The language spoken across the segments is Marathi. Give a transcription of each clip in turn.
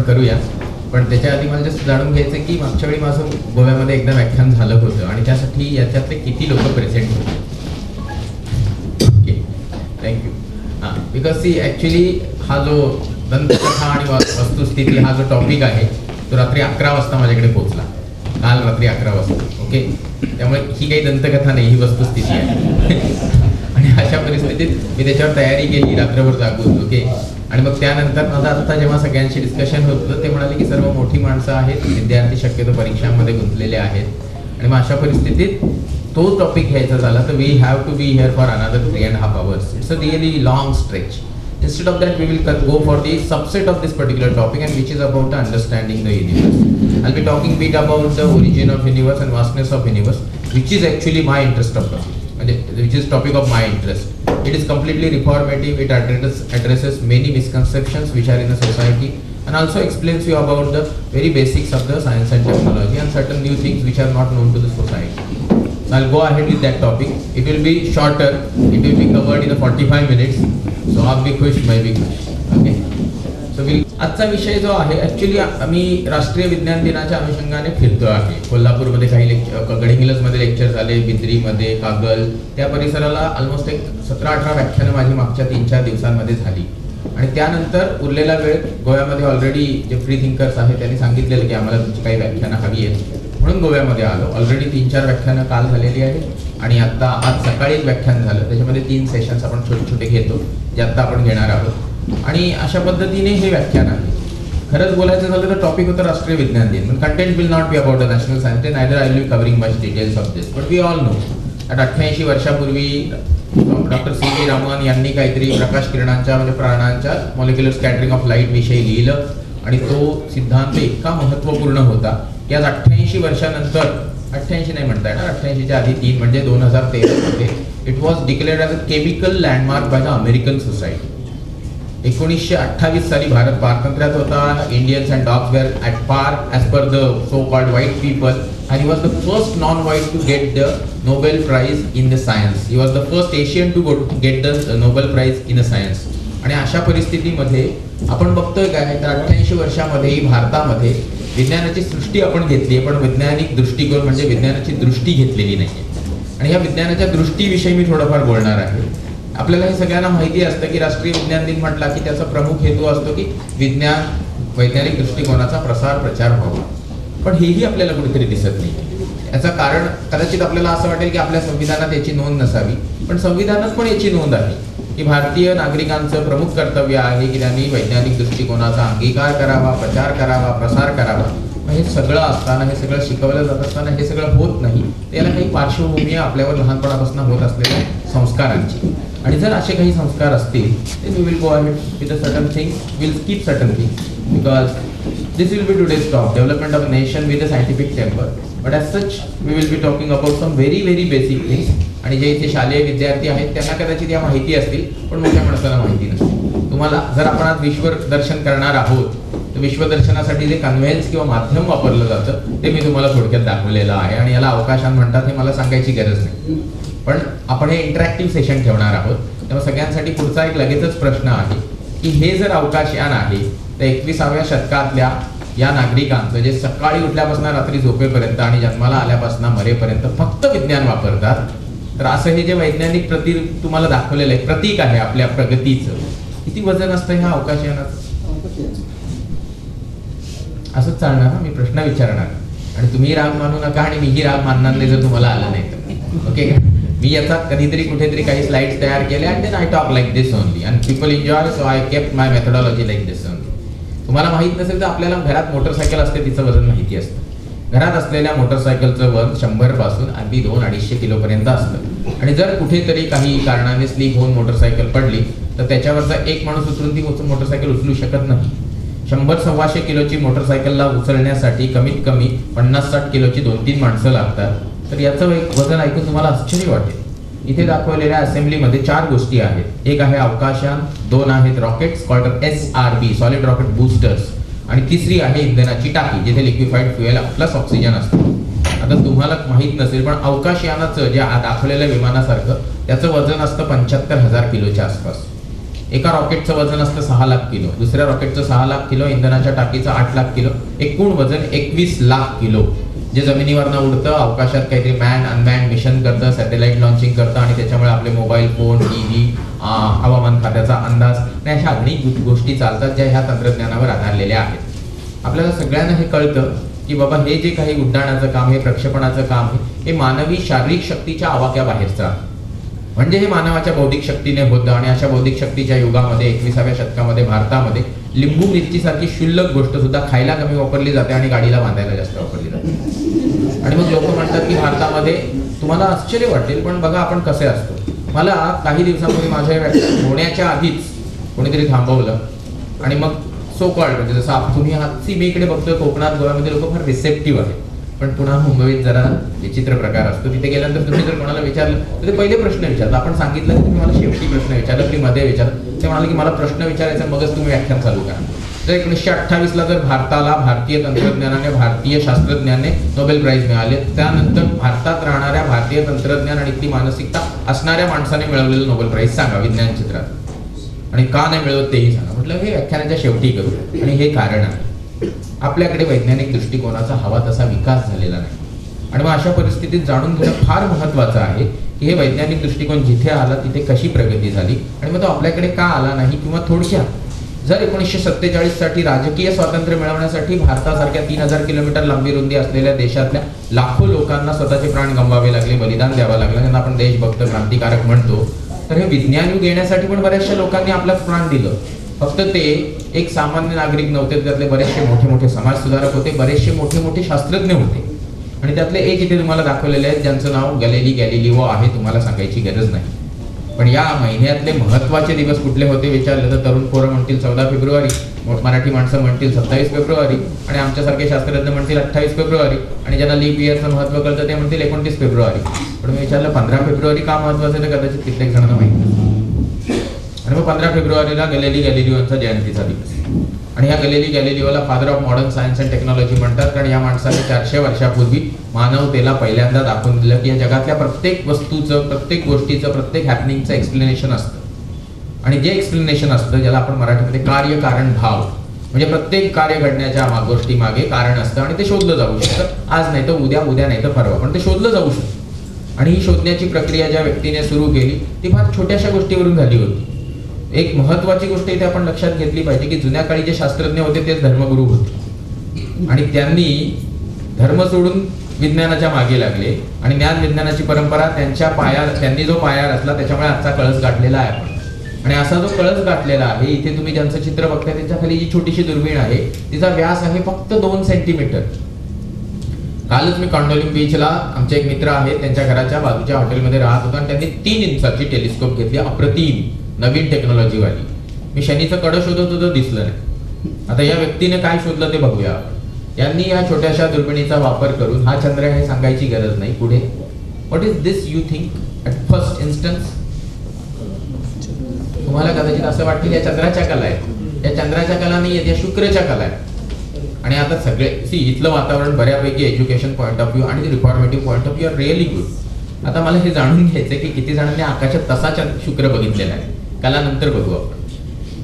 करूया. पण त्याच्या आधी मला जस्ट जाणून घ्यायचं की मागच्या वेळी माझं गोव्यामध्ये एकदा व्याख्यान झालं होतं आणि त्यासाठी याच्यातले किती लोक प्रेझेंट होते. Okay, thank you. हां, बिकॉज सी ॲक्च्युली हा जो दंतकथा आणि वस्तुस्थिती हा जो टॉपिक आहे तो रात्री 11 वाजता माझ्याकडे पोहोचला, काल रात्री 11 वाजता. ओके, त्यामुळे ही काही दंतकथा नाही, ही वस्तुस्थिती आहे. आणि अशा परिस्थितीत मी त्याच्यावर तयारी केली रात्रभर जागून. ओके, आणि मग त्यानंतर माझं आता जेव्हा सगळ्यांशी डिस्कशन होत होतं ते म्हणाले की सर्व मोठी माणसं आहेत, विद्यार्थी शक्यतो परीक्षांमध्ये गुंतलेले आहेत, आणि मग अशा परिस्थितीत तो टॉपिक घ्यायचा झाला तर we have to be here for another 3.5 hours. It's a really long stretch. Instead of that, we will go for the subset of this particular topic, and which is about understanding the universe. I'll be talking a bit about the origin of universe and vastness of universe, which is actually my interest of topic, which is topic of my interest. It is completely reformative. It addresses many misconceptions which are in the society, and also explains you about the very basics of the science and technology and certain new things which are not known to the society. So I'll go ahead with that topic. It will be shorter. It will be covered in the 45 minutes. So आप भी खुश, मैं भी खुश. ओके, सो आजचा विषय जो आहे ॲक्च्युली आम्ही राष्ट्रीय विज्ञान दिनाच्या अनुषंगाने फिरतो आहे. कोल्हापूरमध्ये काही लेक्चर, गडहिंग्लजमध्ये लेक्चर झाले, बिद्रीमध्ये, कागल, त्या परिसराला ऑलमोस्ट एक 17-18 व्याख्यानं माझी मागच्या 3-4 दिवसांमध्ये झाली. आणि त्यानंतर उरलेला वेळ गोव्यामध्ये ऑलरेडी जे फ्री थिंकर्स आहेत त्यांनी सांगितलेलं की आम्हाला तुमची काही व्याख्यानं हवी आहेत, म्हणून गोव्यामध्ये आलो. ऑलरेडी 3-4 व्याख्यानं काल झालेली आहेत आणि आत्ता आज सकाळी एक व्याख्यान झालं, त्याच्यामध्ये 3 सेशन्स आपण छोटे छोटे घेतो जे आत्ता आपण घेणार आहोत. आणि अशा पद्धतीने हे व्याख्यान आहे. खरंच बोलायचं झालं तर टॉपिक होतं राष्ट्रीय विज्ञान दिन, पण content will not be about the national science day, neither I will be covering much details of this. But we all know that 88 वर्षापूर्वी डॉक्टर C.V. रामन यांनी काहीतरी प्रकाश किरणांच्या म्हणजे प्राणांच्या मॉलिक्युलर स्कॅटरिंग ऑफ लाईट विषयी लिहिलं, आणि तो सिद्धांत इतका महत्त्वपूर्ण होता की आज 88 वर्षानंतर, 88 नाही म्हणता येणार, 88च्या आधी 3 म्हणजे 2013 मध्ये it was declared as a chemical landmark by the American society. 1928 साली भारत पारतंत्र्यात होता. Indians and dogs were at par as per the so called white people, and he was the first non-white to get the Nobel Prize in the science. He was the first Asian to get the Nobel Prize in the science. आणि अशा परिस्थितीमध्ये आपण बघतोय काय तर 88 वर्षामध्ये भारतामध्ये विज्ञानाची सृष्टी आपण घेतली आहे, पण वैज्ञानिक दृष्टिकोन म्हणजे विज्ञानाची दृष्टी घेतलेली नाही. आणि या विज्ञानाच्या दृष्टीविषयी मी थोडंफार बोलणार आहे. आपल्याला हे सगळ्यांना माहिती असतं की राष्ट्रीय विज्ञान दिन म्हटला की त्याचा प्रमुख हेतू असतो की विज्ञान, वैज्ञानिक दृष्टिकोनाचा प्रसार प्रचार व्हावा. पण हेही आपल्याला कुठेतरी दिसत नाही. याचं कारण कदाचित आपल्याला असं वाटेल की आपल्या संविधानात याची नोंद नसावी, पण संविधानात पण याची नोंद आहे की भारतीय नागरिकांचं प्रमुख कर्तव्य आहे की त्यांनी वैज्ञानिक दृष्टिकोनाचा अंगीकार करावा, प्रचार करावा, प्रसार करावा. हे सगळं असताना, हे सगळं शिकवलं जात असताना हे सगळं होत नाही. त्याला काही पार्श्वभूमी आपल्यावर लहानपणापासून होत असलेल्या संस्कारांची. आणि जर असे काही संस्कार असतील then we will go ahead with a certain thing, we'll skip certain things because this will be today's talk, development of a nation with a scientific temper. But as such we will be talking about some very basic things. आणि जे इथे शालेय विद्यार्थी आहेत त्यांना कदाचित या माहिती असतील, पण मोठ्या माणसाला माहिती नसतील. तुम्हाला जर आपण आज विश्वदर्शन करणार आहोत तर विश्वदर्शनासाठी जे कन्व्हेन्स किंवा माध्यम वापरलं जातं ते मी तुम्हाला थोडक्यात दाखवलेलं आहे. आणि याला अवकाशान म्हणतात हे मला सांगायची गरज नाही, पण आपण हे इंटरॅक्टिव्ह सेशन ठेवणार आहोत. त्यामुळे सगळ्यांसाठी पुढचा एक लगेचच प्रश्न आहे की हे जर अवकाशयान आहे तर 21व्या शतकातल्या या नागरिकांचं जे सकाळी उठल्यापासून रात्री झोपेपर्यंत आणि जन्माला आल्यापासून मरेपर्यंत फक्त विज्ञान वापरतात, तर असं हे जे वैज्ञानिक तुम्हाला दाखवलेलं आहे, प्रतीक आहे आपल्या प्रगतीचं, किती वजन असतं ह्या अवकाशयानाचं? असंच चालणार ना? मी प्रश्न विचारणार आणि तुम्ही राग मानू नका आणि मीही राग मानणार नाही जर तुम्हाला आलं नाही तर. ओके का? मी याचा कधीतरी कुठेतरी काही स्लाइड्स तयार केल्या आणि then I talk like this only and people enjoy, so I kept my methodology like this only. तुम्हाला माहित नसेल तर आपल्याला घरात मोटरसायकल असते, तिचं वजन माहिती असतं. घरात असलेल्या मोटरसायकलचं वजन 100 पासून अगदी 200-250 किलोपर्यंत असतं. आणि जर कुठेतरी काही कारणाने स्लिप होऊन मोटरसायकल पडली तर त्याच्यावरचा एक माणूस उचलून ती मोटरसायकल उचलू शकत नाही. 100-125 किलोची मोटरसायकलला उचलण्यासाठी कमीत कमी 50-60 किलोची 2-3 माणसं लागतात. तर याचं एक वजन ऐकून तुम्हाला आश्चर्य वाटेल. इथे दाखवलेल्या असेंब्लीमध्ये 4 गोष्टी आहेत. एक आहे अवकाशयान, 2 आहेत rockets called SRB solid rocket boosters, आणि तिसरी आहे इंधनाची टाकी जिथे लिक्विफाईड फ्युएल प्लस ऑक्सिजन असतो. आता तुम्हाला माहित नसेल पण अवकाशयानाचं जे दाखवलेल्या विमानासारखं त्याचं वजन असतं 75,000 किलोच्या आसपास. एका रॉकेटचं वजन असतं 6 लाख किलो, दुसऱ्या रॉकेटचं 6 लाख किलो, इंधनाच्या टाकीचं 8 लाख किलो, एकूण वजन 21 लाख किलो, जे जमिनीवरनं उडतं, अवकाशात काहीतरी मॅन अनमॅन मिशन करतं, सॅटेलाइट लॉन्चिंग करतं आणि त्याच्यामुळे आपले मोबाईल फोन, टीव्ही, हवामान खात्याचा अंदाज आणि अशा अनेक गोष्टी चालतात ज्या ह्या तंत्रज्ञानावर आधारलेल्या आहेत. आपल्याला सगळ्यांना हे कळतं की बाबा हे जे काही उड्डाणाचं काम, हे प्रक्षेपणाचं काम हे मानवी शारीरिक शक्तीच्या आवाक्याबाहेरचं आहे. म्हणजे हे मानवाच्या बौद्धिक शक्तीने होतं आणि अशा बौद्धिक शक्तीच्या युगामध्ये 21व्या शतकामध्ये भारतामध्ये लिंबू मिरचीसारखी क्षुल्लक गोष्ट सुद्धा खायला कमी वापरली जाते आणि गाडीला बांधायला जास्त वापरली जाते. आणि मग लोक म्हणतात की भारतामध्ये, तुम्हाला आश्चर्य वाटेल पण बघा आपण कसे असतो. मला काही दिवसांपूर्वी माझ्या होण्याच्या आधीच कोणीतरी थांबवलं आणि मग सो कॉल्ड, म्हणजे जसं तुम्ही हातची मी इकडे बघतोय कोकणात गोव्यामध्ये लोक फार रिसेप्टिव्ह आहेत, पण पुन्हा मुंबईत जरा विचित्र प्रकार असतो. तिथे गेल्यानंतर तुम्ही जर कोणाला विचारलं तर ते पहिले प्रश्न विचारतात. आपण सांगितलं की तुम्ही मला शेवटी प्रश्न विचारला तरी मध्ये विचारलं, ते म्हणाले की मला प्रश्न विचारायचा मगच तुम्ही व्याख्यान चालू करा. तर 1928ला जर भारताला भारतीय तंत्रज्ञानाने, भारतीय शास्त्रज्ञाने नोबेल प्राइज मिळाले, त्यानंतर भारतात राहणाऱ्या भारतीय तंत्रज्ञान आणि ती मानसिकता असणाऱ्या माणसाने मिळवलेलं नोबेल प्राइज सांगा विज्ञान क्षेत्रात, आणि का नाही मिळवत तेही सांगा. म्हटलं हे व्याख्यानाच्या शेवटी करू. आणि हे कारण आहे, आपल्याकडे वैज्ञानिक दृष्टिकोनाचा हवा तसा विकास झालेला नाही. आणि मग अशा परिस्थितीत जाणून घेणं फार महत्त्वाचं आहे की हे वैज्ञानिक दृष्टिकोन जिथे आला तिथे कशी प्रगती झाली आणि मग तो आपल्याकडे का आला नाही. किंवा थोडक्यात जर 1947 साठी राजकीय स्वातंत्र्य मिळवण्यासाठी भारतासारख्या 3000 किलोमीटर लांबी रुंदी असलेल्या देशातल्या लाखो लोकांना स्वतःचे प्राण गमवावे लागले, बलिदान द्यावं लागलं, ज्यांना आपण देशभक्त क्रांतिकारक म्हणतो, तर हे विज्ञान युग येण्यासाठी पण बऱ्याचशा लोकांनी आपलंच प्राण दिलं. फक्त ते एक सामान्य नागरिक नव्हते, त्यातले बरेचसे मोठे मोठे समाज सुधारक होते, बरेचसे मोठे मोठे शास्त्रज्ञ होते. आणि त्यातले एक इथे तुम्हाला दाखवलेले आहेत ज्यांचं नाव गॅलिलिओ आहे, तुम्हाला सांगायची गरज नाही. पण या महिन्यातले महत्त्वाचे दिवस कुठले होते विचारले तर तरुण पोरं म्हणतील 14 फेब्रुवारी, मराठी माणसं म्हणतील 27 फेब्रुवारी आणि आमच्यासारखे शास्त्रज्ञ म्हणतील 28 फेब्रुवारी आणि ज्यांना लीप इयरचं महत्त्व कळतं ते म्हणतील 29 फेब्रुवारी. पण मी विचारलं 15 फेब्रुवारी का महत्त्वाचं आहे तर कदाचित कित्येक जणांना माहिती. आणि मग 15 फेब्रुवारीला गॅलिलिओचा जयंतीचा दिवस. आणि या गॅलिलिओला father of modern science and technology म्हणतात, कारण या माणसाने 400 वर्षापूर्वी मानवतेला पहिल्यांदा दाखवून दिलं की या जगातल्या प्रत्येक वस्तूचं, प्रत्येक गोष्टीचं, प्रत्येक हॅपनिंगचं एक्सप्लेनेशन असतं. आणि जे एक्सप्लेनेशन असतं ज्याला आपण मराठीमध्ये कार्य कारण भाव, म्हणजे प्रत्येक कार्य घडण्याच्या गोष्टी मागे कारण असतं आणि ते शोधलं जाऊ शकतं. आज नाही तर उद्या, उद्या नाही तर परवा, पण ते शोधलं जाऊ शकतं. आणि ही शोधण्याची प्रक्रिया ज्या व्यक्तीने सुरू केली ती फार छोट्याशा गोष्टीवरून झाली होती. एक महत्वाची गोष्ट इथे आपण लक्षात घेतली पाहिजे की जुन्या काळी जे शास्त्रज्ञ होते तेच धर्मगुरू होते आणि त्यांनी धर्म सोडून विज्ञानाच्या मागे लागले आणि ज्ञान विज्ञानाची परंपरा त्यांनी जो पाया रचला त्याच्यामुळे आजचा कळस गाठलेला आहे आपण. आणि असा जो कळस गाठलेला आहे, इथे तुम्ही ज्यांचं चित्र बघताय त्याच्या खाली जी छोटीशी दुर्बीण आहे तिचा व्यास आहे फक्त 2 सेंटीमीटर. कालच मी कॉन्डोलिम बीचला, आमचे एक मित्र आहेत त्यांच्या घराच्या बाजूच्या हॉटेलमध्ये राहत होता आणि त्यांनी 3 इंचाची टेलिस्कोप घेतली, अप्रतिम नवीन टेक्नॉलॉजी वाली. मी शनीचं कडं शोधत होतो, दिसलं नाही. आता या व्यक्तीने काय शोधलं ते बघूया आपण. यांनी या छोट्याशा दुर्बिणीचा वापर करून, हा चंद्र हे सांगायची गरज नाही, पुढे what is this you think at first instance. तुम्हाला कदाचित असं वाटतं या चंद्राच्या कला आहेत, या चंद्राच्या कला नाही आहेत, या शुक्रच्या कला आहेत. आणि आता सगळे इथलं वातावरण बऱ्यापैकी एज्युकेशन पॉईंट ऑफ व्ह्यू आणि reformative point of view are really good. आता मला हे जाणून घ्यायचं की किती जणांनी आकाशात तसा शुक्र बघितलेला आहे. कला नंतर बघू आपण.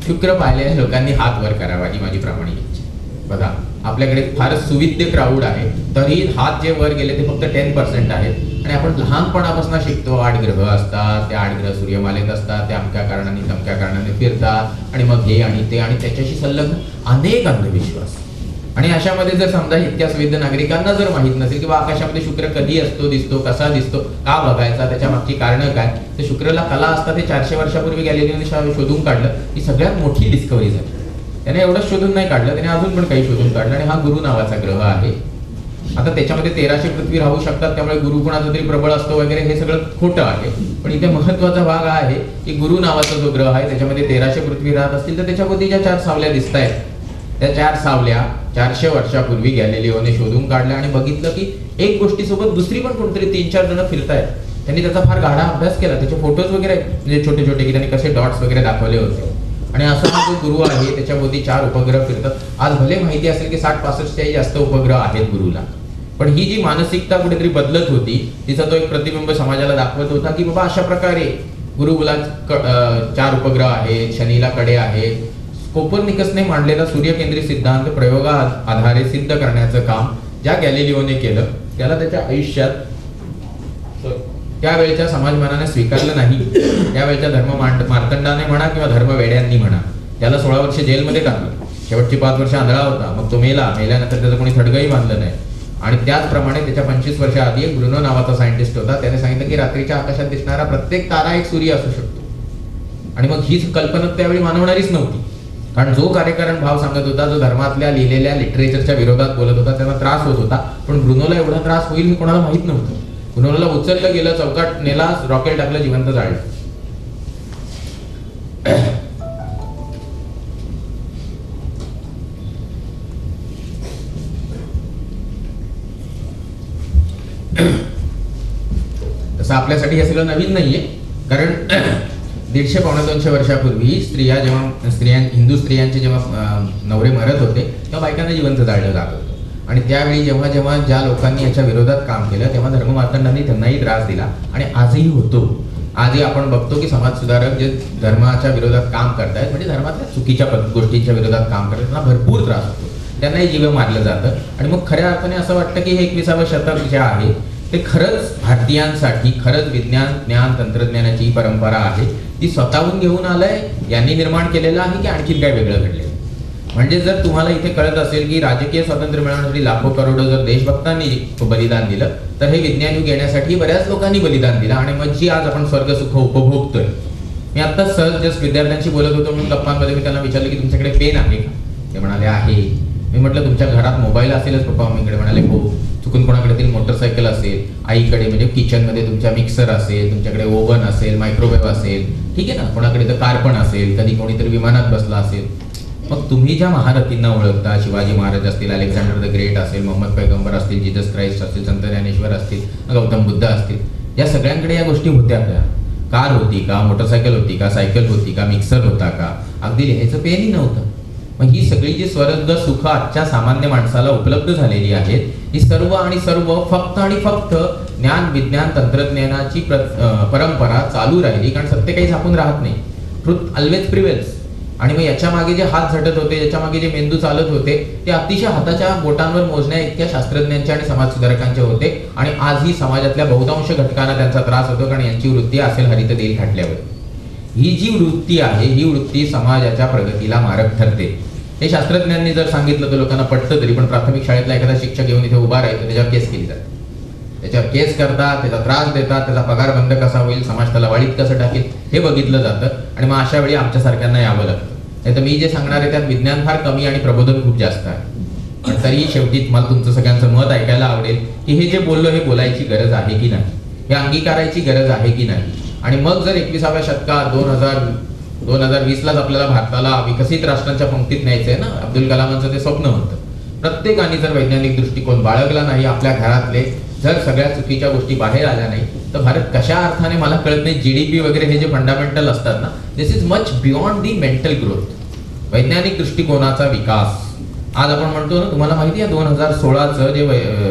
शुक्र पाहिलेल्या लोकांनी हात वर करावा ही माझी प्रामाणिक इच्छा. बघा आपल्याकडे फार सुविद्य क्राऊड आहे, तरी हात जे वर गेले ते फक्त 10% आहेत. आणि आपण लहानपणापासून शिकतो 8 ग्रह असतात, ते 8 ग्रह सूर्यमालेत असतात, ते अमक्या कारणाने तमक्या कारणाने फिरतात आणि मग हे आणि ते आणि त्याच्याशी संलग्न अनेक अंधविश्वास. आणि अशामध्ये जर समजा इतक्या विविध नागरिकांना जर माहित नसेल की बा आकाशामध्ये शुक्र कधी असतो, दिसतो, कसा दिसतो, का बघायचा, त्याच्या मागची कारणं काय, तर शुक्रला कला असतात हे 400 वर्षापूर्वी गॅलिलिओने शोधून काढलं. ही सगळ्यात मोठी डिस्कवरी झाली. त्याने एवढंच शोधून नाही काढलं, त्याने अजून पण काही शोधून काढलं. आणि हा गुरु नावाचा ग्रह आहे. आता त्याच्यामध्ये 1300 पृथ्वी राहू शकतात, त्यामुळे गुरु कोणाचा तरी प्रबळ असतो वगैरे हे सगळं खोटं आहे. पण इथे महत्वाचा भाग आहे की गुरु नावाचा जो ग्रह आहे त्याच्यामध्ये 1300 पृथ्वी राहत असतील तर त्याच्यामध्ये ज्या 4 सावल्या दिसत आहेत त्या 4 सावल्या 400 वर्षापूर्वी गॅलिलिओने शोधून काढल्या आणि बघितलं की एक गोष्टीसोबत दुसरी पण कोणतरी 3-4 जण फिरतायत. त्यांनी त्याचा फार गाढा अभ्यास केला, त्याचे फोटोज वगैरे म्हणजे छोटे छोटे की त्यांनी कसे डॉट्स वगैरे दाखवले होते. आणि असा हा जो गुरु आहे त्याच्यामध्ये 4 उपग्रह फिरतात. आज भले माहिती असेल की 60-65च्याही जास्त उपग्रह आहेत गुरुला, पण ही जी मानसिकता कुठेतरी बदलत होती तिचा तो एक प्रतिबिंब समाजाला दाखवत होता की बाबा अशा प्रकारे गुरुकुलात 4 उपग्रह आहेत, शनीला कडे आहेत. कोपर्निकसने मांडलेला सूर्यकेंद्रित सिद्धांत प्रयोगा आधारे सिद्ध करण्याचं काम ज्या गॅलिलिओने केलं त्याला त्याच्या आयुष्यात त्यावेळच्या समाजमानाने स्वीकारलं नाही. त्यावेळच्या मार्तंडाने म्हणा किंवा धर्मवेड्यांनी म्हणा त्याला 16 वर्ष जेलमध्ये टाकलं. शेवटची 5 वर्ष आंधळा होता. मग तो मेल्यानंतर त्याचं कोणी थडगंही बांधलं नाही. आणि त्याचप्रमाणे त्याच्या 25 वर्षा आधी एक ब्रुनो नावाचा सायंटिस्ट होता. त्याने सांगितलं की रात्रीच्या आकाशात दिसणारा प्रत्येक तारा एक सूर्य असू शकतो. आणि मग ही कल्पना त्यावेळी मानवणारीच नव्हती. कारण जो कार्यकारण भाव सांगत होता, जो धर्मातल्या लिहिलेल्या लिटरेचरच्या विरोधात बोलत होता, त्यांना त्रास होत होता. पण ब्रुनोला एवढा त्रास होईल हे कोणाला माहित नव्हतं. ब्रुनोला उचललं गेलं, चौकाट नेला, रॉकेट टाकलं, जिवंत जाळलं. तसं आपल्यासाठी हे सगळं नवीन नाहीये. कारण 150-200 वर्षापूर्वी हिंदू स्त्रियांचे जेव्हा नवरे मरत होते तेव्हा बायकांना जिवंत जाळलं जात होतं. आणि त्यावेळी जेव्हा ज्या लोकांनी याच्या विरोधात काम केलं तेव्हा धर्ममार्तंडांनी त्यांनाही त्रास दिला. आणि आजही होतो. आजही आपण बघतो की समाजसुधारक जे धर्माच्या विरोधात काम करतायत, म्हणजे धर्मातल्या चुकीच्या गोष्टींच्या विरोधात काम करतात, त्यांना भरपूर त्रास होतो. त्यांनाही जीव मारलं जातं. आणि मग खऱ्या अर्थाने असं वाटतं की हे 21वे शतक जे आहे ते खरंच भारतीयांसाठी खरंच विज्ञान, ज्ञान, तंत्रज्ञानाची परंपरा आहे. ती स्वतःहून घेऊन आलंय, यांनी निर्माण केलेलं आहे की आणखीन काय वेगळं घडलंय. म्हणजे जर तुम्हाला इथे कळत असेल की राजकीय स्वातंत्र्य मिळवण्यासाठी लाखो करोडो जर देशभक्तांनी बलिदान दिलं, तर हे विज्ञान युग येण्यासाठी बऱ्याच लोकांनी बलिदान दिलं. आणि मग जी आज आपण स्वर्ग सुख उपभोगतोय. मी आता सहज जस्ट विद्यार्थ्यांशी बोलत होतो म्हणून गप्पांमध्ये मी त्यांना विचारलं की तुमच्याकडे पेन आहे का? ते म्हणाले आहे. मी म्हटलं तुमच्या घरात मोबाईल असेलच पप्पा? मम्मीकडे म्हणाले हो. चुकून कोणाकडे तरी मोटरसायकल असेल, आईकडे म्हणजे किचनमध्ये तुमच्या मिक्सर असेल, तुमच्याकडे ओव्हन असेल, मायक्रोवेव्ह असेल, ठीक आहे ना. कोणाकडे तर कार पण असेल, कधी कोणीतरी विमानात बसला असेल. मग तुम्ही ज्या महारथींना ओळखता, शिवाजी महाराज असतील, अलेक्झांडर द ग्रेट असेल, मोहम्मद पैगंबर असतील, जीसस क्राइस्ट असतील, संत ज्ञानेश्वर असतील, गौतम बुद्ध असतील, या सगळ्यांकडे या गोष्टी होत्या का? कार होती का? मोटरसायकल होती का? सायकल होती का? मिक्सर होता का? अगदी लिहायचं पेनही नव्हतं. मग ही सगळी जी स्वर्ग सुख आजच्या सामान्य माणसाला उपलब्ध झालेली आहेत, ही सर्व आणि सर्व फक्त आणि फक्त ज्ञान, विज्ञान, तंत्रज्ञानाची परंपरा चालू राहिली. कारण सत्य काही झाकून राहत नाही. Truth always prevails. आणि मग याच्या मागे जे हात झटत होते, याच्या मागे जे मेंदू चालत होते, ते अतिशय हाताच्या बोटांवर मोजण्या इतक्या शास्त्रज्ञांचे आणि समाजसुधारकांचे होते. आणि आजही समाजातल्या बहुतांश घटकांना त्यांचा त्रास होतो, कारण यांची वृत्ती असेल हरित देईल खाटल्यावर. ही जी वृत्ती आहे, ही वृत्ती समाजाच्या प्रगतीला मारक ठरते. हे शास्त्रज्ञांनी जर सांगितलं तर लोकांना पटतं तरी, पण प्राथमिक शाळेतला एखादा शिक्षक येऊन इथे उभा राहील तर त्याच्यावर केस केली जाते. त्याच्यावर केस करतात, त्याचा त्रास देतात, त्याचा पगार बंद कसा होईल, समाज त्याला वाळीत कसं टाकेल हे बघितलं जातं. आणि मग अशा वेळी आमच्यासारख्यांना यावं लागतं. नाही तर मी जे सांगणार आहे त्यात विज्ञान फार कमी आणि प्रबोधन खूप जास्त आहे. पण तरी शेवटी मला तुमचं सगळ्यांचं मत ऐकायला आवडेल की हे जे बोललो हे बोलायची गरज आहे की नाही, हे अंगीकारायची गरज आहे की नाही. आणि मग जर 21व्या शतकात 2020लाच आपल्याला भारताला विकसित राष्ट्रांच्या पंक्तीत न्यायचंय ना, अब्दुल कलामांचं ते स्वप्न होतं. प्रत्येकाने जर वैज्ञानिक दृष्टिकोन बाळगला नाही, आपल्या घरातले जर सगळ्या चुकीच्या गोष्टी बाहेर आल्या नाही, तर भारत कशा अर्थाने मला कळत नाही. GDP वगैरे हे जे फंडामेंटल असतात ना, this is much beyond the mental growth. वैज्ञानिक दृष्टिकोनाचा विकास आज आपण म्हणतो ना, तुम्हाला माहिती आहे 2016चं जे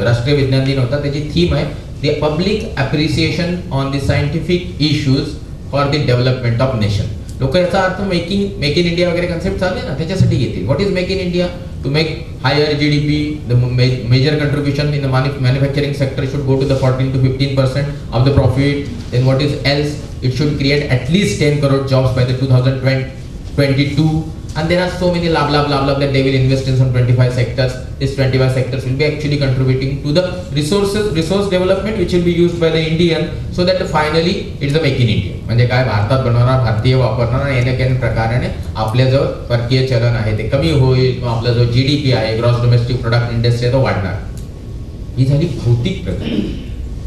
राष्ट्रीय विज्ञान दिन होता त्याची थीम आहे the public appreciation on the scientific issues for the development of nation. लोक याचा अर्थ मेक इन इंडिया वगैरे कन्सेप्ट चालू आहे ना, त्याच्यासाठी घेतील. What is make in India? To make higher GDP, the major contribution in the manufacturing sector should go to the 14 to 15% of the profit. Then what is else? It should create at least 10 crore jobs by the 2022. And there are so many blah blah blah blah that they will invest in some 25 sectors. These 25 sectors will be actually contributing to the resource development which will be used by the Indian, so that finally it's the make in India. म्हणजे काय, भारतात बनवणार, भारतीय वापरणार आणि येण्या प्रकाराने आपल्या जो परकीय चलन आहे ते कमी होईल, आपला जो GDP आहे, ग्रॉस डोमेस्टिक प्रोडक्ट इंडेक्स आहे तो वाढणार. ही झाली भौतिक प्रगती.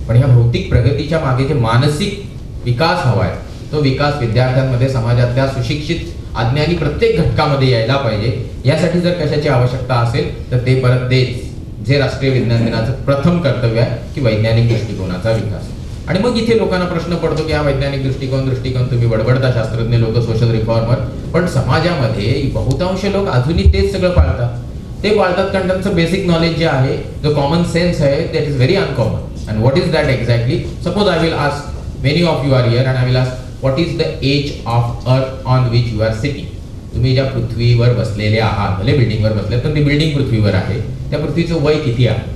पण ह्या भौतिक प्रगतीच्या मागे जे मानसिक विकास हवा आहे, तो विकास विद्यार्थ्यांमध्ये, समाजातल्या सुशिक्षित अज्ञानी प्रत्येक घटकामध्ये यायला पाहिजे. यासाठी जर कशाची आवश्यकता असेल तर ते परत तेच जे राष्ट्रीय विज्ञान दिनाचं प्रथम कर्तव्य आहे की वैज्ञानिक दृष्टिकोनाचा विकास. आणि मग इथे लोकांना प्रश्न पडतो की हा वैज्ञानिक दृष्टिकोन तुम्ही बडबडता शास्त्रज्ञ लोक, सोशल रिफॉर्मर, पण समाजामध्ये बहुतांश लोक अजूनही तेच सगळं पाळतात. ते पाळतात कारण त्यांचं बेसिक नॉलेज जे आहे, जो कॉमन सेन्स आहे, that is very uncommon. And what is that exactly? Suppose I will ask many of you are here and I will ask what is the age of earth on which you are sitting. तुम्ही ज्या पृथ्वीवर बसलेले आहात, भले बिल्डिंगवर बसले पण ती बिल्डिंग पृथ्वीवर आहे, त्या पृथ्वीचं वय किती आहे,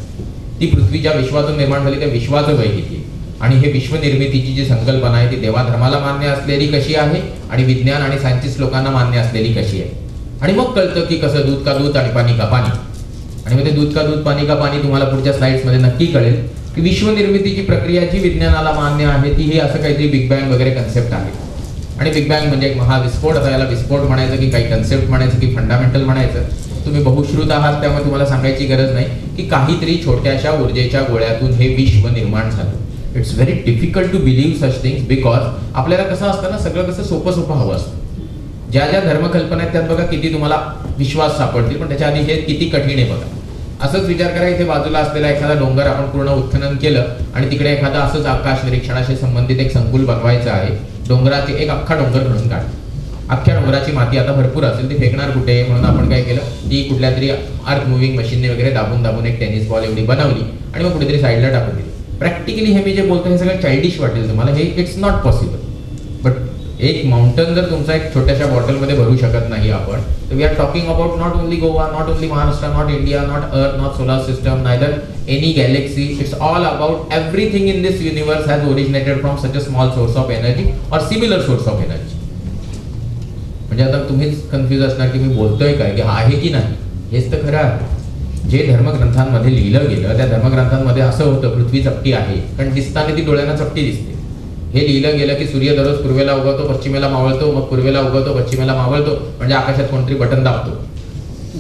ती पृथ्वी ज्या विश्वातून निर्माण झाली त्या विश्वाचं वय किती आहे, आणि हे विश्वनिर्मितीची जी संकल्पना आहे ती देवाधर्माला मान्य असलेली कशी आहे आणि विज्ञान आणि सायंटिस्ट लोकांना मान्य असलेली कशी आहे. आणि मग कळतं की कसं दूध का दूध आणि पाणी का पाणी. आणि मग ते दूध का दूध पाणी का पाणी तुम्हाला पुढच्या स्लाइड्समध्ये नक्की कळेल की विश्वनिर्मितीची प्रक्रिया जी विज्ञानाला मान्य आहे ती ही असं काहीतरी बिग बँग वगैरे कन्सेप्ट आहे. आणि बिग बँग म्हणजे एक महाविस्फोट, आता याला विस्फोट म्हणायचं की काही कन्सेप्ट म्हणायचं की फंडामेंटल म्हणायचं, तुम्ही बहुश्रुत आहात त्यामुळे तुम्हाला सांगायची गरज नाही की काहीतरी छोट्याशा ऊर्जेच्या गोळ्यातून हे विश्व निर्माण झालं. It's very difficult to believe such things because आपल्याला कसं असतं ना, सगळं कसं सोपं सोपं हवं असतं. ज्या ज्या धर्मकल्पना आहेत त्यात बघा किती तुम्हाला विश्वास सापडतील, पण त्याच्या आधी हे किती कठीण आहे बघा. असंच विचार करा, इथे बाजूला असलेला एखादा डोंगर आपण पूर्ण उत्खनन केलं आणि तिकडे एखादा असंच आकाश निरीक्षणाशी संबंधित एक संकुल बनवायचं आहे. डोंगराचे एक अख्खा डोंगर घडून काढ, अख्ख्या डोंगराची माती आता भरपूर असेल ती फेकणार कुठे, म्हणून आपण काय केलं, ती कुठल्या तरी अर्थ मुव्हिंग मशीनने वगैरे दाबून दाबून एक टेनिस बॉल एवढी बनवली आणि मग कुठेतरी साईडला टाकून दिली. प्रॅक्टिकली हे मी जे बोलतो हे सगळं चाइल्डिश वाटेल तुम्हाला, हे इट्स नॉट पॉसिबल. बट एक माउंटन जर तुमचा एक छोट्याशा बॉटलमध्ये भरू शकत नाही आपण, तर we are talking about not only Goa, not only Maharashtra, not India, not earth, not solar system, neither any galaxy. It's all about everything in this universe has originated from such a small source of energy or similar source of energy. म्हणजे आता तुम्हीच कन्फ्युज असणार की मी बोलतोय काय, की आहे की नाही. हेच तर खरं आहे. जे धर्मग्रंथांमध्ये लिहिलं गेलं त्या धर्मग्रंथांमध्ये असं होतं पृथ्वी चपटी आहे, कारण दिसताना ती डोळ्यांना चपटी दिसते. हे लिहिलं गेलं की सूर्य दररोज पूर्वेला उगवतो पश्चिमेला मावळतो, मग पूर्वेला उगवतो पश्चिमेला मावळतो, म्हणजे आकाशात कोणतरी बटन दाबतो.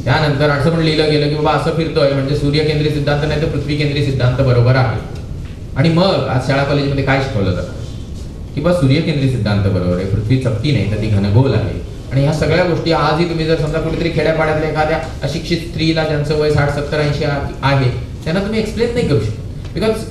त्यानंतर असं पण लिहिलं गेलं की बाबा असं फिरतोय म्हणजे सूर्य केंद्रीय सिद्धांत नाही तर पृथ्वी केंद्रीय सिद्धांत बरोबर आहे. आणि मग आज शाळा कॉलेजमध्ये काय शिकवलं जातं की बा सूर्य केंद्रीय सिद्धांत बरोबर आहे, पृथ्वी चपटी नाही तर ती घनगोल आहे. आणि ह्या सगळ्या गोष्टी आजही तुम्ही जर समजा कुठेतरी खेड्यापाड्यातल्या एखाद्या अशिक्षित स्त्रीला ज्यांचं वय 60, 70, 80 आहे त्यांना तुम्ही एक्सप्लेन नाही करू शकत. Because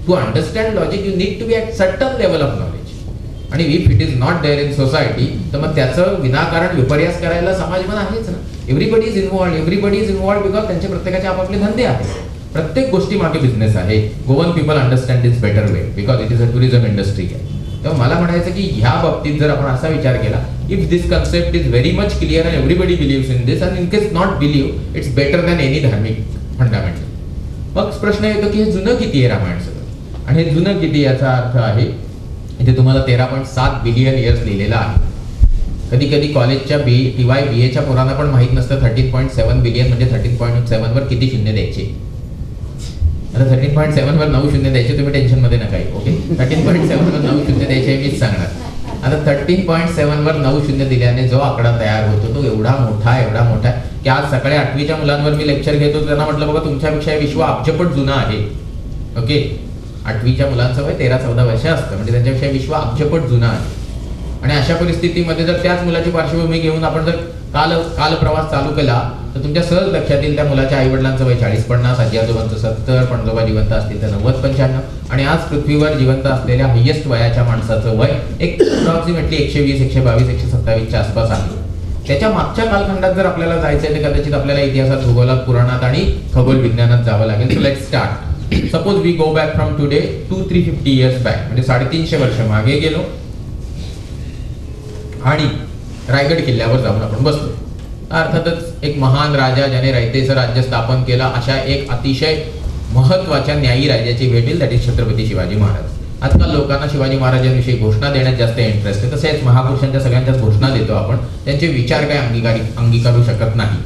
to understand logic you need to be at certain level of knowledge. आणि if it is not there in society तर मग त्याचं विनाकारण विपर्यास करायला समाज पण आहेच ना. एव्हरीबडी इज इन्वॉल्ड बिकॉज त्यांचे प्रत्येकाचे आपापले धंदे आहेत. प्रत्येक गोष्टी मागे बिझनेस आहे. Goan people understand is better way because it is a tourism industry आहे. तेव्हा मला म्हणायचं की ह्या बाबतीत जर आपण असा विचार केला, if this concept is very much clear and everybody believes in this and in case not believe it's better than any धार्मिक फंडामेंटल. मग प्रश्न येतो की हे जुनं किती आहे रामायण सगळं, आणि हे जुनं किती याचा अर्थ आहे इथे तुम्हाला 13.7 बिलियन इयर्स लिहिलेला आहे. कधी कधी कॉलेजच्या BA च्या पोरांना पण माहित नसतं 13.7 बिलियन म्हणजे 13.7 वर किती शून्य द्यायचे. आता 13.7 वर 9 शून्य द्यायचे, तुम्ही टेन्शन मध्ये नका येऊ. ओके, 13.7 वर 9 शून्य द्यायचे मीच सांगणार. आता 13.7 वर 9 शून्य दिल्याने जो आकडा तयार होतो तो एवढा मोठा की आज सकाळी 8वीच्या मुलांवर मी लेक्चर घेतो, त्यांना म्हटलं बाबा तुमच्यापेक्षा विश्व अब्जपट जुना आहे. ओके, 8वीच्या मुलांचं वय 13-14 वर्ष असतं, म्हणजे त्यांच्यापेक्षा विश्व अब्जपट जुना आहे. आणि अशा परिस्थितीमध्ये जर त्याच मुलाची पार्श्वभूमी घेऊन आपण जर काल प्रवास चालू केला तर तुमच्या सहज लक्षात येईल त्या मुलाच्या आई वडिलांचं वय 40-50, आजी आजोबांचं 70, पणजोबा जिवंत असतील तर 90-95. आणि आज पृथ्वीवर जिवंत असलेल्या हायेस्ट वयाच्या माणसाचं वय एक अप्रॉक्सिमेटली 120, 122, 127च्या आसपास आहे. त्याच्या मागच्या कालखंडात जर आपल्याला जायचं तर कदाचित आपल्याला इतिहासात, भूगोलात, पुराणात आणि खगोल विज्ञानात जावं लागेल. So let's start. Suppose we go back from today 250 years back, म्हणजे 350 वर्ष मागे गेलो आणि रायगड किल्ल्यावर जाऊन आपण बसलो. अर्थातच एक महान राजा ज्याने रयतेचं राज्य स्थापन केलं अशा एक अतिशय महत्वाच्या न्यायी राजाची भेट येईल, दॅट इज छत्रपती शिवाजी महाराज. आजकाल लोकांना शिवाजी महाराजांविषयी घोषणा देण्यात जास्त इंटरेस्ट आहे. तसेच महापुरुषांच्या सगळ्यांच्याच घोषणा देतो आपण, त्यांचे विचार काय अंगीकारू शकत नाही.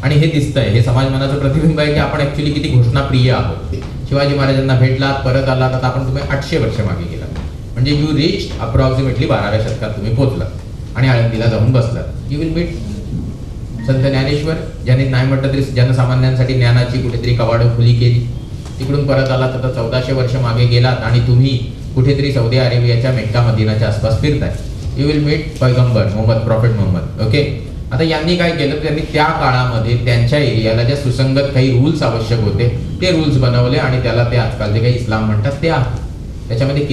आणि हे दिसतंय, हे समाज मनाचं प्रतिबिंब आहे की आपण ऍक्च्युली किती घोषणा प्रिय आहोत. शिवाजी महाराजांना भेटलात, परत आलात, आता आपण तुम्ही 800 वर्ष मागे गेलात, म्हणजे यू रीच अप्रॉक्सिमेटली 12व्या शतकात तुम्ही पोहोचलात आणि आळंदीला जाऊन बसलात. यू विल मीट संत ज्ञानेश्वर, ज्यांनी नाही म्हटलं तरी जनसामान्यांसाठी ज्ञानाची कुठेतरी कवाडं खुली केली. तिकडून परत आलात, आता 1400 वर्ष मागे गेलात आणि तुम्ही कुठेतरी सौदी अरेबियाच्या मेक्का मदिनाच्या आसपास फिरताय. यू विल मीट पैगंबर मोहम्मद, प्रॉफेट मोहम्मद. ओके, आता यांनी काय केलं, त्यांनी त्या काळामध्ये त्यांच्या एरियाला ज्या सुसंगत काही रूल्स आवश्यक होते ते रूल्स बनवले आणि त्याला ते आजकाल जे काही इस्लाम म्हणतात ते आहे. त्याच्यामध्ये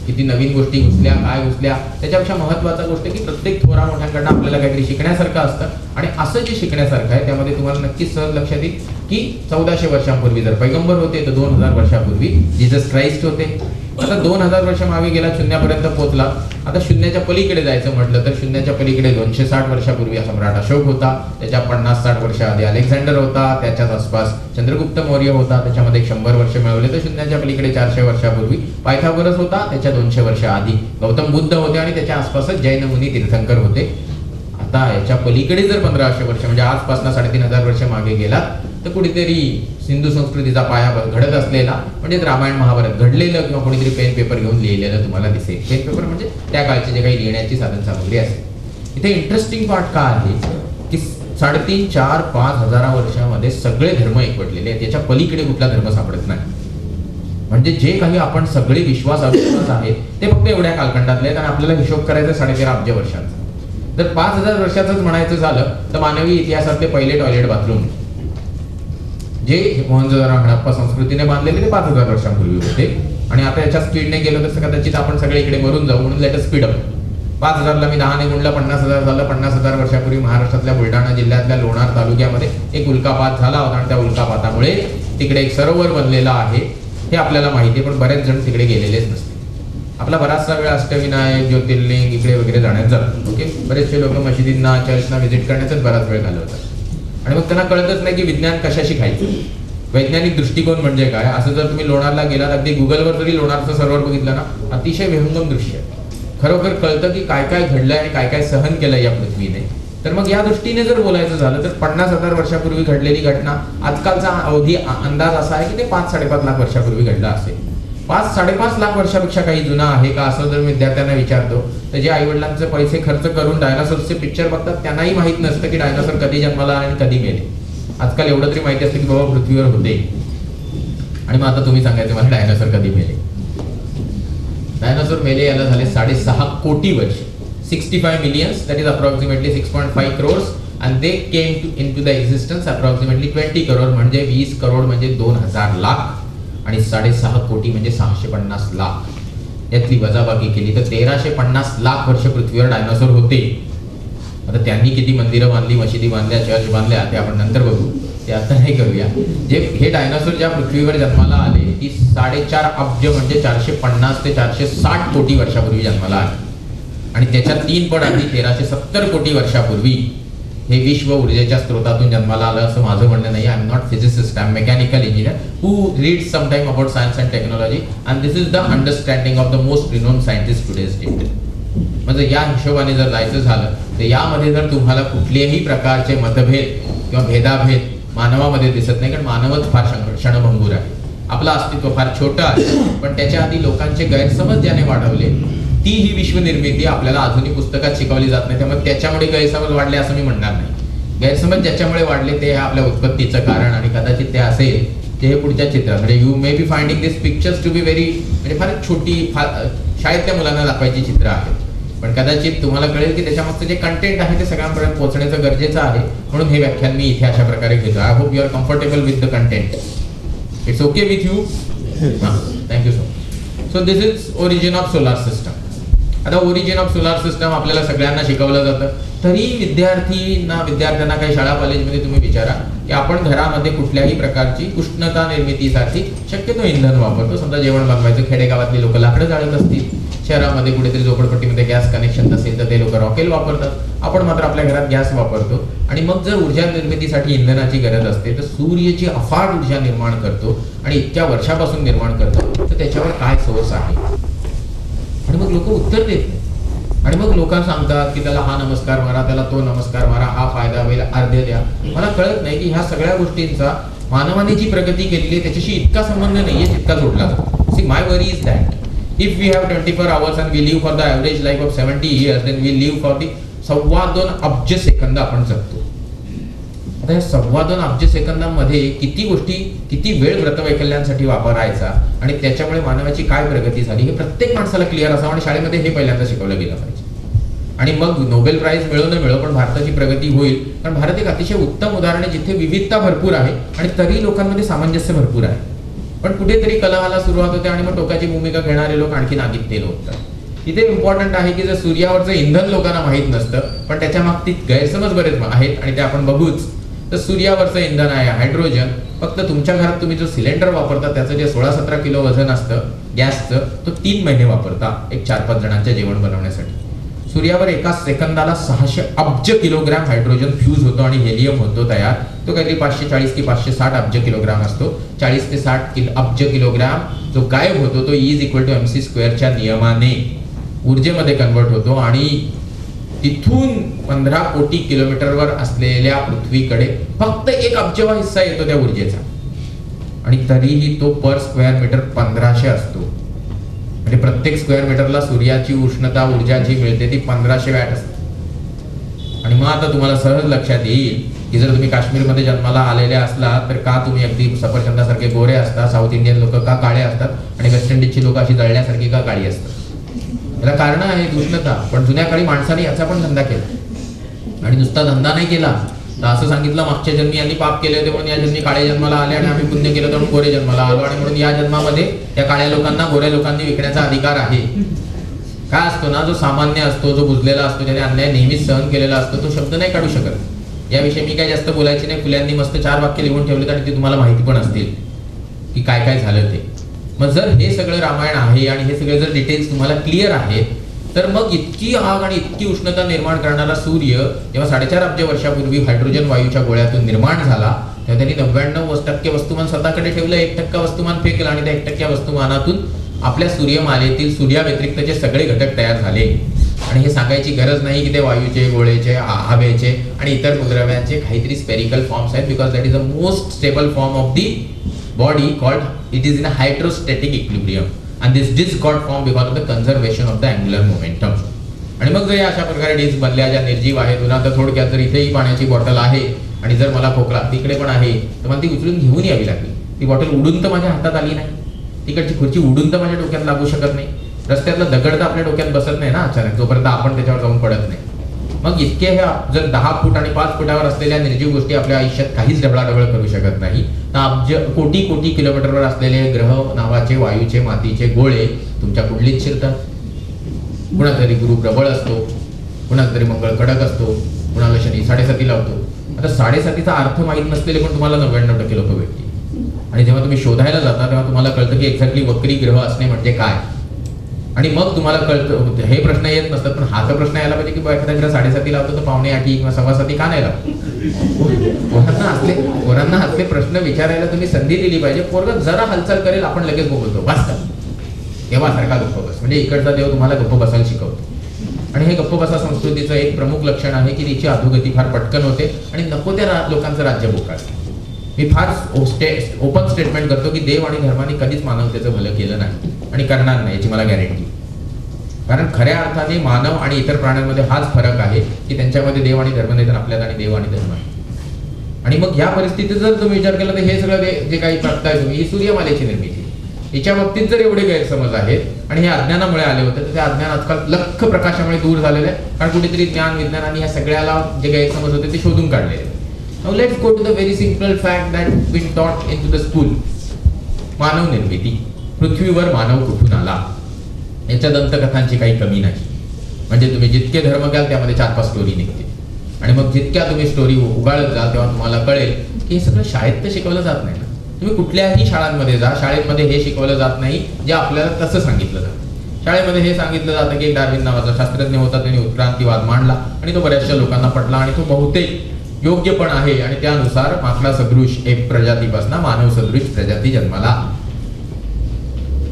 किती नवीन गोष्टी घुसल्या, काय घुसल्या, त्याच्यापेक्षा महत्वाचा गोष्ट की प्रत्येक थोरा मोठ्यांकडनं आपल्याला काहीतरी शिकण्यासारखं असतं. आणि असं जे शिकण्यासारखं आहे त्यामध्ये तुम्हाला नक्कीच सहज लक्षात येईल की 1400 वर्षांपूर्वी जर पैगंबर होते तर 2000 वर्षापूर्वी जीसस क्राइस्ट होते. आता 2000 वर्ष मागे गेला, शून्यापर्यंत पोहोचला. आता शून्याच्या पलीकडे जायचं म्हटलं तर शून्याच्या पलीकडे 260 वर्षापूर्वी सम्राट अशोक होता, त्याच्या 50-60 वर्ष आधी अलेक्झांडर होता, त्याच्याच आसपास चंद्रगुप्त मौर्य होता, त्याच्यामध्ये 100 वर्ष मिळवले. तर शून्याच्या पलीकडे 400 वर्षापूर्वी पायथागोरस होता, त्याच्या 200 वर्ष आधी गौतम बुद्ध होते आणि त्याच्या आसपासच जैन मुनी तीर्थंकर होते. आता याच्या पलीकडे जर 1500 वर्ष म्हणजे आजपासून 3500 वर्ष मागे गेला तर कुठेतरी सिंधू संस्कृतीचा पाया घडत असलेला म्हणजे रामायण महाभारत घडलेलं किंवा कोणीतरी पेन पेपर घेऊन लिहिलेलं तुम्हाला दिसेल. पेन पेपर म्हणजे त्या काळची जे काही लिहिण्याची साधन सामग्री असेल. इथे इंटरेस्टिंग पार्ट का आहे की 3.5, 4, 5 हजार वर्षामध्ये सगळे धर्म एकवटलेले आहेत. त्याच्या पलीकडे कुठला धर्म सापडत नाही. म्हणजे जे काही आपण सगळे विश्वास अविश्वास आहेत ते फक्त एवढ्या कालखंडातले आहेत आणि आपल्याला हिशोब करायचा 13.5 अब्ज वर्षांचा. जर 5000 वर्षाचंच म्हणायचं झालं तर मानवी इतिहासातले पहिले टॉयलेट बाथरूम जे मोहनजोदडो हडप्पा संस्कृतीने बांधलेले ते 5000 वर्षांपूर्वी होते. आणि आता याच्या स्पीडने गेलो तर कदाचित आपण सगळे इकडे मरून जाऊ, म्हणून लेट अस स्पीड अप. 5000 ला मी 10 ने गुणलं 50,000 झालं. 50,000 वर्षापूर्वी महाराष्ट्रातल्या बुलढाणा जिल्ह्यातल्या लोणार तालुक्यामध्ये एक उल्कापात झाला होता आणि त्या उल्कापातामुळे तिकडे एक सरोवर बनलेलं आहे हे आपल्याला माहिती आहे, पण बरेच जण तिकडे गेलेलेच नसते. आपला बराचसा वेळ अष्टविनायक, ज्योतिर्लिंग इकडे वगैरे जाण्यात जातो. ओके, बरेचसे लोक मशिदींना चर्चना व्हिजिट करण्याचाच बराच वेळ घालवतात आणि मग त्यांना कळतच नाही की विज्ञान कशाशी खायचं, वैज्ञानिक दृष्टिकोन म्हणजे काय. असं जर तुम्ही लोणारला गेलात, अगदी गुगलवर जरी लोणारचं सरोवर बघितलं ना, अतिशय विहंगम दृश्य आहे. खरोखर कळतं की काय काय घडलंय आणि काय काय सहन केलंय या पृथ्वीने. तर मग या दृष्टीने जर बोलायचं झालं तर 50,000 वर्षापूर्वी घडलेली घटना आजकालचा अवधी अंदाज असा आहे की ते 5-5.5 लाख वर्षापूर्वी घडला असेल. 5-5.5 लाख वर्षापेक्षा काही जुना आहे का असं जर विद्यार्थ्यांना विचारतो तर जे आई वडिलांचे पैसे खर्च करून डायनासोरचे पिक्चर बघतात त्यांनाही माहित नसतं की डायनासोर कधी जन्माला आणि कधी मेले. आजकाल एवढं तरी माहिती असतं की बाबा पृथ्वीवर होते. आणि मग आता तुम्ही सांगायचं मला डायनासोर कधी मेले. डायनासोर मेले याला झाले 6.5 कोटी वर्ष, 65 millions, that is approximately 6.5 crores, and they came into the existence approximately 20 crore म्हणजे 20 करोड म्हणजे 2000 लाख आणि 6.5 कोटी म्हणजे 650 लाख. यातली वजाबाकी केली तर 1350 लाख वर्ष पृथ्वीवर डायनासोर होते. आता त्यांनी किती मंदिरं बांधली, मशिदी बांधल्या, चर्च बांधल्या ते आपण नंतर बघू, ते आता नाही करूया. जे हे डायनासोर ज्या पृथ्वीवर जन्माला आले ती 4.5 अब्ज म्हणजे 450 ते 460 कोटी वर्षापूर्वी जन्माला आले. आणि त्याच्या 3 पट आधी 1370 कोटी वर्षापूर्वी हे विश्व ऊर्जेच्या स्रोतातून जन्माला आलं असं माझं म्हणणं नाही. I am not physicist, I am mechanical engineer who reads sometime about science and technology and this is the understanding of the most renown scientist today's date. म्हणजे या हिशोबाने जर जायचं झालं तर यामध्ये जर तुम्हाला कुठलेही प्रकारचे मतभेद किंवा भेदाभेद मानवामध्ये दिसत नाही, कारण मानवच फार क्षणभंगूर आहे. आपलं अस्तित्व फार छोटं आहे, पण त्याच्या आधी लोकांचे गैरसमज ज्याने वाढवले ती ही विश्वनिर्मिती आपल्याला आधुनिक पुस्तकात शिकवली जात नाही. त्यामुळे त्याच्यामुळे गैरसमज वाढले असं मी म्हणणार नाही. गैरसमज ज्याच्यामुळे वाढले ते आपल्या उत्पत्तीचं कारण आणि कदाचित ते असेल ते हे पुढच्या चित्रात म्हणजे you may be finding this pictures to be very म्हणजे फार छोटी शाळेतल्या मुलांना दाखवायची चित्र आहेत, पण कदाचित तुम्हाला कळेल की त्याच्यामागचं जे कंटेंट आहे ते सगळ्यांपर्यंत पोहोचण्याचं गरजेचं आहे. म्हणून हे व्याख्यान मी इथे अशा प्रकारे घेतो. I hope you are comfortable with the content. It's okay with you? हां, thank you so much. So this is origin of solar system. आता ओरिजिन ऑफ सोलार सिस्टम आपल्याला सगळ्यांना शिकवलं जातं, तरी विद्यार्थ्यांना काही शाळा कॉलेजमध्ये तुम्ही विचारा की आपण घरामध्ये कुठल्याही प्रकारची उष्णता निर्मितीसाठी शक्यतो इंधन वापरतो. समजा जेवण बनवायचं, खेडेगावातली लोक लाकडं जाळत असतील, शहरामध्ये कुठेतरी झोपडपट्टीमध्ये गॅस कनेक्शन नसेल तर ते लोक रॉकेल वापरतात. आपण मात्र आपल्या घरात गॅस वापरतो. आणि मग जर ऊर्जा निर्मितीसाठी इंधनाची गरज असते तर सूर्याची अफाट ऊर्जा निर्माण करतो आणि इतक्या वर्षापासून निर्माण करतो, तर त्याच्यावर काय सोर्स आहे? आणि मग लोक उत्तर देत नाही. आणि मग लोकांना सांगतात की त्याला हा नमस्कार मारा, त्याला तो नमस्कार मारा, हा फायदा होईल, अर्ध्य द्या. मला कळत नाही की ह्या सगळ्या गोष्टींचा मानवाने जी प्रगती केलेली आहे त्याच्याशी इतका संबंध नाहीये जितका जोडला जातो. See, my worry is that if we have 24 hours and we live for the average life of 70 years, then we live for the 2.25 अब्ज सेकंद आपण जगतो. आता या 2.25 अब्ज सेकंदामध्ये किती गोष्टी, किती वेळ व्रतवैकल्यांसाठी वापरायचा आणि त्याच्यामुळे मानवाची काय प्रगती झाली हे प्रत्येक माणसाला क्लिअर असावं आणि शाळेमध्ये हे पहिल्यांदा शिकवलं गेलं पाहिजे. आणि मग नोबेल प्राइज मिळो न मिळो पण भारताची प्रगती होईल, कारण भारत एक अतिशय उत्तम उदाहरण आहे जिथे विविधता भरपूर आहे आणि तरी लोकांमध्ये सामंजस्य भरपूर आहे. पण कुठेतरी कलहाला सुरुवात होते आणि मग टोकाची भूमिका घेणारे लोक आणखी नागीत तेल होतात. इथे इम्पॉर्टंट आहे की जर सूर्यावरचं इंधन लोकांना माहीत नसतं पण त्याच्या मागती गैरसमज बरेच आहेत आणि ते आपण बघूच, तर सूर्यावरचं इंधन आहे हायड्रोजन. फक्त तुमच्या घरात तुम्ही जो सिलेंडर वापरता त्याचं जे 16-17 किलो वजन असतं गॅसचं, तो 3 महिने वापरता एक 4-5 जणांचं जेवण बनवण्यासाठी. सूर्यावर एका सेकंदाला 600 अब्ज किलोग्राम हायड्रोजन फ्यूज होतो आणि हेलियम होतो तयार. तो काहीतरी 540 की 560 अब्ज किलोग्राम असतो. 40 ते 60 अब्ज किलोग्राम जो गायब होतो तो E=mc² च्या नियमाने ऊर्जेमध्ये कन्वर्ट होतो आणि तिथून 15 कोटी किलोमीटरवर असलेल्या पृथ्वीकडे फक्त 1 अब्जवा हिस्सा येतो त्या ऊर्जेचा. आणि तरीही तो पर स्क्वेअर मीटर 1500 असतो. म्हणजे प्रत्येक स्क्वेअर मीटरला सूर्याची उष्णता ऊर्जा जी मिळते ती 1500 वॅट असते. आणि मग आता तुम्हाला सहज लक्षात येईल की जर तुम्ही काश्मीरमध्ये जन्माला आलेले असला तर का तुम्ही अगदी सफरचंदासारखे गोरे असता, साऊथ इंडियन लोक का काळे असतात आणि वेस्ट इंडिजची लोक अशी जळण्यासारखी का काळी असतात. याला कारण आहे उष्णता. पण जुन्या काळी माणसाने याचा पण धंदा केला आणि नुसता धंदा नाही केला तर असं सांगितलं मागच्या जन्मी यांनी पाप केले होते म्हणून या जन्मी काळे जन्माला आले आणि आम्ही पुण्य केलं म्हणून गोरे जन्माला आलो आणि म्हणून या जन्मामध्ये या काळ्या लोकांना गोऱ्या लोकांनी विकण्याचा अधिकार आहे. काय असतो ना, जो सामान्य असतो, जो बुजलेला असतो, ज्याने अन्याय नेहमीच सहन केलेला असतो, तो शब्द नाही काढू शकत. याविषयी मी काही जास्त बोलायचे नाही. फुल्यांनी मस्त 4 वाक्य लिहून ठेवलेत आणि ते तुम्हाला माहिती पण असतील की काय काय झालं ते. मग जर हे सगळं रामायण आहे आणि हे सगळे जर डिटेल्स तुम्हाला क्लिअर आहेत तर मग इतकी आग आणि इतकी उष्णता निर्माण करणारा सूर्य जेव्हा 4.5 अब्ज वर्षापूर्वी हायड्रोजन वायूच्या गोळ्यातून निर्माण झाला तेव्हा त्यांनी 99% वस्तुमान स्वतःकडे ठेवलं, 1% वस्तुमान फेकलं आणि त्या 1% वस्तुमानातून आपल्या सूर्यमालेतील सूर्याव्यतिरिक्तचे सगळे घटक तयार झाले. आणि हे सांगायची गरज नाही की ते वायूचे, गोळेचे, हवेचे आणि इतर द्रव्यांचे काहीतरी स्पेरिकल फॉर्म्स आहेत, because that is the most stable form of the body called it is in a hydrostatic equilibrium and this disc got formed because of the conservation of the angular momentum. आणि मग जर अशा प्रकारे डिस्क बनल्या ज्या निर्जीव आहेत, पुन्हा तर थोडक्यात जर इथेही पाण्याची बॉटल आहे आणि जर मला खोकला तिकडे पण आहे तर मला ती उचलून घेऊन यावी लागली. ती बॉटल उडून तर माझ्या हातात आली नाही, तिकडची खुर्ची उडून तर माझ्या डोक्यात लागू शकत नाही, रस्त्यातला दगड तर आपल्या डोक्यात बसत नाही ना अचानक जोपर्यंत आपण त्याच्यावर जाऊन पडत नाही. मग इतके हे जर 10 फूट आणि 5 फुटावर असलेल्या निर्जीव गोष्टी आपल्या आयुष्यात काहीच ढवळाढवळ करू शकत नाही, तर अब्ज कोटी कोटी किलोमीटरवर असलेले ग्रह नावाचे वायूचे मातीचे गोळे तुमच्या कुंडलीत शिरतात. कुणाचा तरी गुरु प्रबळ असतो, कुणाचा तरी मंगळ कडक असतो, कुणाला शनी 7.5 लावतो. आता 7.5चा अर्थ माहीत नसलेले पण तुम्हाला 99% लोक भेटतील. आणि जेव्हा तुम्ही शोधायला जाता तेव्हा तुम्हाला कळतं की एक्झॅक्टली वक्री ग्रह असणे म्हणजे काय. आणि मग तुम्हाला कळतं, हे प्रश्न येत नसतात पण हा तर प्रश्न यायला पाहिजे की एखादा ग्रह 7.5 लावतो तर 7:45 किंवा 7:15 का नाही लावतो. पोरांना असले प्रश्न विचारायला तुम्ही संधी दिली पाहिजे. पोरगा जरा हालचाल करेल आपण लगेच बोलतो बस का तेव्हा सारखा गप्प बस. म्हणजे इकडचा देव तुम्हाला गप्प बसायला शिकवतो. आणि हे गप्प बसा संस्कृतीचं एक प्रमुख लक्षण आहे की तिची अधोगती फार पटकन होते आणि नको त्या लोकांचं राज्य बोकाळते. मी फार ओपन स्टेटमेंट करतो की देव आणि धर्माने कधीच मानवतेचं भलं केलं नाही आणि करणार नाही याची मला गॅरंटी. कारण खऱ्या अर्थाने मानव आणि इतर प्राण्यांमध्ये हाच फरक आहे की त्यांच्यामध्ये देव आणि धर्म नाही तर आपल्यात आणि देव आणि धर्म आहे. आणि मग या परिस्थितीत जर तुम्ही विचार केला तर हे सगळं जे काही बघताय तुम्ही ही सूर्यमालेची निर्मिती, हिच्या बाबतीत जर एवढे गैरसमज आहेत आणि हे अज्ञानामुळे आले होते तर ते अज्ञान आजकाल लख प्रकाशामुळे दूर झालेलं आहे. कारण कुठेतरी ज्ञान विज्ञानाने ह्या सगळ्याला जे गैरसमज होते ते शोधून काढलेले. Now let's go to the very simple fact that been taught into the school. मानव निर्मिती, पृथ्वीवर मानव कुठून आला याच्या दंतकथांची काही कमी नाही. म्हणजे तुम्ही जितके धर्म घ्याल त्यामध्ये 4-5 स्टोरी निघते आणि मग जितक्या तुम्ही स्टोरी उगाळत जाल तेव्हा तुम्हाला कळेल की हे सगळं शाळेत तर शिकवलं जात नाही ना. तुम्ही कुठल्याही शाळांमध्ये जा, शाळेमध्ये हे शिकवलं जात नाही जे आपल्याला तसं सांगितलं जातं. शाळेमध्ये हे सांगितलं जातं की एक डार्विन नावाचा शास्त्रज्ञ होता, त्याने उत्क्रांतीवाद मांडला आणि तो बऱ्याचशा लोकांना पटला आणि तो बहुतेक योग्य पण आहे आणि त्यानुसार माकडा सदृश एक प्रजातीपासून मानव सदृश प्रजाती जन्माला.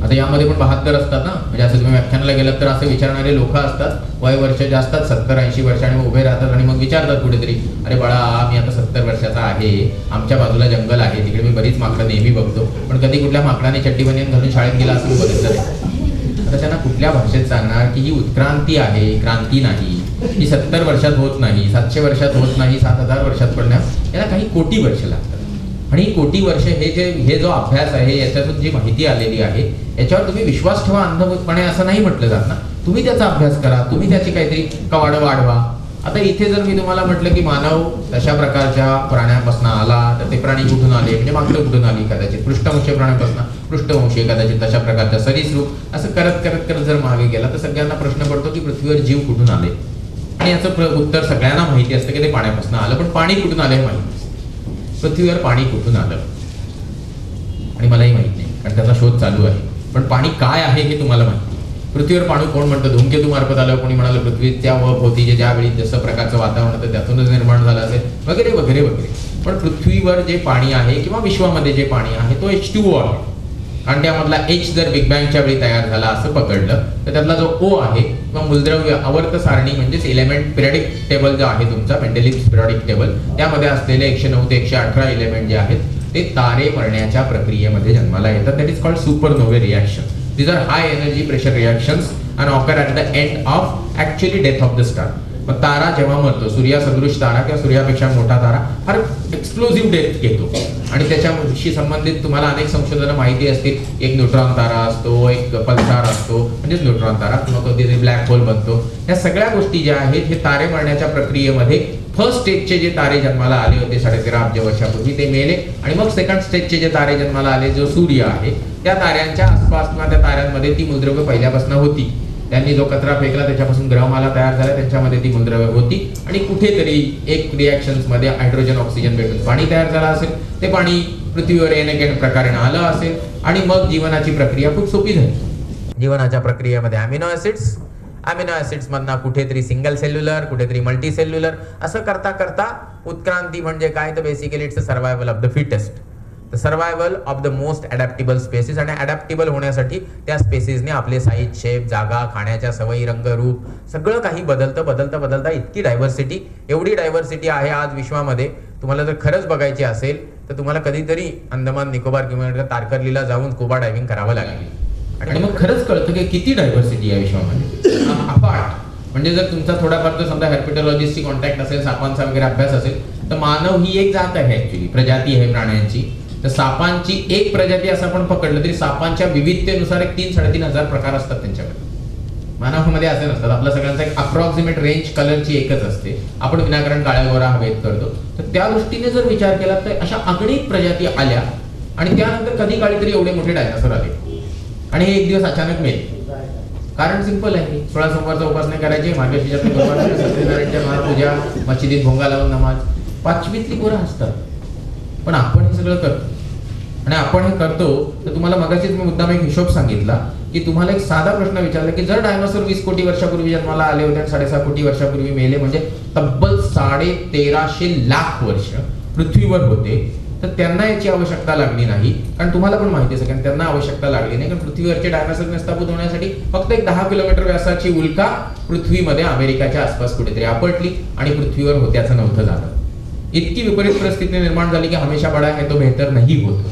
आता यामध्ये पण 72 असतात ना. म्हणजे असं तुम्ही व्याख्यानाला गेलात तर असे विचारणारे लोक असतात, वय वर्ष जास्त 70-80 वर्ष आणि उभे राहतात आणि मग विचारतात कुठेतरी, अरे बाळा मी आता 70 वर्षाचा आहे, आमच्या बाजूला जंगल आहे, तिकडे मी बरीच माकडं नेहमी बघतो, पण कधी कुठल्या माकडाने चड्डी बनियान घालून शाळेत गेला असं बघितलं नाही. आता त्यांना कुठल्या भाषेत सांगणार की ही उत्क्रांती आहे, क्रांती नाही, ही 70 वर्षात होत नाही, 700 वर्षात होत नाही, 7000 वर्षात पडण्यास याला काही कोटी वर्ष लागतात. आणि कोटी वर्ष हे जो अभ्यास आहे याच्यातून जी माहिती आलेली आहे याच्यावर तुम्ही विश्वास ठेवा अंधभूतपणे असं नाही म्हटलं जात ना. तुम्ही त्याचा अभ्यास करा, तुम्ही त्याची काहीतरी कवाडं वाढवा. आता इथे जर मी तुम्हाला म्हटलं की मानव तशा प्रकारच्या प्राण्यापासून आला तर ते प्राणी कुठून आले, म्हणजे माकडं कुठून आली, कदाचित पृष्ठवंशी प्राण्यापासून पृष्ठवंशी, कदाचित तशा प्रकारच्या सरीसृप, असं करत करत करत जर मागे गेला तर सगळ्यांना प्रश्न पडतो की पृथ्वीवर जीव कुठून आले. आणि याचं उत्तर सगळ्यांना माहिती असतं की ते पाण्यापासून आलं, पण पाणी कुठून आलं हे माहिती. पृथ्वीवर पाणी कुठून आलं? आणि मलाही माहित नाही, कारण त्याचा शोध चालू आहे. पण पाणी काय आहे हे तुम्हाला माहिती. पृथ्वीवर पाणी कोण म्हणतं? धूमकेतू मार्फत आलं, कोणी म्हणालं पृथ्वी त्या होती जे ज्यावेळी जसं प्रकारचं वातावरण होतं त्यातूनच निर्माण झालं असेल, वगैरे वगैरे वगैरे. पण पृथ्वीवर जे पाणी आहे किंवा विश्वामध्ये जे पाणी आहे तो H2O आहे. आणि त्यामधला H जर बिग बँगच्या वेळी तयार झाला असं पकडलं तर त्यातला जो O आहे किंवा मूलद्रव्य आवर्त सारणी म्हणजेच एलिमेंट पिरियडिक टेबल जो आहे तुमचा मेंडेलिव्ह पिरियडिक टेबल, त्यामध्ये असलेले 109 ते 118 एलिमेंट जे आहेत ते तारे मरण्याच्या प्रक्रियेमध्ये जन्माला येतात. That is called supernova reaction. These are high energy pressure reactions and occur at the end of actually death of the star. मग तारा जेव्हा मरतो, सूर्यासदृश तारा किंवा सूर्यापेक्षा मोठा तारा फार एक्सप्लोजिव्ह डेथ घेतो आणि त्याच्याशी संबंधित तुम्हाला अनेक संशोधनं माहिती असतील. एक न्यूट्रॉन तारा असतो, एक पल्सार असतो म्हणजेच न्यूट्रॉन तारा, किंवा कधीतरी ब्लॅक होल बनतो. या सगळ्या गोष्टी ज्या आहेत हे तारे मरण्याच्या प्रक्रियेमध्ये फर्स्ट स्टेजचे जे तारे जन्माला आले होते 13.5 अब्ज वर्षापूर्वी ते मेले. आणि मग सेकंड स्टेजचे जे तारे जन्माला आले, जो सूर्य आहे, त्या ताऱ्यांच्या आसपास किंवा त्या ताऱ्यांमध्ये ती मूलद्रव्य पहिल्यापासून होती. त्यांनी जो कचरा फेकला त्याच्यापासून ग्रहमाला तयार झाला, त्यांच्यामध्ये ती मूलद्रव्य होती. आणि कुठेतरी एक रिॲक्शन्स मध्ये हायड्रोजन ऑक्सिजन भेटून पाणी तयार झालं असेल. ते पाणी पृथ्वीवर येण्या प्रकारे आलं असेल आणि मग जीवनाची प्रक्रिया खूप सोपी झाली. जीवनाच्या प्रक्रियेमध्ये अमिनो ऍसिड्स मधनं कुठेतरी सिंगल सेल्युलर, कुठेतरी मल्टी सेल्युलर, असं करता करता उत्क्रांती म्हणजे काय तर basically it's a survival of the fittest, the survival of the most adaptable species. आणि अडॅप्टेबल होण्यासाठी त्या स्पेसिसने आपले साईज, शेप, जागा, खाण्याच्या सवयी, रंग, रूप सगळं काही बदलता इतकी डायव्हर्सिटी, एवढी डायव्हर्सिटी आहे आज विश्वामध्ये. तुम्हाला जर खरंच बघायची असेल तर तुम्हाला कधीतरी अंदमान निकोबार किंवा तारकर्लीला जाऊन स्कुबा डायव्हिंग करावं लागेल. आणि मग खरंच कळतं की किती डायव्हर्सिटी आहे विश्वामध्ये. अपार्ट म्हणजे जर तुमचा थोडाफार तर समजा हॅर्पिटॉलॉजिस्टची कॉन्टॅक्ट असेल, सापांचा वगैरे अभ्यास असेल, तर मानव ही एक जात आहे, ऍक्च्युली प्रजाती आहे प्राण्यांची. तर सापांची एक प्रजाती असं आपण पकडलं तरी सापांच्या विविधतेनुसार एक 3-3.5 हजार प्रकार असतात त्यांच्याकडे. मानवामध्ये असे नसतात. आपल्या सगळ्यांचा एक अप्रॉक्सिमेट रेंज कलरची एकच असते. आपण विनाकारण काळ्या गोरा हवेत करतो. तर त्या दृष्टीने जर विचार केला तर अशा अगणित प्रजाती आल्या आणि त्यानंतर कधी काळी तरी एवढे मोठे डायनासोर आले आणि हे एक दिवस अचानक मेले. कारण सिंपल आहे, 16 सोमवारचा उपासना करायची, मार्गशीर्षातले गुरुवार, सत्यनारायणच्या महापूजा, मशिदीत भोंगा लावून नमाज, 5वीतली पोरं असतात. पण आपण हे सगळं करतो आणि आपण हे करतो तर तुम्हाला मगाशीच मी मुद्दाम एक हिशोब सांगितला की तुम्हाला एक साधा प्रश्न विचारला की जर डायनासोर 20 कोटी वर्षापूर्वी जन्माला आले होते आणि 6.5 कोटी वर्षापूर्वी मेले म्हणजे तब्बल 1350 लाख वर्ष पृथ्वीवर होते, तर त्यांना याची आवश्यकता लागली नाही. कारण तुम्हाला पण माहिती आहे सगळ्यांना त्यांना आवश्यकता लागली नाही, कारण पृथ्वीवरचे डायनासोर नष्टाभूत होण्यासाठी फक्त एक 10 किलोमीटर व्यासाची उल्का पृथ्वीमध्ये अमेरिकाच्या आसपास कुठेतरी आपटली आणि पृथ्वीवर होत्याचं नव्हतं झालं. इतकी विपरीत परिस्थिती निर्माण झाली की हमेशा बडा है तो बेहतर नाही होत.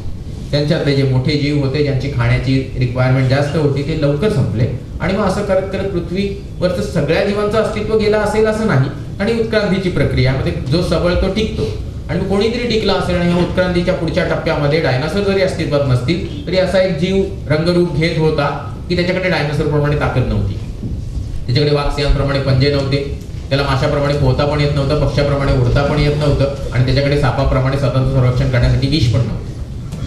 त्यांच्यातले जे मोठे जीव होते ज्यांची खाण्याची रिक्वायरमेंट जास्त होती ते लवकर संपले आणि मग असं करत करत पृथ्वीवरचं सगळ्या जीवांचं अस्तित्व गेलं असेल असं नाही. आणि उत्क्रांतीची प्रक्रिया मध्ये जो सबळ तो टिकतो आणि कोणीतरी टिकला असेल आणि ह्या उत्क्रांतीच्या पुढच्या टप्प्यामध्ये डायनासोर जरी अस्तित्वात नसतील तरी असा एक जीव रंगरूप घेत होता की त्याच्याकडे डायनासोर प्रमाणे ताकद नव्हती, त्याच्याकडे वाघसिंहांप्रमाणे पंजे नव्हते, त्याला माशाप्रमाणे पोहता पण येत नव्हतं, पक्ष्याप्रमाणे उडता पण येत नव्हतं आणि त्याच्याकडे सापाप्रमाणे स्वतःचं संरक्षण करण्यासाठी विष पण नव्हतं.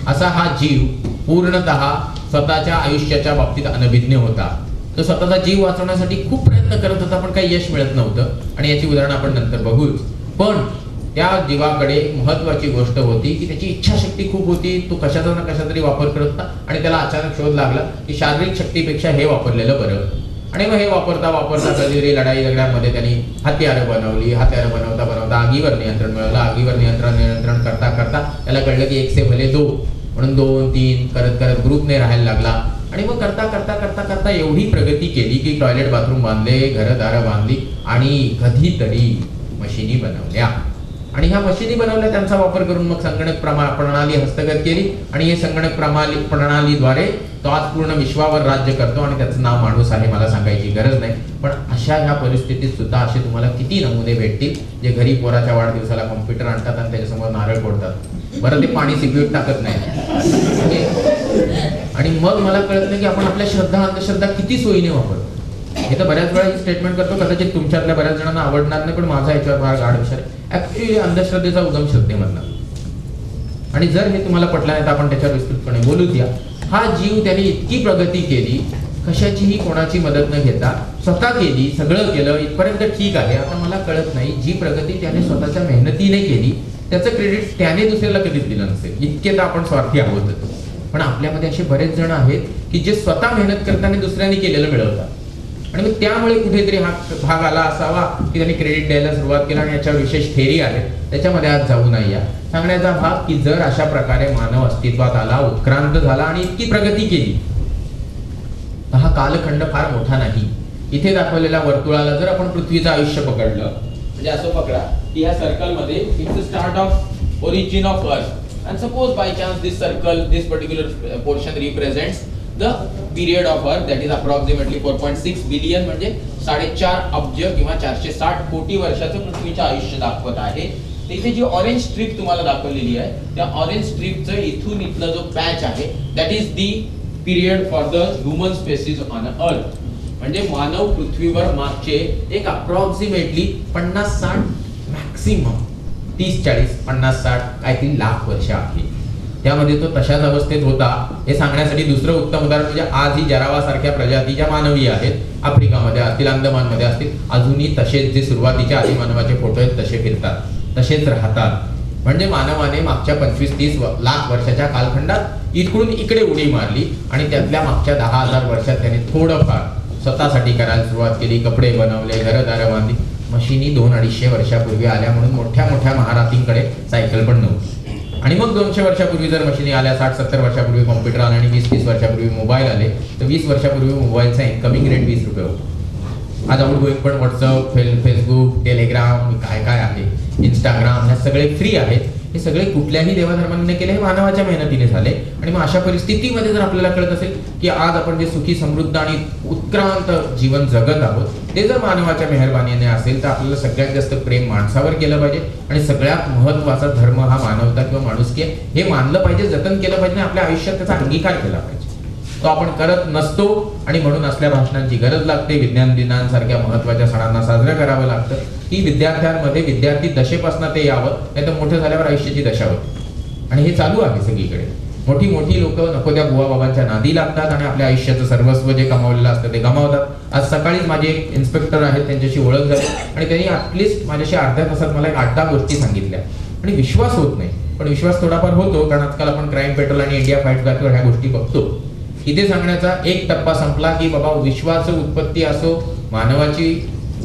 असा हा जीव पूर्णतः स्वतःच्या आयुष्याच्या बाबतीत अनभिज्ञ होता. तो स्वतःचा जीव वाचवण्यासाठी खूप प्रयत्न करत होता पण काही यश मिळत नव्हतं आणि याची उदाहरणं आपण नंतर बघूच. पण त्या जीवाकडे महत्वाची गोष्ट होती की त्याची इच्छाशक्ती खूप होती. तो कशाचा ना कशा तरी वापर करत होता आणि त्याला अचानक शोध लागला की शारीरिक शक्तीपेक्षा हे वापरलेलं बरं. आणि मग हे वापरता कधीतरी लढाई झगड्यांमध्ये त्यांनी हत्यारं बनवली. हत्यारं बनवता आगीवर नियंत्रण मिळवलं. आगीवर नियंत्रण करता करता त्याला कळलं की 1 से भले 2 म्हणून 2, 3 करत करत ग्रुपने राहायला लागला. आणि मग करता एवढी प्रगती केली की टॉयलेट बाथरूम बांधले, घरदारं बांधली आणि कधीतरी मशिनी बनवल्या. आणि ह्या मशिनी बनवल्या त्यांचा वापर करून मग संगणक प्रणाली हस्तगत केली आणि हे संगणक प्रणालीद्वारे तो आज पूर्ण विश्वावर राज्य करतो आणि त्याचं नाव माणूस आहे, मला सांगायची गरज नाही. पण अशा ह्या परिस्थितीत सुद्धा असे तुम्हाला किती नमुने भेटतील जे घरी पोराच्या वाढदिवसाला कॉम्प्युटर आणतात आणि त्याच्यासमोर नारळ फोडतात, बरं ते पाणी सिप्यूट टाकत नाही. आणि मग मला कळत नाही की आपण आपल्या श्रद्धा अंधश्रद्धा किती सोयीने वापरतो. हे तर बऱ्याच वेळा ही स्टेटमेंट करतो, कदाचित तुमच्यातल्या बऱ्याच जणांना आवडणार नाही पण माझा याच्यावर फार गाढ विचार आहे. ऍक्च्युली अंधश्रद्धेचा उगम श्रद्धेमधला. आणि जर हे तुम्हाला पटलं नाही तर आपण त्याच्यावर विस्तृतपणे बोलूच या. हा जीव त्याने इतकी प्रगती केली, कशाचीही कोणाची मदत न घेता स्वतः केली, सगळं केलं इथपर्यंत ठीक आहे. आता मला कळत नाही जी प्रगती त्याने स्वतःच्या मेहनतीने केली त्याचं क्रेडिट त्याने दुसऱ्याला कधीच दिलं नसेल. इतके तर आपण स्वार्थी आहोतच. पण आपल्यामध्ये असे बरेच जण आहेत की जे स्वतः मेहनत करताना दुसऱ्यांनी केलेलं मिळवतात. आणि मग त्यामुळे कुठेतरी हा भाग आला असावा की त्यांनी क्रेडिट द्यायला सुरुवात केला. आणि याच्यावर विशेष थेरी आहे, त्याच्यामध्ये आज जाऊ नये. या सांगण्याचा भाग की जर अशा प्रकारे मानव अस्तित्वात आला, उत्क्रांत झाला आणि इतकी प्रगती केली, तर हा कालखंड फार मोठा नाही. इथे दाखवलेल्या वर्तुळाला जर आपण पृथ्वीचं आयुष्य पकडलं, म्हणजे असं पकडा की या सर्कलमध्ये it's start of origin of earth, and suppose by chance this circle, this particular portion represents the period of earth, that is approximately 4.6 billion, म्हणजे 4.5 अब्ज किंवा 460 कोटी वर्षाचं पृथ्वीचं आयुष्य दाखवत आहे. इथे जी ऑरेंज स्ट्रीप तुम्हाला दाखवलेली आहे, त्या ऑरेंज स्ट्रीपचं इथून इथला जो पॅच आहे, that is the period for the human species on earth. म्हणजे मानव पृथ्वीवर मागचे एक अप्रॉक्सिमेटली 50-60 मॅक्सिमम 30-40-50-60 काहीतरी लाख वर्ष आहे. त्यामध्ये तो तशाच अवस्थेत होता. हे सांगण्यासाठी दुसरं उत्तम उदाहरण म्हणजे आज ही जरावा सारख्या प्रजाती ज्या मानवी आहेत, आफ्रिकामध्ये असतील, अंदमानमध्ये असतील, अजूनही तसेच जे सुरुवातीच्या आदिमानवाचे फोटो आहेत तसे फिरतात, तसेच राहतात. म्हणजे मानवाने मागच्या 25-30 लाख वर्षाच्या कालखंडात इकडून इकडे उडी मारली आणि त्यातल्या मागच्या 10,000 वर्षात त्याने थोडंफार स्वतःसाठी करायला सुरुवात केली. कपडे बनवले, घरदारं बांधली. मशिनी 200-250 वर्षापूर्वी आल्या म्हणून मोठ्या मोठ्या महारातींकडे सायकल पण नव्हती. आणि मग 200 वर्षापूर्वी जर मशिनी आल्या, 60-70 वर्षापूर्वी कॉम्प्युटर आले आणि 20-30 वर्षापूर्वी मोबाईल आले, तर 20 वर्षापूर्वी मोबाईलचा इन्कमिंग रेट 20 रुपये होता. आज आउटगोईंग पण व्हॉट्सअप, फेसबुक, टेलिग्राम, काय काय आहे, इंस्टाग्राम, हे सगळे फ्री आहेत. हे सगळे कुठल्याही देवाधर्माने केले, हे मानवाच्या मेहनतीने झाले. आणि मग अशा परिस्थितीमध्ये जर आपल्याला कळत असेल की आज आपण जे सुखी, समृद्ध आणि उत्क्रांत जीवन जगत आहोत, ते जर मानवाच्या मेहरबानीने असेल, तर आपल्याला सगळ्यात जास्त प्रेम माणसावर केलं पाहिजे. आणि सगळ्यात महत्त्वाचा धर्म हा मानवता किंवा माणुसकी आहे, हे मानलं पाहिजे, जतन केलं पाहिजे आणि आपल्या आयुष्यात त्याचा अंगीकार केला पाहिजे. तो आपण करत नसतो आणि म्हणून असल्या भाषणांची गरज लागते. विज्ञान दिनांसारख्या महत्त्वाच्या सणांना साजरं करावं लागतं की विद्यार्थ्यांमध्ये विद्यार्थी दशेपासून ते यावं, नाही तर मोठं झाल्यावर आयुष्याची दशा होते. आणि हे चालू आहे सगळीकडे. मोठी मोठी लोक नको त्या बुवा बाबांच्या नादी लागतात आणि आपल्या आयुष्याचं सर्वस्व जे कमावलेलं असतं ते गमावतात. आज सकाळीच माझे एक इन्स्पेक्टर आहेत, त्यांच्याशी ओळख झाली आणि त्यांनी ॲटलिस्ट माझ्याशी अर्ध्या तासात मला एक 8-10 गोष्टी सांगितल्या. आणि विश्वास होत नाही, पण विश्वास थोडाफार होतो, कारण आजकाल आपण क्राईम पेट्रोल आणि इंडिया फाईट बॅकवर ह्या गोष्टी बघतो. इथे सांगण्याचा एक टप्पा संपला की बाबा विश्वाचं उत्पत्ती असो, मानवाची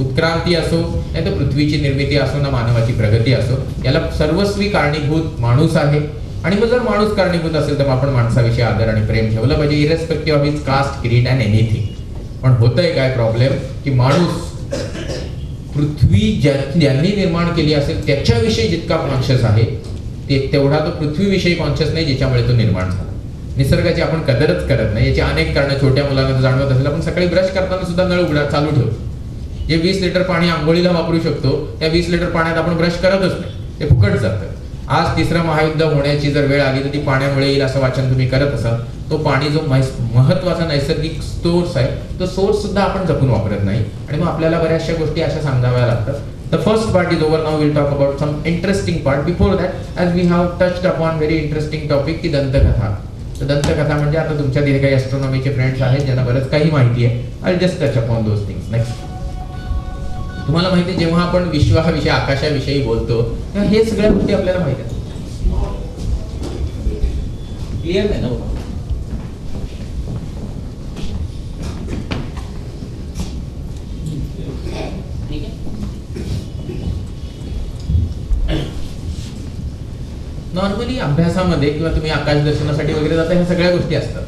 उत्क्रांती असो, नाही तर पृथ्वीची निर्मिती असो ना मानवाची प्रगती असो, याला सर्वस्वी कारणीभूत माणूस आहे. आणि मग जर माणूस कारणीभूत असेल तर आपण माणसाविषयी आदर आणि प्रेम ठेवलं पाहिजे, इरेस्पेक्टिव्ह ऑफ हिज कास्ट, क्रीड अँड एनिथिंग. पण होतंय काय प्रॉब्लेम की माणूस पृथ्वी ज्यांनी निर्माण केली असेल त्याच्याविषयी जितका कॉन्शियस आहे, तेवढा तो पृथ्वीविषयी कॉन्शियस नाही ज्याच्यामुळे तो निर्माण झाला. निसर्गाची आपण कदरच करत नाही. याची अनेक कारणं छोट्या मुलांना जाणवत असेल. आपण सकाळी ब्रश करताना सुद्धा नळ उघडा चालू ठेवतो. जे 20 लिटर पाणी आंघोळीला वापरू शकतो, त्या 20 लिटर पाण्यात आपण ब्रश करतच नाही, ते फुकट जातं. आज तिसरं महायुद्ध होण्याची जर वेळ आली तर ती पाण्यामुळे येईल असं वाचन तुम्ही करत असाल. तो पाणी जो महत्वाचा नैसर्गिक सोर्स आहे, तो सोर्स सुद्धा आपण जपून वापरत नाही. आणि मग आपल्याला बऱ्याचशा गोष्टी अशा सांगाव्या लागतात. The first part is over. Now we'll talk about some interesting part. Before that, as we have touched upon very interesting topic, की दंतकथा. तर दंतकथा म्हणजे आता तुमच्या तिथे काही ॲस्ट्रॉनॉमीचे फ्रेंड्स आहेत ज्यांना बरंच काही माहिती आहे. I just touch upon those things. Next, तुम्हाला माहिती आहे जेव्हा आपण विश्वाविषयी, आकाशाविषयी बोलतो तेव्हा हे सगळ्या गोष्टी आपल्याला माहिती आहेत. क्लिअर नाही ना? नॉर्मली अभ्यासामध्ये किंवा तुम्ही आकाश दर्शनासाठी वगैरे जाता, ह्या सगळ्या गोष्टी असतात.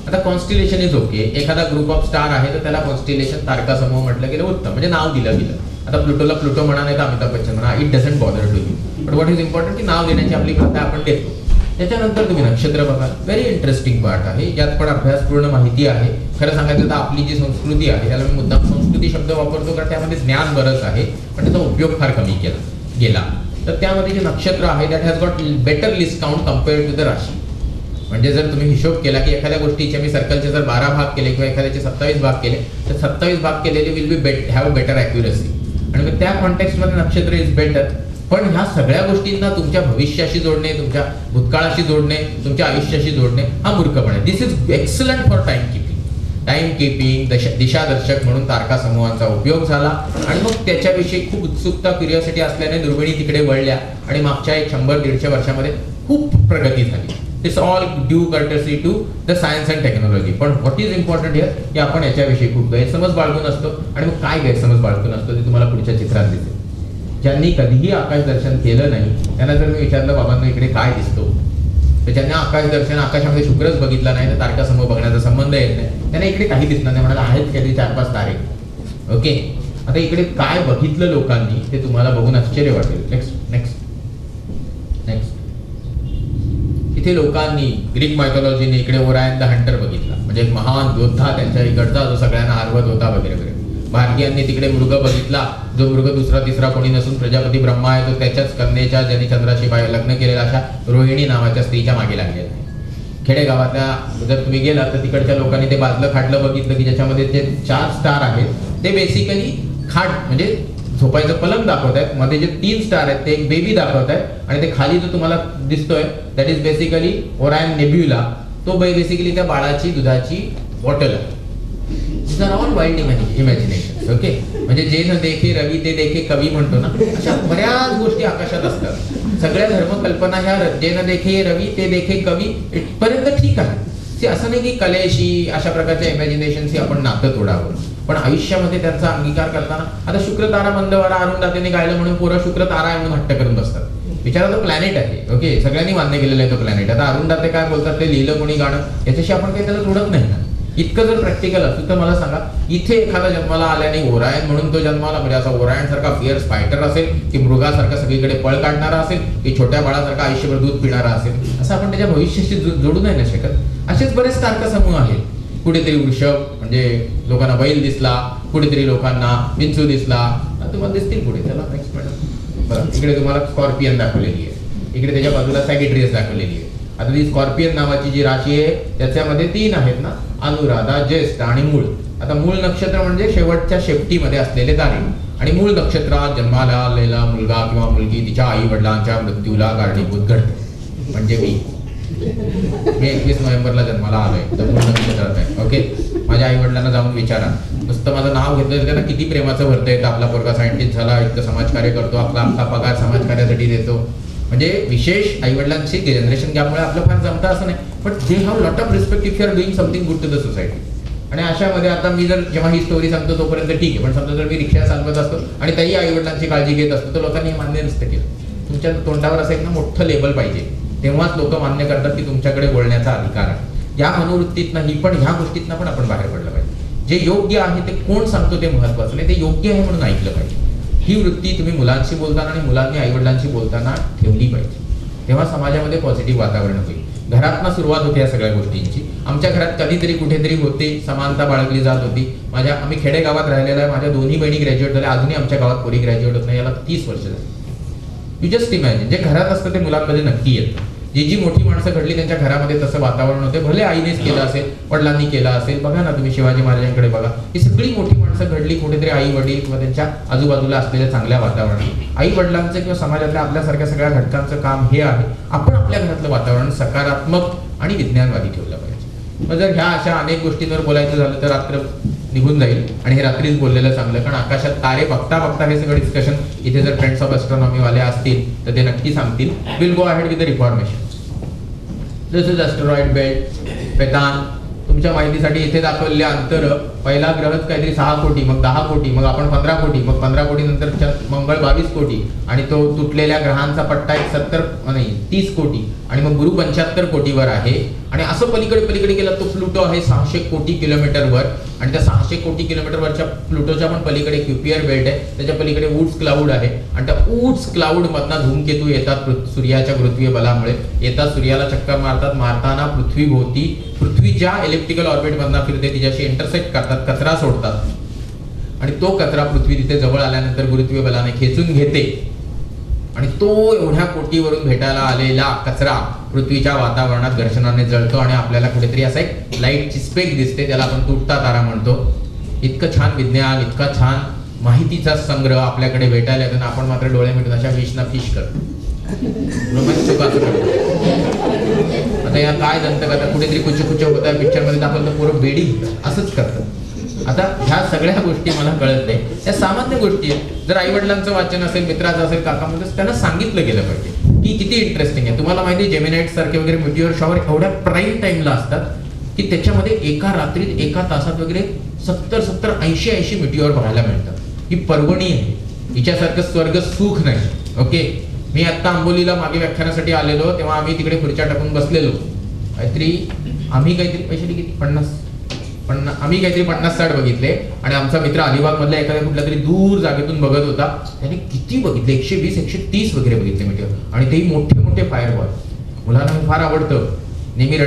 आता कॉन्स्टिलेशन इज ओके. एखादा ग्रुप ऑफ स्टार आहे तर त्याला कॉन्स्टिलेशन, तारका समूह म्हटलं गेलं उत्तम, म्हणजे नाव दिलं गेलं. आता प्लुटोला प्लुटो म्हणा नाही तर अमिताभ बच्चन म्हणा, it doesn't bother to you. But what is important की नाव देण्याची आपली प्रथा आपण देतो. त्याच्यानंतर तुम्ही नक्षत्र बघा, व्हेरी इंटरेस्टिंग पार्ट आहे. यात पण अभ्यासपूर्ण माहिती आहे. खरं सांगायचं तर आपली जी संस्कृती आहे, त्याला मी मुद्दाम संस्कृती शब्द वापरतो कारण त्यामध्ये ज्ञान बरंच आहे, पण त्याचा उपयोग फार कमी केला गेला. तर त्यामध्ये जे नक्षत्र आहे that has got better list count compared to the rashi. म्हणजे जर तुम्ही हिशोब केला की एखाद्या गोष्टीचे मी सर्कलचे जर 12 भाग केले किंवा एखाद्याचे 27 भाग केले, तर 27 भाग केलेले will be have better accuracy. आणि मग त्या कॉन्टेक्स्टमध्ये नक्षत्र इज बेटर. पण ह्या सगळ्या गोष्टींना तुमच्या भविष्याशी जोडणे, तुमच्या भूतकाळाशी जोडणे, तुमच्या आयुष्याशी जोडणे हा मूर्खपणा आहे. This is excellent for time keeping. Time keeping, दिशादर्शक म्हणून तारका समूहांचा उपयोग झाला आणि मग त्याच्याविषयी खूप उत्सुकता, क्युरिओसिटी असल्याने दुर्बिणी तिकडे वळल्या आणि मागच्या 100-150 वर्षामध्ये खूप प्रगती झाली. It's all due courtesy to the science and technology. पण व्हॉट इज इम्पॉर्टंट हिअर की आपण याच्याविषयी खूप गैरसमज बाळगून असतो. आणि मग काय गैरसमज बाळगून असतो ते तुम्हाला पुढच्या चित्रात दिसेल. ज्यांनी कधीही आकाश दर्शन केलं नाही त्यांना जर मी विचारलं बाबांना इकडे काय दिसतो, तर ज्यांना आकाश दर्शन, आकाशामध्ये शुक्रच बघितला नाही तर तारकासमूह बघण्याचा संबंध येत नाही, त्यांना इकडे काही दिसणार नाही. म्हणाला आहेत कधी 4-5 तारे. ओके, आता इकडे काय बघितलं लोकांनी ते तुम्हाला बघून आश्चर्य वाटेल. Next next next. इथे लोकांनी ग्रीक मायथॉलॉजीने इकडे ओरायन द हंटर बघितला, म्हणजे एक महान योद्धा त्यांच्या इकडचा जो सगळ्यांना आरवत होता वगैरे वगैरे. भारतीयांनी तिकडे मृग बघितला, जो मृग दुसरा तिसरा कोणी नसून प्रजापती ब्रह्मा आहे, तो त्याच्याच कन्येच्या ज्यांनी चंद्राशी लग्न केलेल्या अशा रोहिणी नावाच्या स्त्रीच्या मागे लागलेला आहे. खेडेगावातल्या जर तुम्ही गेलात तर तिकडच्या लोकांनी ते बाजलं खाटलं बघितलं की ज्याच्यामध्ये ते 4 स्टार आहेत. ते बेसिकली खाट म्हणजे झोपायचं पलंग दाखवत आहेत. मध्ये जे 3 स्टार आहेत ते एक बेबी दाखवत आहेत आणि ते खाली जो तुम्हाला दिसतोय that is basically Orion nebula. तो बेसिकली त्या बाळाची दुधाची बॉटल आहे. These are all wild imaginations. Okay, म्हणजे जे न देखे रवी ते देखे कवी म्हणतो ना, अशा बऱ्याच गोष्टी आकाशात असतात. सगळ्या धर्मकल्पना ह्या जे न देखे रवी ते देखे कवी इथपर्यंत ठीक आहे. असं नाही की कलेशी अशा प्रकारच्या इमॅजिनेशनशी आपण नातं तोडावं, पण आयुष्यामध्ये त्यांचा अंगीकार करताना आता शुक्र तारा मंदवारा अरुंधतीने गायलं म्हणून पोरं शुक्र तारा आहे म्हणून हट्ट करून बसतात. विचारा तो प्लॅनेट आहे. ओके, सगळ्यांनी मान्य केलेलं आहे तो प्लॅनेट. आता अरुंधते काय बोलतात ते लिहिलं कोणी गाणं याच्याशी आपण काही त्याला जोडत नाही ना. इतकं जर प्रॅक्टिकल असतं तर मला सांगा, इथे एखादा जन्माला आल्याने ओरायन म्हणून तो जन्माला, म्हणजे असा ओरायन सारखा फिअर्स फायटर असेल की मृगासारखा सगळीकडे पळ काढणारा असेल की छोट्या बाळासारखा आयुष्यभर दूध पिणारा असेल, असं आपण त्याच्या भविष्याशी जोडू नाही ना शकत. असेच बरेच तारका समूह आहेत. कुठेतरी वृषभ म्हणजे लोकांना बैल दिसला, कुठेतरी लोकांना विंचू दिसला, तुम्हाला दिसतील पुढे. त्याला नेक्स्ट मॅडम बरं, इकडे तुम्हाला स्कॉर्पियन दाखवलेली आहे, इकडे त्याच्या बाजूला सॅगिटेरियस दाखवलेली आहे. आता ती स्कॉर्पियन नावाची जी राशी आहे त्याच्यामध्ये 3 आहेत ना, अनुराधा, ज्येष्ठ आणि मूळ. आता मूळ नक्षत्र म्हणजे शेवटच्या शेपटीमध्ये असलेले तारे, आणि मूळ नक्षत्रात जन्माला आलेला मुलगा किंवा मुलगी तिच्या आई वडिलांच्या मृत्यूला कारणीभूत घडते. म्हणजे मी 21 नोव्हेंबरला जन्माला आलोय तर मूळ नक्षत्रात आहे. ओके, माझ्या आई वडिलांना जाऊन विचारा, नुसतं माझं नाव घेतलं त्यांना किती प्रेमाचं भरतं येतं. आपला पोरगा सायंटिस्ट झाला, इतकं समाजकार्य करतो, आपला पगार समाजकार्यासाठी देतो. म्हणजे विशेष आईवडिलांची जनरेशन गॅपमुळे आपलं फार जमतं असं नाही, पण they have lot of respect if you are doing something good to the society. आणि अशामध्ये आता मी जर जेव्हा ही स्टोरी सांगतो तोपर्यंत ठीक आहे, पण समजा जर मी रिक्षा चालवत असतो आणि त्याही आईवडिलांची काळजी घेत असतो तर लोकांनी हे मान्य नसतं केलं. तुमच्या तोंडावर असं एक ना मोठं लेबल पाहिजे, तेव्हाच लोक मान्य करतात की तुमच्याकडे बोलण्याचा अधिकार आहे. या मनोवृत्तीतनं ही पण ह्या गोष्टीतनं पण आपण बाहेर पडलं पाहिजे. जे योग्य आहे ते कोण सांगतो ते महत्वाचं नाही, ते योग्य आहे म्हणून ऐकलं पाहिजे. ही वृत्ती तुम्ही मुलांशी बोलताना आणि मुलांनी आईवडिलांशी बोलताना ठेवली पाहिजे, तेव्हा समाजामध्ये पॉझिटिव्ह वातावरण होईल. घरातनं सुरुवात होते या सगळ्या गोष्टींची. आमच्या घरात कधीतरी कुठेतरी होते, समानता बाळगली जात होती. आम्ही खेडेगावात राहिलेला आहे, माझ्या दोन्ही बहिणी ग्रॅज्युएट झाल्या, अजूनही आमच्या गावात कोणी ग्रॅज्युएट होत नाही, याला 30 वर्ष झाली. यू जस्ट इमॅजिन, जे घरात असतं ते मुलांमध्ये नक्की येतं. जी मोठी माणसं घडली त्यांच्या घरामध्ये तसं वातावरण होते, भले आईनेच केलं असेल, वडिलांनी केलं असेल. बघा ना तुम्ही शिवाजी महाराजांकडे बघा, ही सगळी मोठी माणसं घडली कुठेतरी आई वडील किंवा त्यांच्या आजूबाजूला असलेल्या चांगल्या वातावरण. आई वडिलांचं किंवा समाजातल्या आपल्यासारख्या सगळ्या घटकांचं काम हे आहे आपण आपल्या घरातलं वातावरण सकारात्मक आणि विज्ञानवादी ठेवलं पाहिजे. मग जर ह्या अशा अनेक गोष्टींवर बोलायचं झालं तर रात्र निघून जाईल आणि हे रात्रीच बोललेलं चांगलं, कारण आकाशात तारे बघता बघता हे सगळं डिस्कशन इथे जर फ्रेंड्स ऑफ एस्ट्रॉनॉमी वाले असतील तर ते नक्की सांगतील. Will go ahead with the reformation. This is asteroid belt पेतान. तुमच्या माहितीसाठी इथे दाखवलेले अंतर, पहिला ग्रहच काहीतरी 6 कोटी, मग 10 कोटी, मग आपण 15 कोटी, मग 15 कोटी नंतर मंगळ 22 कोटी, आणि तो तुटलेल्या ग्रहांचा पट्टा एक 30 कोटी, आणि मग गुरु 75 कोटीवर आहे. आणि असं पलीकडे गेला तो प्लुटो आहे 600 कोटी किलोमीटरवर, आणि त्या 600 कोटी किलोमीटरवरच्या प्लुटोच्या पण पलीकडे क्युपियर बेल्ट आहे, त्याच्या पलीकडे वुड्स क्लाउड आहे, आणि त्या वुड्स क्लाउड मधनं धूमकेतू येतात सूर्याच्या गुरुत्वीय बलामुळे येतात, सूर्याला चक्कर मारतात, मारताना पृथ्वीभोवती पृथ्वीच्या इलेक्ट्रिकल ऑर्बिट मधनं फिरते, तिच्याशी इंटरसेक्ट करतात, कचरा सोडतात, आणि तो कचरा पृथ्वी तिथे जवळ आल्यानंतर गुरुत्वीय बलाने खेचून घेते, आणि तो एवढ्या कोटीवरून भेटायला आलेला कचरा पृथ्वीच्या वातावरणात घर्षणाने जळतो आणि आपल्याला कुठेतरी असा एक लाईटची स्पेक दिसते, त्याला आपण तुटता तारा म्हणतो. इतकं छान विज्ञान, इतका छान माहितीचा संग्रह आपल्याकडे भेटायला येतो, आपण मात्र डोळे मिटून अशा फिश ना फिश करतो. आता या काय दंतकथा कुठेतरी कुछ होत आहे, पिक्चरमध्ये दाखवलं पोरं बेडी असंच करतात. आता ह्या सगळ्या गोष्टी मला कळत नाही. या सामान्य गोष्टी आहेत. जर आईवडिलांचं वाचन असेल, मित्राचं असेल, काकामध्ये, त्यांना सांगितलं गेलं पाहिजे की किती इंटरेस्टिंग आहे. तुम्हाला माहिती आहे जेमिनाइट सारखे वगैरे मिटिओर शॉवर एवढ्या प्राईम टाइमला असतात की त्याच्यामध्ये एका रात्रीत एका तासात वगैरे 70-80 मिटिओर बघायला मिळतात. ही पर्वणी आहे, हिच्यासारखं स्वर्ग सुख नाही. ओके, मी आता आंबोलीला मागे व्याख्यानासाठी आलेलो, तेव्हा आम्ही तिकडे खुर्च्या टाकून बसलेलो. आम्ही काहीतरी पैसे किती 50 आम्ही काहीतरी 50-60 बघितले आणि आमचा मित्र अलिबाग मधल्या एखाद्या कुठल्या तरी दूर जागेतून बघत होता. त्याने किती बघितले, 120-130 वगैरे बघितले मिटिओर, आणि तेही मोठे मोठे फायरबॉल. मुलांना फार आवडतं. नेहमी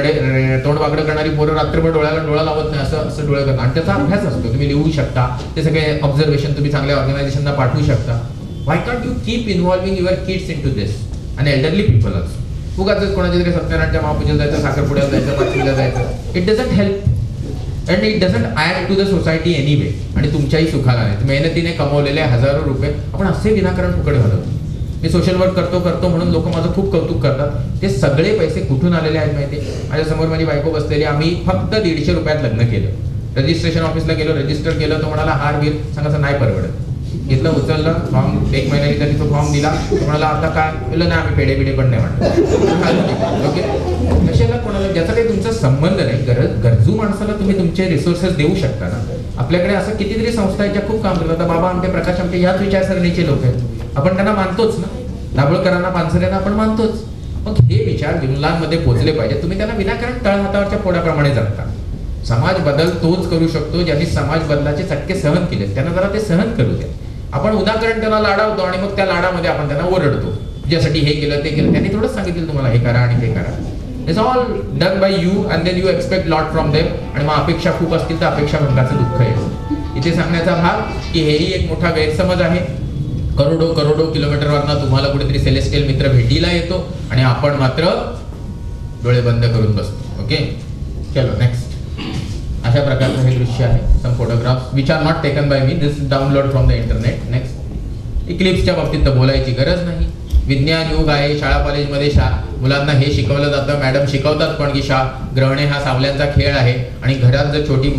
तोंड वाकडं करणारी पोरं रात्रभर डोळ्याला डोळा लावत नाही, असं डोळे करतात. आणि त्याचा अभ्यास असतो, तुम्ही लिहू शकता, ते सगळे ऑब्झर्वेशन तुम्ही चांगल्या ऑर्गनायझेशनला पाठवू शकता. Why can't you keep involving your kids in to this आणि एल्डरली पीपल ऑल्सो. उगाच कोणाच्या तरी सत्यनारायणच्या महापूजेला जायचं, साखरपुड्याला जायचं, पाचवीला जायचं. It doesn't help and it doesn't add to the society anyway. आणि तुमच्याही सुखाला नाही. मेहनतीने कमवलेले हजारो रुपये आपण असे विनाकारण फुकट घालवतो. मी सोशल वर्क करतो म्हणून लोक माझं खूप कौतुक करतात. ते सगळे पैसे कुठून आलेले आहेत माहिती? माझ्यासमोर माझी बायको बसलेली. आम्ही फक्त 150 रुपयात लग्न केलं. रजिस्ट्रेशन ऑफिसला गेलो, रजिस्टर केलं. तो म्हणाला हार गिर सांगायचं नाही परवडत. घेतलं, उचललं, फॉर्म 1 महिन्यानी तरी तो फॉर्म दिला. म्हणाला आता काय बोललं नाही, आम्ही पेढे पण नाही म्हणतो. ओके, कशाला कोणाला ज्याचा काही तुमचा संबंध नाही. गरजू माणसाला तुम्ही तुमचे रिसोर्सेस देऊ शकता ना. आपल्याकडे असं कितीतरी संस्था आहेत ज्या खूप काम करतात. बाबा आमटे, प्रकाश आमटे ह्याच विचारसरणीचे लोक आहेत. आपण त्यांना मानतोच ना, दाभोळकरांना, पानसरेंना आपण मानतोच. मग हे विचार मुलांमध्ये पोहोचले पाहिजे. तुम्ही त्यांना विनाकारण तळहातावरच्या पोडाप्रमाणे जगता. समाज बदल तोच करू शकतो ज्यांनी समाज बदलाचे चटके सहन केले. त्यांना जरा ते सहन करू द्या. आपण उदाहरण त्यांना लाडावतो आणि मग त्या लाडामध्ये आपण त्यांना ओरडतो, तुझ्यासाठी हे केलं ते केलं. त्यांनी थोडंच सांगितलं तुम्हाला हे करा आणि ते करा. It's all done by you and then you expect lot from them. आणि मग अपेक्षा खूप असतील तर अपेक्षा भंगाचं दुःख आहे. इथे सांगण्याचा भाग की हेही एक मोठा गैरसमज आहे. करोडो किलोमीटरवरनं तुम्हाला कुठेतरी सेलेस्टियल मित्र भेटीला येतो आणि आपण मात्र डोळे बंद करून बसतो. ओके, चलो नेक्स्ट. अशा प्रकारचं हे दृश्य आहे. Some photographs which are not taken by me, this download from the internet. Next. इक्लिप्सच्या बाबतीत तर बोलायची गरज नाही. विज्ञान युग आहे. शाळा कॉलेजमध्ये मुलांना हे शिकवलं जातं. मॅडम शिकवतात पण की ग्रहणे हा सावल्यांचा खेळ आहे. आणि घरात जर छोटी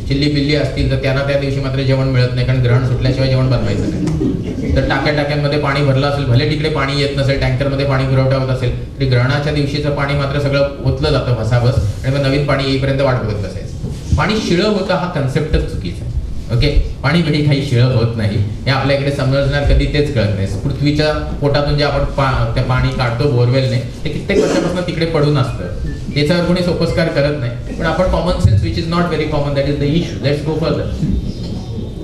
चिल्ली पिल्ली असतील तर त्यांना त्या दिवशी मात्र जेवण मिळत नाही, कारण ग्रहण सुटल्याशिवाय जेवण बनवायचं नाही. तर टाक्यांमध्ये पाणी भरलं असेल, भले तिकडे पाणी येत नसेल, टँकरमध्ये पाणी पुरवठा होत असेल, तरी ग्रहणाच्या दिवशीचं पाणी मात्र सगळं ओतलं जातं भसाभस. आणि मग नवीन पाणी येईपर्यंत वाट बघत बसायचं. पाणी शिळं होतं हा कन्सेप्टच चुकीचा आहे. ओके, पाणी बिडी काही शिळं होत नाही. हे आपल्या इकडे समजणार कधी तेच कळत नाही. पृथ्वीच्या पोटातून जे आपण ते पाणी काढतो बोरवेलने, ते कित्येक वर्षापासून तिकडे पडून असतं. त्याच्यावर कोणी सोपस्कार करत नाही. पण आपण common sense which is not very common, that is the issue. Let's go further.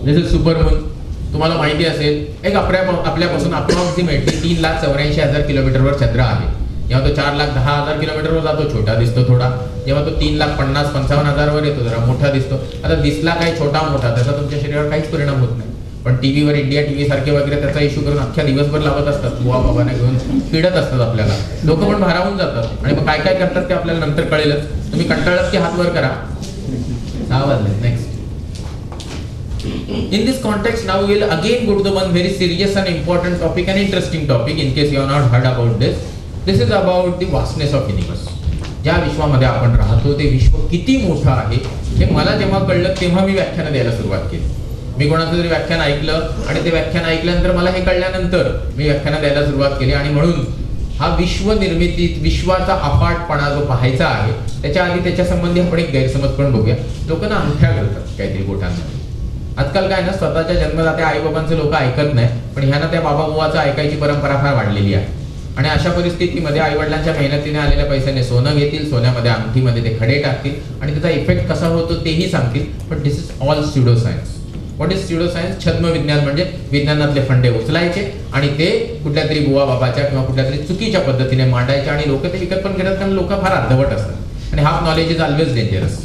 This is supermoon. तुम्हाला माहिती असेल एक आपल्यापासून अप्रॉक्सिमेटली 3,84,000 किलोमीटरवर चंद्र आहे. जेव्हा तो 4,10,000 किलोमीटरवर जातो छोटा दिसतो थोडा. जेव्हा तो 3,50,000-55,000 वर येतो जरा मोठा दिसतो. आता दिसला काही छोटा मोठा, त्याचा तुमच्या शरीरावर काहीच परिणाम होत नाही. पण टीव्हीवर इंडिया टीव्ही सारखे वगैरे त्याचा इश्यू करून अख्ख्या दिवसभर लावत असतात. बुवा बाबाने घेऊन पिडत असतात आपल्याला. लोक पण भारावून जातात. आणि मग काय काय करतात ते आपल्याला नंतर कळेलच. तुम्ही कंटाळत की हात वर करा. 6 वाजले. Next. In this context, now we will again go to the one very serious and important topic, an interesting topic in case you have not heard about this. This is about the vastness of universe. ज्या विश्वामध्ये आपण राहतो ते विश्व किती मोठं आहे हे मला जेव्हा कळलं तेव्हा मी व्याख्यान द्यायला सुरुवात केली. मी कोणाचं तरी व्याख्यान ऐकलं आणि ते व्याख्यान ऐकल्यानंतर मला हे कळल्यानंतर मी व्याख्यान द्यायला सुरुवात केली. आणि म्हणून हा विश्व निर्मिती, विश्वाचा अफाटपणा जो पाहायचा आहे त्याच्या आधी त्याच्या संबंधी आपण एक गैरसमज पण बघूया. लोकांना अंगठ्या घालतात काहीतरी बोटांना. आजकाल काय ना, स्वतःच्या जन्मदात्या आई बाबांचे लोक ऐकत नाही, पण ह्यांना त्या बाबा बुवाचं ऐकायची परंपरा फार वाढलेली आहे. आणि अशा परिस्थितीमध्ये आई वडिलांच्या मेहनतीने आलेल्या पैशाने सोनं घेतील, सोन्यामध्ये अंगठीमध्ये ते खडे टाकतील आणि त्याचा इफेक्ट कसा होतो तेही सांगतील. पण this is all pseudo science. What is pseudo science? छद्म विज्ञान. म्हणजे विज्ञानातले फंडे उचलायचे आणि ते कुठल्या तरी बुवा बाबाच्या किंवा कुठल्या तरी चुकीच्या पद्धतीने मांडायचे आणि लोक ते विकत पण घेतात, कारण लोक फार अर्धवट असतात. आणि half knowledge is always dangerous.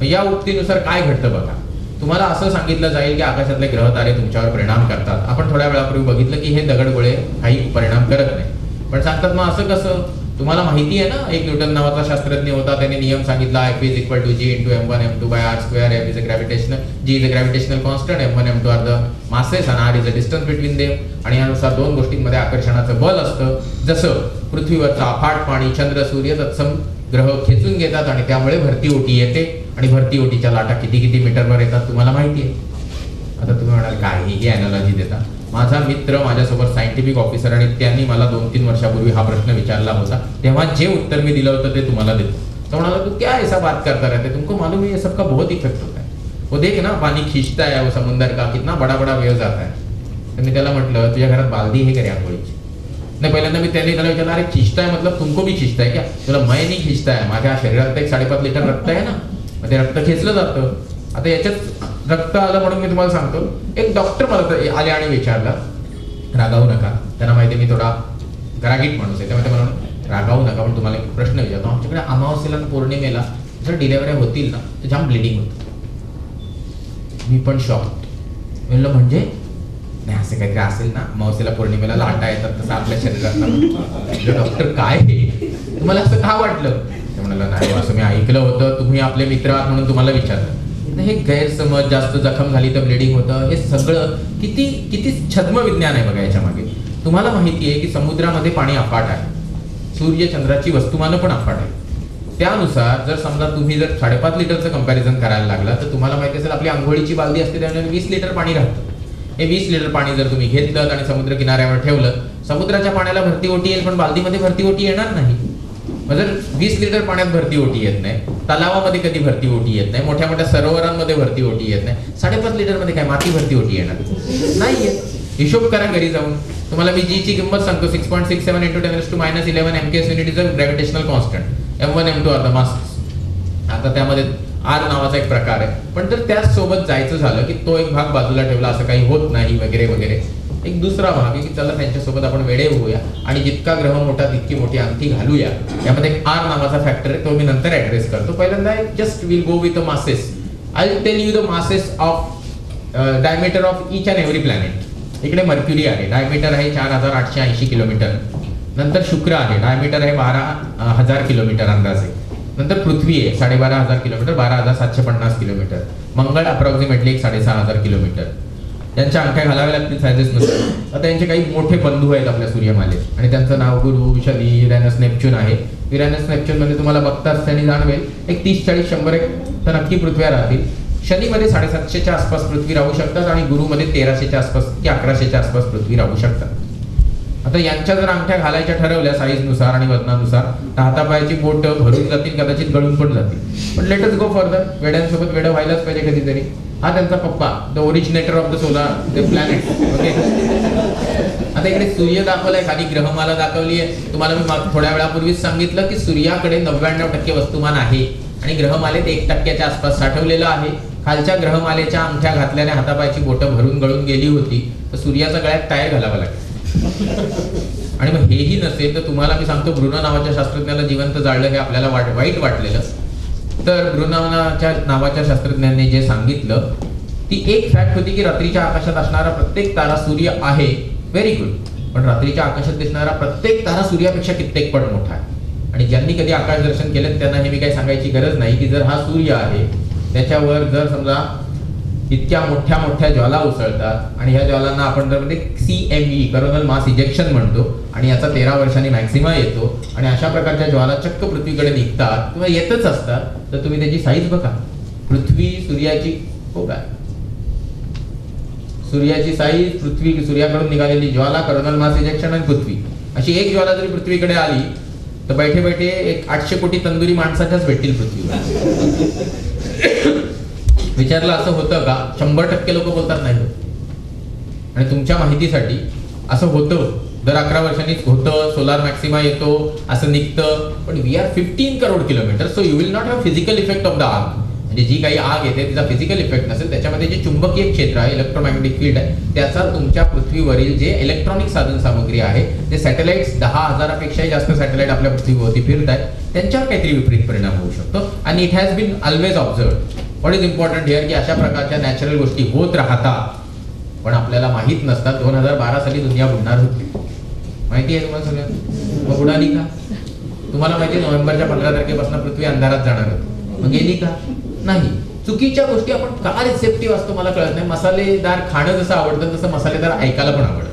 या उक्तीनुसार काय घडतं बघा. तुम्हाला असं सांगितलं जाईल की आकाशातले ग्रह तारे तुमच्यावर परिणाम करतात. आपण थोड्या वेळापूर्वी बघितलं की हे दगडगोळे काही परिणाम करत नाही. पण सांगतात मग असं कसं? तुम्हाला माहिती आहे ना, एक न्यूटन नावाचा शास्त्रज्ञ होता, त्याने नियम सांगितला F = G × m1 m2 by r². F is a gravitational, G is a gravitational constant, m1 m2 are the masses and r is the distance between them. आणि यानुसार दोन गोष्टींमध्ये आकर्षणाचं बल असतं. जसं पृथ्वीवरचं अफाट पाणी चंद्र सूर्य तत्सम ग्रह खेचून घेतात आणि त्यामुळे भरती ओटी येते, आणि भरती ओटीच्या लाटा किती किती मीटरवर येतात तुम्हाला माहिती आहे. आता तुम्ही म्हणाल काय ही अॅनॉलॉजी देता. माझा मित्र माझ्यासोबत सायंटिफिक ऑफिसर, आणि त्यांनी मला 2-3 वर्षापूर्वी हा प्रश्न विचारला होता, तेव्हा जे उत्तर मी दिलं होतं ते तुम्हाला देतो. तो म्हणाला तू क्या ऐसा बात करता रहते, तुमको मालूम है ये सबका बहुत इफेक्ट होता है, वो देख ना पानी खींचता है वो समुंदर का, कितना बड़ा बड़ा वेव जाता है. तर मी त्याला म्हटलं तुझ्या घरात बालदी आहे का रे आंघोळीची. नाही, पहिल्यांदा मी त्याला विचारलं अरे खींचता है मतलब तुमको भी खींचता है क्या. तुला मैं नहीं खींचता है, माझ्या शरीरात 1.5 लिटर रक्त आहे ना, मग ते रक्त खेचलं जातं. आता याच्यात रक्त आलं म्हणून मी तुम्हाला सांगतो, एक डॉक्टर मला आले आणि विचारला, रागावू नका, त्यांना माहिती मी थोडा गरागीट माणूस आहे, त्यामुळे म्हणून रागावू नका, पण तुम्हाला एक प्रश्न विचारतो. आमच्याकडे अमावस्येला पौर्णिमेला जर डिलेव्हऱ्या होतील ना तर जाम ब्लिडिंग होतं. मी पण शॉक म्हणलं म्हणजे नाही असं काहीतरी असेल ना, अमावस्येला पौर्णिमेला लाटा येतात तसं आपल्या शरीरात. डॉक्टर काय हे तुम्हाला असं का वाटलं. ते म्हणाला नाही असं मी ऐकलं होतं, तुम्ही आपले मित्र आहात म्हणून तुम्हाला विचारलं. हे गैरसमज, जास्त जखम झाली तर ब्लिडिंग होतं, हे सगळं किती किती छद्म विज्ञान आहे बघा याच्या मागे. तुम्हाला माहिती आहे की समुद्रामध्ये पाणी अफाट आहे, सूर्य चंद्राची वस्तुमानं पण अफाट आहे. त्यानुसार जर समजा तुम्ही जर 5.5 लिटरचं कंपॅरिझन करायला लागला तर तुम्हाला माहिती असेल आपली आंघोळीची बालदी असते त्यामुळे 20 लिटर पाणी राहतं. हे 20 लिटर पाणी जर तुम्ही घेतलं आणि समुद्र किनाऱ्यावर ठेवलं, समुद्राच्या पाण्याला भरती ओटी येईल पण बालदीमध्ये भरती ओटी येणार नाही. जर 20 लिटर पाण्यात भरती ओटी येत नाही, तलावामध्ये कधी भरती ओटी येत नाही, मोठ्या मोठ्या सरोवरांमध्ये भरती ओटी येत नाही, 5.5 लिटर मध्ये काय माती भरती ओटी येणार नाहीये. हिशोब करा घरी जाऊन. तुम्हाला मी जी ची किंमत सांगतो, 6.67 × 10⁻11 MKS unit is a gravitational constant, m1 m2 are the masses. आता त्यामध्ये आर नावाचा एक प्रकार आहे, पण जर त्याच सोबत जायचं झालं की तो एक भाग बाजूला ठेवला असं काही होत नाही वगैरे वगैरे, एक दुसरा भाग आहे की चला त्यांच्यासोबत आपण वेडे होऊया आणि जितका ग्रह मोठा तितकी मोठी अंगठी घालूया. यामध्ये एक आर नावाचा फॅक्टर आहे, तो मी नंतर ऍड्रेस करतो. पहिल्यांदा just will go with the masses. I will tell you the masses of diameter of each and every planet. इकडे मर्क्युरी आहे, डायमीटर आहे 4880 किलोमीटर. नंतर शुक्र आहे, डायमीटर आहे 12,000 किलोमीटर अंदाजे. नंतर पृथ्वी आहे 12,500 किलोमीटर, 12,750 किलोमीटर. मंगळ अप्रॉक्सिमेटली 6,500 किलोमीटर. त्यांच्या अंगठ्या घालाव्या लागतील सायझेस नसतात. आता यांचे काही मोठे बंधू आहेत आपल्या सूर्यमालेत आणि त्यांचं नाव गुरु, शनी, युरॅनस, नेपच्यून आहे. युरॅनस नेपच्यून मध्ये तुम्हाला बघताच त्यांनी जाणवेल एक 30-40-100 तर नक्की पृथ्व्या राहतील. शनीमध्ये 750च्या आसपास पृथ्वी राहू शकतात आणि गुरुमध्ये 1300च्या आसपास की 1100च्या आसपास पृथ्वी राहू शकतात. आता यांच्या जर अंगठ्या घालायच्या ठरवल्या साईजनुसार आणि वजनानुसार तर हातापायाची बोट भरून जातील, कदाचित गळून पण जातील. पण लेट अस गो फर्दर. वेड्यांसोबत वेडं व्हायलाच पाहिजे कधीतरी. हा त्यांचा पप्पा, the originator of the solar the planet. Okay, आता इकडे सूर्य दाखवलाय, खाली ग्रहमाला दाखवली आहे. तुम्हाला मी थोड्या वेळापूर्वीच सांगितलं की सूर्याकडे 99% वस्तुमान आहे आणि ग्रहमालेत 1%च्या आसपास साठवलेलं आहे. खालच्या ग्रहमालेच्या अंगठ्या घातल्याने हातापायची बोटं भरून गळून गेली होती, तर सूर्याच्या गळ्यात टायर घालावा लागेल. आणि मग हेही नसेल तर तुम्हाला मी सांगतो, ब्रुनो नावाच्या शास्त्रज्ञाला जिवंत जाळलं हे आपल्याला वाईट वाटलेलं. तर ब्रुनो नावाच्या शास्त्रज्ञांनी जे सांगितलं ती एक फॅक्ट होती की रात्रीच्या आकाशात असणारा प्रत्येक तारा सूर्य आहे. Very good. पण रात्रीच्या आकाशात दिसणारा प्रत्येक तारा सूर्यापेक्षा कित्येक पट मोठा आहे. आणि ज्यांनी कधी आकाश दर्शन केलं त्यांना हे मी काही सांगायची गरज नाही की जर हा सूर्य आहे त्याच्यावर जर समजा इतक्या मोठ्या मोठ्या ज्वाला उसळतात आणि ह्या ज्वालांना आपण जर CME करोनल मास इजेक्शन म्हणतो आणि याचा 13 वर्षांनी मॅक्सिमा येतो आणि अशा प्रकारच्या ज्वाला चक्क पृथ्वीकडे निघतात किंवा येतच असतात, तर तुम्ही त्याची साईज बघा. पृथ्वी सूर्याची हो काय, सूर्याची साईज, पृथ्वी सूर्याकडून निघालेली ज्वाला, करोनल मास इजेक्शन आणि पृथ्वी, अशी एक ज्वाला जरी पृथ्वीकडे आली तर बैठे बैठे एक 800 कोटी तंदुरी माणसाच्याच भेटतील पृथ्वीवर. विचारलं असं होतं का? 100% लोक बोलतात नाही होत. आणि तुमच्या माहितीसाठी असं होतं, दर 11 वर्षांनी होतं, सोलार मॅक्सिमा येतो, असं निघतं. पण we are 15 crore kilometre, so you will not have physical effect of the आग. म्हणजे जी काही आग येते तिचा फिजिकल इफेक्ट नसेल, त्याच्यामध्ये जे चुंबकीय क्षेत्र आहे, इलेक्ट्रोमॅग्नेटिक फील्ड आहे, त्याचा तुमच्या पृथ्वीवरील जे इलेक्ट्रॉनिक साधन सामग्री आहे, ते सॅटेलाइट्स 10,000पेक्षाही जास्त सॅटेलाइट आपल्या पृथ्वीभोवती फिरत आहेत, त्यांच्यावर काहीतरी विपरीत परिणाम होऊ शकतो. आणि it has been always observed. What is important here की अशा प्रकारच्या नॅचरल गोष्टी होत राहतात पण आपल्याला माहित नसतात. 2012 साली दुनिया बुडणार होती, माहिती आहे तुम्हाला सगळ्यांना. मग बुडाली का? तुम्हाला माहिती नोव्हेंबरच्या 15 तारखेपासून पृथ्वी अंधारात जाणार होती, मग गेली का? नाही. चुकीच्या गोष्टी आपण का रिसेप्टिव्ह असतो मला कळत नाही. मसालेदार खाणं जसं आवडतं तसं मसालेदार ऐकायला पण आवडतं.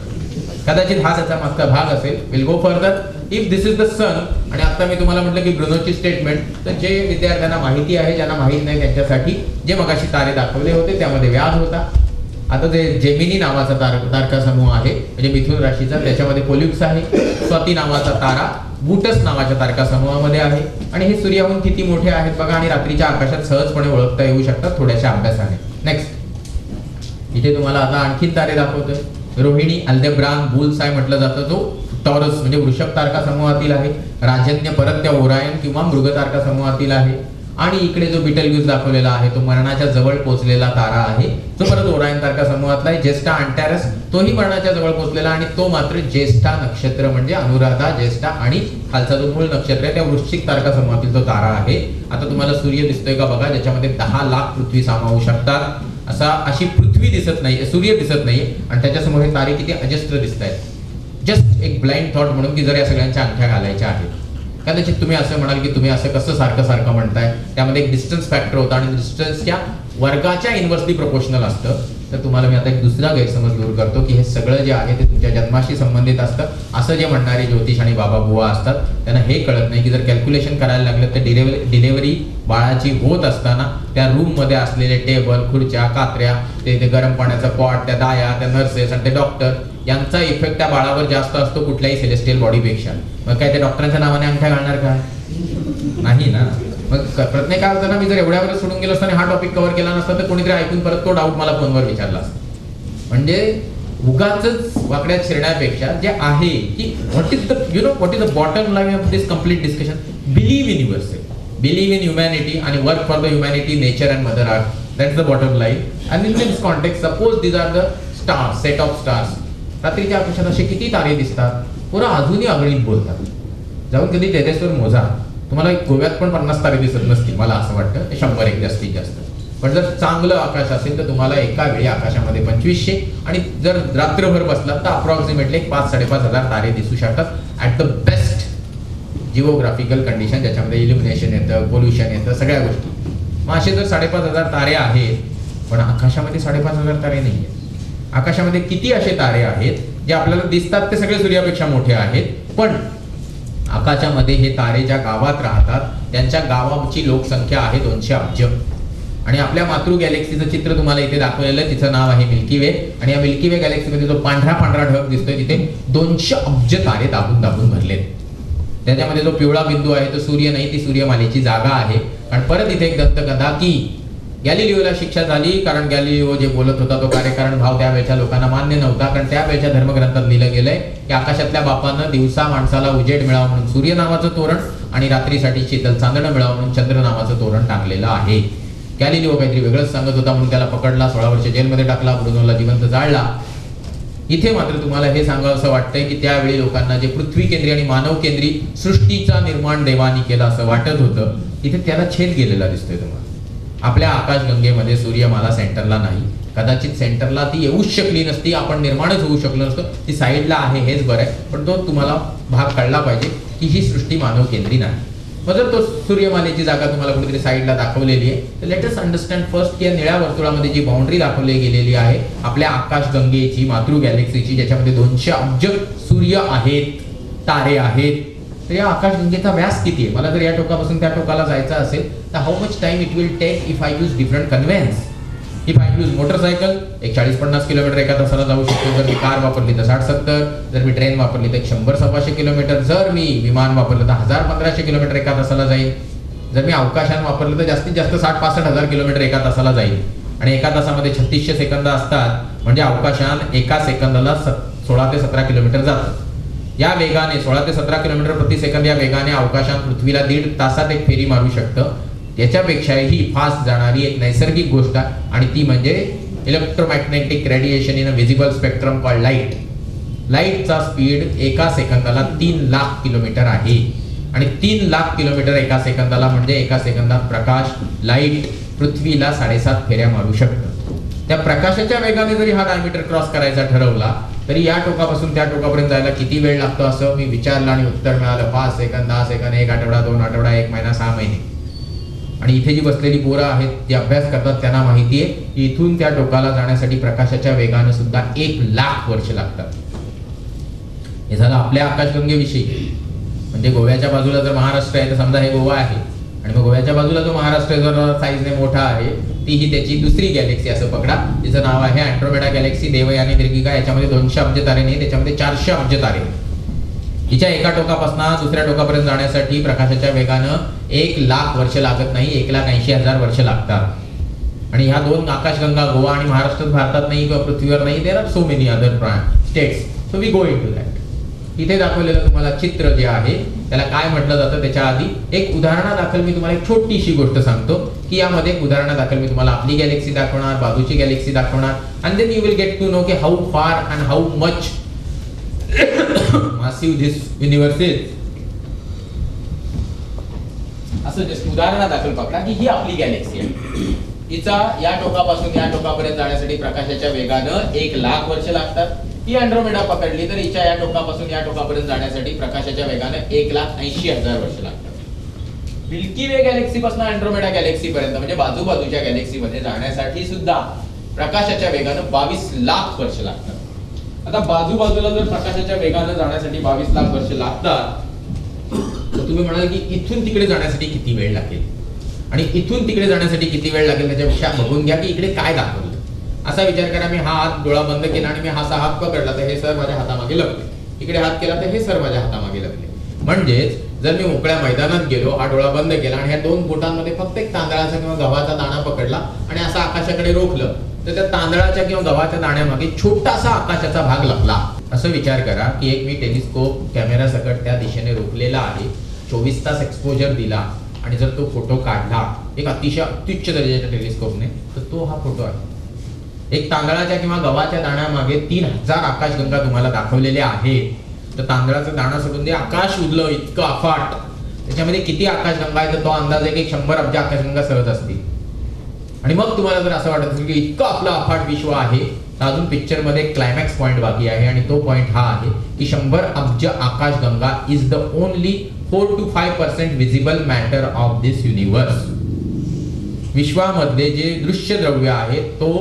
कदाचित हा त्याचा मागचा भाग असेल. Will go further. If this is the sun, आणि आता मी तुम्हाला म्हटलं की ब्रुनोची स्टेटमेंट, तर जे विद्यार्थ्यांना माहिती आहे, ज्यांना माहित नाही त्यांच्यासाठी जे मगाशी तारे दाखवले होते त्यामध्ये व्याध होता. आता जे जेमिनी नावाचा तारका समूह आहे म्हणजे मिथुन राशीचा, त्याच्यामध्ये पोल्युक्स आहे. स्वाती नावाचा तारा बुटस नावाच्या तारका समूहामध्ये आहे. आणि हे सूर्याहून किती मोठे आहेत बघा, आणि रात्रीच्या आकाशात सहजपणे ओळखता येऊ शकतात थोड्याशा अभ्यासाने. नेक्स्ट, इथे तुम्हाला आता आणखीन तारे दाखवतोय. रोहिणी, अल्देब्रान, बुल्सआय म्हटलं जातं, जो टॉरस म्हणजे वृषभ तारका समूहातील आहे. राजन्य परत त्या ओरायन किंवा मृग तारका समूहातील आहे. आणि इकडे जो बिटलग्यूज दाखवलेला आहे तो मरणाच्या जवळ पोहोचलेला तारा आहे, जो परत ओरायन तारका समूहातला आहे. ज्येष्ठा अँटॅरस, तोही मरणाच्या जवळ पोहोचलेला, आणि तो मात्र ज्येष्ठा नक्षत्र म्हणजे अनुराधा, ज्येष्ठा आणि खालचा जो मूळ नक्षत्र आहे त्या वृश्चिक तारका समूहातील तो तारा आहे. आता तुम्हाला सूर्य दिसतोय का बघा, ज्याच्यामध्ये 10 लाख पृथ्वी सामावू शकतात. अशी पृथ्वी दिसत नाही, सूर्य दिसत नाहीये, आणि त्याच्यासमोर हे तारे किती अजस्त्र दिसत आहेत. जस्ट एक ब्लाइंड थॉट म्हणून की जर या सगळ्यांच्या अंगठ्या घालायच्या आहेत. कदाचित तुम्ही असं म्हणाल की तुम्ही असं कसं सारखं सारखं म्हणताय, त्यामध्ये एक डिस्टन्स फॅक्टर होता, आणि डिस्टन्सच्या वर्गाच्या इन्व्हर्सली प्रोपोर्शनल असतं. तर तुम्हाला मी आता एक दुसरा गैरसमज दूर करतो की हे सगळं जे आहे ते तुमच्या जन्माशी संबंधित असतं. असं जे म्हणणारे ज्योतिष आणि बाबा बुवा असतात त्यांना हे कळत नाही की जर कॅल्क्युलेशन करायला लागलं तर डिलेव्हरी बाळाची होत असताना त्या रूममध्ये असलेले टेबल, खुर्च्या, कात्र्या, ते गरम पाण्याचा पॉट, त्या दाया, त्या नर्सेस आणि ते डॉक्टर यांचा इफेक्ट त्या बाळावर जास्त असतो कुठल्याही सेलेस्टियल बॉडीपेक्षा. मग काय ते डॉक्टरांच्या नावाने अंगठ्या घालणार काय? नाही ना. मग प्रश्न काय होता ना, मी जर एवढ्यावर सोडून गेलो असता आणि हा टॉपिक कव्हर केला नसता तर कोणीतरी ऐकून परत तो डाऊट मला फोनवर विचारला असता. म्हणजे उगाचच वाकड्यात शिरण्यापेक्षा जे आहे की what is the bottom line of this complete discussion. Believe in yourself, believe in humanity आणि work for the humanity, nature and mother earth. That's the bottom line. And in this context suppose these are the stars, set of stars. रात्रीच्या आकाशात असे किती तारे दिसतात, पुरा अजूनही आगळीत बोलतात. जाऊन कधी टेरेसवर मोजा, तुम्हाला गोव्यात पण 50 तारे दिसत नसतील मला असं वाटतं, 100 एक जास्तीत जास्त. पण जर चांगलं आकाश असेल तर तुम्हाला एका वेळी आकाशामध्ये 2500, आणि जर रात्रभर बसलात तर अप्रॉक्सिमेटली 5-5.5 हजार तारे दिसू शकतात at the best geographical condition, ज्याच्यामध्ये इल्युमिनेशन येतं, पोल्युशन येतं, सगळ्या गोष्टी. मग असे जर 5,500 तारे आहेत, पण आकाशामध्ये 5,500 तारे नाही आहेत. आकाशामध्ये किती असे तारे आहेत जे आपल्याला दिसतात ते सगळे सूर्यापेक्षा मोठे आहेत, पण आकाशामध्ये हे तारे ज्या गावात राहतात त्यांच्या गावाची लोकसंख्या आहे 200 अब्ज. आणि आपल्या मातृ गॅलेक्सीचं चित्र तुम्हाला इथे दाखवलेलं आहे, तिचं नाव आहे मिल्की वे. आणि या मिल्की वे गॅलेक्सीमध्ये जो पांढरा ढग दिसतोय तिथे 200 अब्ज तारे दाबून भरलेत. त्याच्यामध्ये जो पिवळा बिंदू आहे तो सूर्य नाही, ती सूर्यमालेची जागा आहे. आणि परत इथे एक दंतकथा की गॅलिलिओला शिक्षा झाली, कारण गॅलिलिओ जे बोलत होता तो कार्यकारण भाव त्यावेळच्या लोकांना मान्य नव्हता. कारण त्यावेळच्या धर्मग्रंथात लिहिलं गेलंय की आकाशातल्या बापानं दिवसा माणसाला उजेड मिळावं म्हणून सूर्य नावाचं तोरण, आणि रात्रीसाठी शीतल चांदणं मिळावं म्हणून चंद्र नावाचं तोरण टाकलेलं आहे. गॅलिलिओ काहीतरी वेगळंच सांगत होता म्हणून त्याला पकडला, 16 वर्ष जेलमध्ये टाकला, ब्रुनोला जिवंत जाळला. इथे मात्र तुम्हाला हे सांगावं असं वाटतंय की त्यावेळी लोकांना जे पृथ्वी केंद्री आणि मानव केंद्री सृष्टीचा निर्माण देवानी केला असं वाटत होतं, इथे त्याला छेद गेलेला दिसतोय तुम्हाला. आपल्या आकाशगंगेमध्ये सूर्यमाला सेंटरला नाही, कदाचित सेंटरला ती येऊच शकली नसती, आपण निर्माणच होऊ शकलो नसतो. ती साईडला आहे हेच बरं आहे, पण तो तुम्हाला भाग कळला पाहिजे की ही सृष्टी मानव केंद्री नाही. मग जर तो सूर्यमालेची जागा तुम्हाला कुठेतरी साईडला दाखवलेली आहे तर लेट अस अंडरस्टँड फर्स्ट की या निळ्या वर्तुळामध्ये जी बाउंड्री दाखवली गेलेली आहे आपल्या आकाशगंगेची, मातृ गॅलेक्सीची, ज्याच्यामध्ये 200 अब्ज सूर्य आहेत, तारे आहेत, तर या आकाशगंगेचा व्यास किती आहे? मला जर या टोकापासून त्या टोकाला जायचं असेल तर how much time it will take if I use different conveyance. If I use motorcycle 40-50 kilometre एका तासाला जाऊ शकतो. जर मी कार वापरली तर 60-70, जर मी ट्रेन वापरली तर 100-125 किलोमीटर, जर मी विमान वापरलं तर 1000-1500 किलोमीटर एका तासाला जाईल. जर मी अवकाशान वापरलं तर जास्तीत जास्त 60-65 हजार किलोमीटर एका तासाला जाईल. आणि एका तासामध्ये 3600 सेकंद असतात, म्हणजे अवकाशान एका सेकंदाला 16 ते 17 किलोमीटर जातं. या वेगाने 16 ते 17 किलोमीटर प्रति सेकंद या वेगाने अवकाशात पृथ्वीला 1.5 तासात एक फेरी मारू शकतं. याच्यापेक्षाही फास्ट जाणारी एक नैसर्गिक गोष्ट आणि ती म्हणजे electromagnetic radiation in a visible spectrum called light. लाईटचा स्पीड एका सेकंदाला 3 लाख किलोमीटर आहे. आणि 3 लाख किलोमीटर एका सेकंदाला म्हणजे एका सेकंदात प्रकाश, लाईट पृथ्वीला 7.5 फेऱ्या मारू शकतं. त्या प्रकाशाच्या वेगाने जरी हा डायमीटर क्रॉस करायचा ठरवला तरी या टोकापासून त्या टोकापर्यंत जायला किती वेळ लागतो असं मी विचारलं आणि उत्तर मिळालं 5 सेकंद, 10 सेकंद, 1 आठवडा, 2 आठवडा, 1 महिना, 6 महिने. आणि इथे जी बसलेली पोरं आहेत जे अभ्यास करतात त्यांना माहिती आहे की इथून त्या टोकाला जाण्यासाठी प्रकाशाच्या वेगानं सुद्धा 1,00,000 वर्ष लागतात. हे झालं आपल्या आकाशगंगेविषयी. म्हणजे गोव्याच्या बाजूला जर महाराष्ट्र आहे तर समजा हे गोवा आहे, आणि मग गोव्याच्या बाजूला जो महाराष्ट्र जर साईजने मोठा आहे ती ही त्याची दुसरी गॅलेक्सी असं पकडा, तिचं नाव आहे अँड्रोमेडा गॅलेक्सी. देवयानी दीर्घिका, याच्यामध्ये 200 अब्ज तारे नाही, त्याच्यामध्ये 400 अब्ज तारे. हिच्या एका टोकापासून दुसऱ्या टोकापर्यंत जाण्यासाठी प्रकाशाच्या वेगानं 1,00,000 वर्ष लागत नाही, 1,80,000 वर्ष लागतात. आणि ह्या 2 आकाशगंगा गोवा आणि महाराष्ट्रात, भारतात नाही किंवा पृथ्वीवर नाही, there are so many other states. So we go into that. इथे दाखवलेलं तुम्हाला चित्र जे आहे त्याला काय म्हटलं जातं त्याच्या आधी एक उदाहरणादाखल मी तुम्हाला एक छोटीशी गोष्ट सांगतो की यामध्ये एक उदाहरणादाखल मी तुम्हाला आपली गॅलेक्सी दाखवणार, बाजूची गॅलेक्सी दाखवणार, and then you will get to know की how far and how much massive this universe is. असं जस्ट उदाहरणादाखल पकडा की ही आपली गॅलेक्सी आहे. हिचा या टोकापासून या टोकापर्यंत जाण्यासाठी प्रकाशाच्या वेगानं 1,00,000 वर्ष लागतात. ही अँड्रोमेडा पकडली तर हिच्या या टोकापासून या टोकापर्यंत जाण्यासाठी प्रकाशाच्या वेगानं 1,80,000 वर्ष लागतात. मिल्की वे गॅलेक्सी पासून अँड्रोमेडा गॅलेक्सी पर्यंत म्हणजे बाजूबाजूच्या गॅलेक्सी मध्ये जाण्यासाठी सुद्धा प्रकाशाच्या वेगानं 22,00,000 वर्ष लागतात. आता बाजूबाजूला जर प्रकाशाच्या वेगानं जाण्यासाठी 22,00,000 वर्ष लागतात तर तुम्ही म्हणाल की इथून तिकडे जाण्यासाठी किती वेळ लागेल, आणि इथून तिकडे जाण्यासाठी किती वेळ लागेल त्याच्यापेक्षा बघून घ्या की इकडे काय दाखवलं. असा विचार करा, मी हा हात डोळा बंद केला आणि मी हा हात पकडला तर हे सर माझ्या हातामागे लपले, इकडे हात केला तर हे सर माझ्या हातामागे लपले. म्हणजेच जर मी मोकळ्या मैदानात गेलो, हा डोळा बंद केला आणि ह्या 2 बोटांमध्ये फक्त एक तांदळाचा किंवा गव्हाचा दाणा पकडला आणि असं आकाशाकडे रोखलं तर त्या तांदळाच्या किंवा गव्हाच्या दाण्यामागे छोटासा आकाशाचा भाग लपला. असं विचार करा की एक मी टेलिस्कोप कॅमेरा सकट त्या दिशेने रोखलेला आहे, 24 तास एक्सपोजर दिला आणि जर तो फोटो काढला एक अतिशय अत्युच्च दर्जाच्या टेलिस्कोपने तर तो हा फोटो आहे. एक तांदळाच्या किंवा गव्हाच्या दाण्यामागे 3,000 आकाशगंगा तुम्हाला दाखवलेले आहेत. तर तांदळाचा दाणा सोडून दे, आकाश उरलं इतकं अफाट, त्याच्यामध्ये किती आकाशगंगा आहे तर तो अंदाज आहे की 100 अब्ज आकाशगंगा सहज असतील. आणि मग तुम्हाला जर असं वाटत असेल की इतकं आपलं अफाट विश्व आहे तर अजून पिक्चर मध्ये क्लायमॅक्स पॉइंट बाकी आहे, आणि तो पॉइंट हा आहे की 100 अब्ज आकाशगंगा is the only 4 to 5% visible matter of this universe. विश्वामधले जे दृश्य द्रव्य आहे तो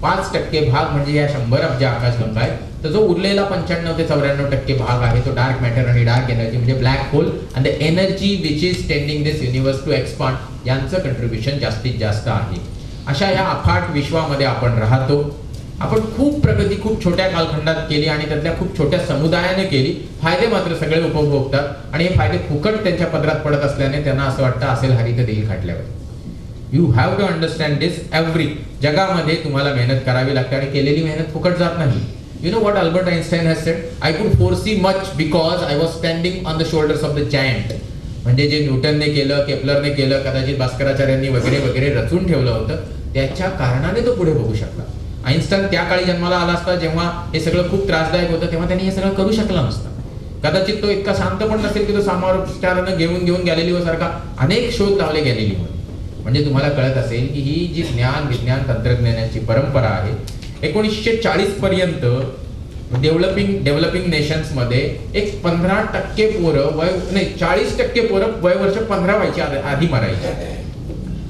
5% भाग म्हणजे या 100 अब्ज आकाशगंगा आहे. तर जो उरलेला 95 ते 94% भाग आहे तो डार्क मॅटर आणि डार्क एनर्जी म्हणजे ब्लॅक होल आणि the energy which is tending this universe to expand यांचं कंट्रीब्युशन जास्तीत जास्त आहे. अशा ह्या अफाट विश्वामध्ये आपण राहतो. आपण खूप प्रगती खूप छोट्या कालखंडात केली आणि त्यातल्या खूप छोट्या समुदायाने केली. फायदे मात्र सगळे उपभोगतात आणि हे फायदे फुकट त्यांच्या पदरात पडत असल्याने त्यांना असं वाटतं असेल हरी तर देईल खाटल्यावर. You have to understand this. Every जगामध्ये तुम्हाला मेहनत करावी लागते आणि केलेली मेहनत फुकट जात नाही. You know what Albert Einstein has said? I could foresee much because I was standing on the shoulders of the giant. म्हणजे जे न्यूटनने केलं, केपलरने केलं, कदाचित भास्कराचार्यांनी वगैरे वगैरे रचून ठेवलं होतं त्याच्या कारणाने तो पुढे बघू शकला. आईन्स्टाईन त्या काळी जन्माला आला असता जेव्हा हे सगळं खूप त्रासदायक होतं तेव्हा त्यांनी हे सगळं करू शकला नसता. कदाचित तो इतका शांत पण नसेल की तो सामोरच्यानं घेऊन गॅलिलिओ सारखा अनेक शोध लावले गॅलिलिओने. म्हणजे तुम्हाला कळत असेल की ही जी ज्ञान विज्ञान तंत्रज्ञानाची परंपरा आहे 1940 पर्यंत डेव्हलपिंग नेशन्स मध्ये एक 15% पोरं वय नाही 40% पोरं वय वर्ष 15 व्हायच्या आधी मरायचे.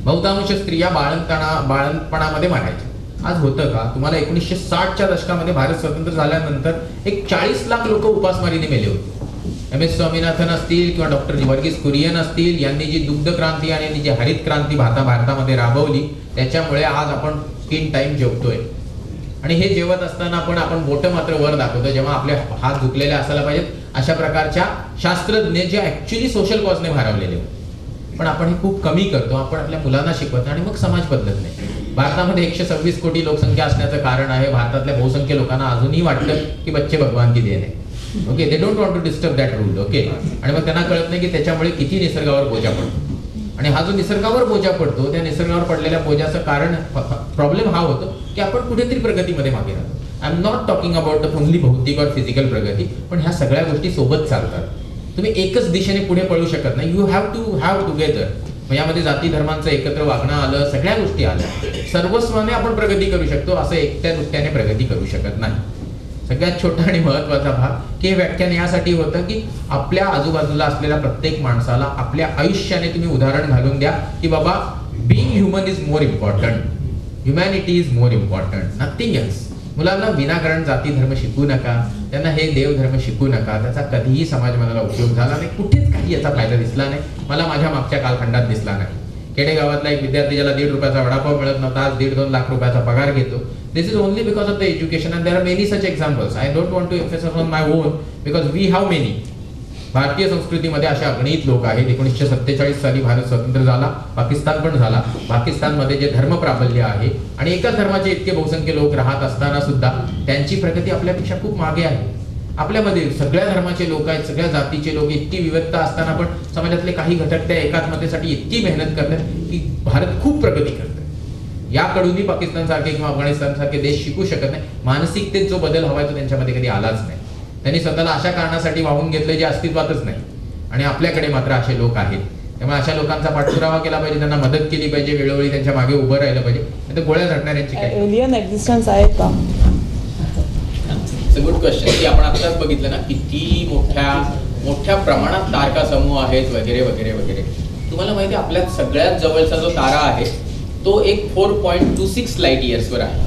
बहुतांश स्त्रिया बाळंतपणामध्ये मरायच्या. आज होतं का? तुम्हाला 1960च्या दशकामध्ये भारत स्वतंत्र झाल्यानंतर एक 40 लाख लोक उपासमारीने मेले होते. MS स्वामीनाथन असतील किंवा डॉक्टर वर्गीस कुरियन असतील यांनी जी दुग्ध क्रांती आणि जी हरित क्रांती भारतामध्ये राबवली त्याच्यामुळे आज आपण 3 टाइम जेवतोय. आणि हे जेवत असताना आपण बोट मात्र वर दाखवतो जेव्हा आपले हात झुकलेले असायला पाहिजेत अशा प्रकारच्या शास्त्रज्ञ जे ऍक्च्युली सोशल कॉजने भारावलेले होते. पण आपण हे खूप कमी करतो. आपण आपल्या मुलांना शिकवत आणि मग समाज बदलत नाही. भारतामध्ये 126 कोटी लोकसंख्या असण्याचं कारण आहे भारतातल्या बहुसंख्य लोकांना अजूनही वाटतं की बच्चे भगवान की देण आहे. Okay, they don't want to disturb that rule. Okay, आणि मग त्यांना कळत नाही की त्याच्यामुळे किती निसर्गावर बोजा पडतो. आणि हा जो निसर्गावर बोजा पडतो त्या निसर्गावर पडलेल्या बोजाचं कारण प्रॉब्लेम हा होतो की आपण कुठेतरी प्रगतीमध्ये मागे राहतो. I am not talking about the only भौतिक और फिजिकल प्रगती, पण ह्या सगळ्या गोष्टी सोबत चालतात. तुम्ही एकच दिशेने पुढे पळू शकत नाही. You have to have together. यामध्ये जाती धर्मांचं एकत्र वागणं आलं, सगळ्या गोष्टी आल्या. सर्वस्वाने आपण प्रगती करू शकतो, असं एकट्या दुसऱ्याने प्रगती करू शकत नाही. सगळ्यात छोटा आणि महत्वाचा भाग की हे व्याख्यान यासाठी होतं की आपल्या आजूबाजूला असलेल्या प्रत्येक माणसाला आपल्या आयुष्याने तुम्ही उदाहरण घालून द्या की बाबा being human is more important, humanity is more important, nothing else. मुलांना विनाकारण जाती धर्म शिकू नका, त्यांना हे देव धर्म शिकू नका, त्याचा कधीही समाजमनाला उपयोग झाला नाही, कुठेच काही याचा फायदा दिसला नाही, मला माझ्या मागच्या कालखंडात दिसला नाही. खेडेगावातला एक विद्यार्थी ज्याला 1.5 रुपयाचा वडापाव मिळत नव्हता आज 1.5-2 लाख रुपयाचा पगार घेतो. This is only because of the education and there are many such examples. I don't want to emphasise on my own because we have many. भारतीय संस्कृतीमध्ये अशा अगणित लोक आहेत. 1947 साली भारत स्वतंत्र झाला, पाकिस्तान पण झाला. पाकिस्तानमध्ये जे धर्म प्राबल्य आहे आणि एकाच धर्माचे इतके बहुसंख्य लोक राहत असताना सुद्धा त्यांची प्रगती आपल्यापेक्षा खूप मागे आहे. आपल्यामध्ये सगळ्या धर्माचे लोक आहेत, सगळ्या जातीचे लोक, इतकी विविधता असताना पण समाजातले काही घटक त्या एकात्मतेसाठी इतकी मेहनत करतात की भारत खूप प्रगती करतो. याकडूनही पाकिस्तान सारखे किंवा अफगाणिस्तान सारखे देश शिकू शकत नाही. मानसिकतेत जो बदल हवाय तो त्यांच्यामध्ये कधी आलाच नाही. त्यांनी स्वतःला अशा कारणासाठी वाहून घेतले जे अस्तित्वातच नाही. आणि आपल्याकडे मात्र असे लोक आहेत. त्यामुळे अशा लोकांचा पाठपुरावा केला पाहिजे, त्यांना मदत केली पाहिजे, वेळोवेळी त्यांच्या मागे उभं राहिलं पाहिजे. नाही तर गोळ्या झटणाऱ्यांची काय. एलियन एक्झिस्टन्स आहे का? Good question. की आपण आत्ताच बघितलं ना किती मोठ्या प्रमाणात तारका समूह आहेत वगैरे वगैरे वगैरे. तुम्हाला माहिती आहे आपल्या सगळ्यात जवळचा जो तारा आहे तो एक 4.26 लाईट इयर्सवर आहे.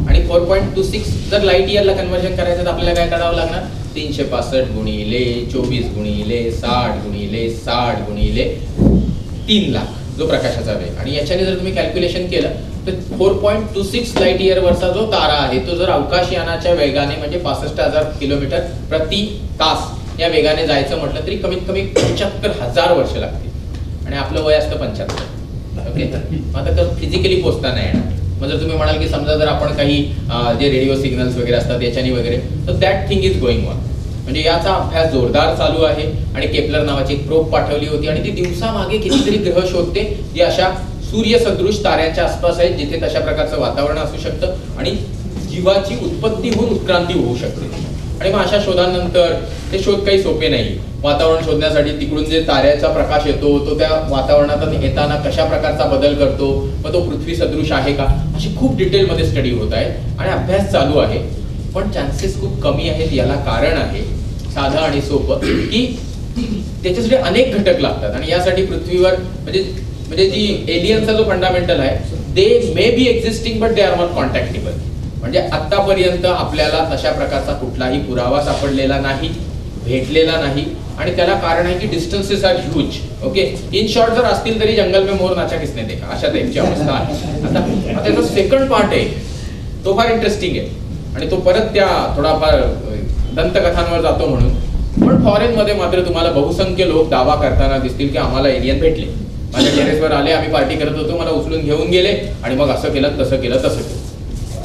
आणि 4.26 जर लाईट इयरला कन्व्हर्जन करायचं तर आपल्याला काय करावं लागणार? 365 गुणिले 24 गुणिले 60 गुणिले 60 गुणिले 3 लाख जो प्रकाशाचा वेग. आणि याच्याने जर तुम्ही कॅल्क्युलेशन केलं तर 4.26 लाईट इयर वरचा जो तारा आहे तो जर अवकाशयानाच्या वेगाने म्हणजे 65,000 किलोमीटर प्रति तास या वेगाने जायचं म्हटलं तरी कमीत कमी 75,000 वर्ष लागतील. आणि आपलं वय असतं 75. ओके, आता तर फिजिकली पोहोचता नाही येणार. मग जर तुम्ही म्हणाल की समजा जर आपण काही जे रेडिओ सिग्नल्स वगैरे असतात याच्यानी वगैरे तर that thing is going on. म्हणजे याचा अभ्यास जोरदार चालू आहे. आणि केपलर नावाची एक प्रोब पाठवली होती आणि ती दिवसामागे कितीतरी ग्रह शोधते जे अशा सूर्यसदृश ताऱ्यांच्या आसपास आहेत जिथे तशा प्रकारचं वातावरण असू शकतं आणि जीवाची उत्पत्ती होऊन उत्क्रांती होऊ शकते. आणि मग अशा शोधांनंतर ते शोध काही सोपे नाही. वातावरण शोधण्यासाठी तिकडून जे ताऱ्याचा प्रकाश येतो तो त्या वातावरणातून येताना कशा प्रकारचा बदल करतो, मग तो पृथ्वी सदृश आहे का, अशी खूप डिटेलमध्ये स्टडी होत आहे आणि अभ्यास चालू आहे. पण चान्सेस खूप कमी आहेत. याला कारण आहे साधं आणि सोपं की त्याच्यासाठी अनेक घटक लागतात. आणि यासाठी पृथ्वीवर म्हणजे जी एलियनचा जो फंडामेंटल आहे they may be existing but they are not contactable. म्हणजे आतापर्यंत आपल्याला तशा प्रकारचा कुठलाही पुरावा सापडलेला नाही, भेटलेला नाही. आणि त्याला कारण आहे की distances are huge. Okay, in short जर असतील तरी जंगल में मोर नाचा किसने देखा अशा टाईपची अवस्था आहे. आता त्याचा सेकंड पार्ट आहे तो फार इंटरेस्टिंग आहे आणि तो परत त्या थोडाफार दंतकथांवर जातो म्हणून. पण फॉरेन मध्ये मात्र तुम्हाला बहुसंख्य लोक दावा करताना दिसतील की आम्हाला एलियन भेटले, माझ्या टेरेसवर आले, आम्ही पार्टी करत होतो, मला उचलून घेऊन गेले आणि मग असं केलं तसं केलं तसं केलं.